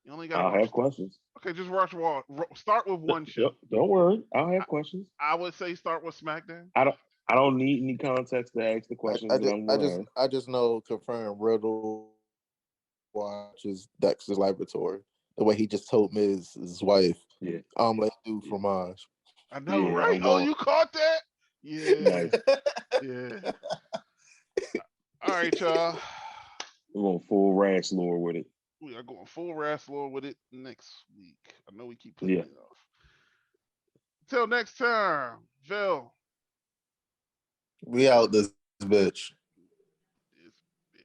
You only gotta I'll watch. have questions. Okay, just watch Raw. Start with one show. Don't worry. I'll I, have questions. I would say start with SmackDown. I don't. I don't need any context to ask the questions that I'm gonna ask. I just know confirmed Riddle watches Dexter's Laboratory. The way he just told Miz his wife, Yeah. let do fromage. I know, Yeah. right? I'm Oh, going. you caught that? Yeah, Nice. yeah. All right, y'all. I'm going full rash lore with it. We are going full wrestler with it next week. I know we keep putting Yeah. it off. Till next time, Phil. We out this bitch.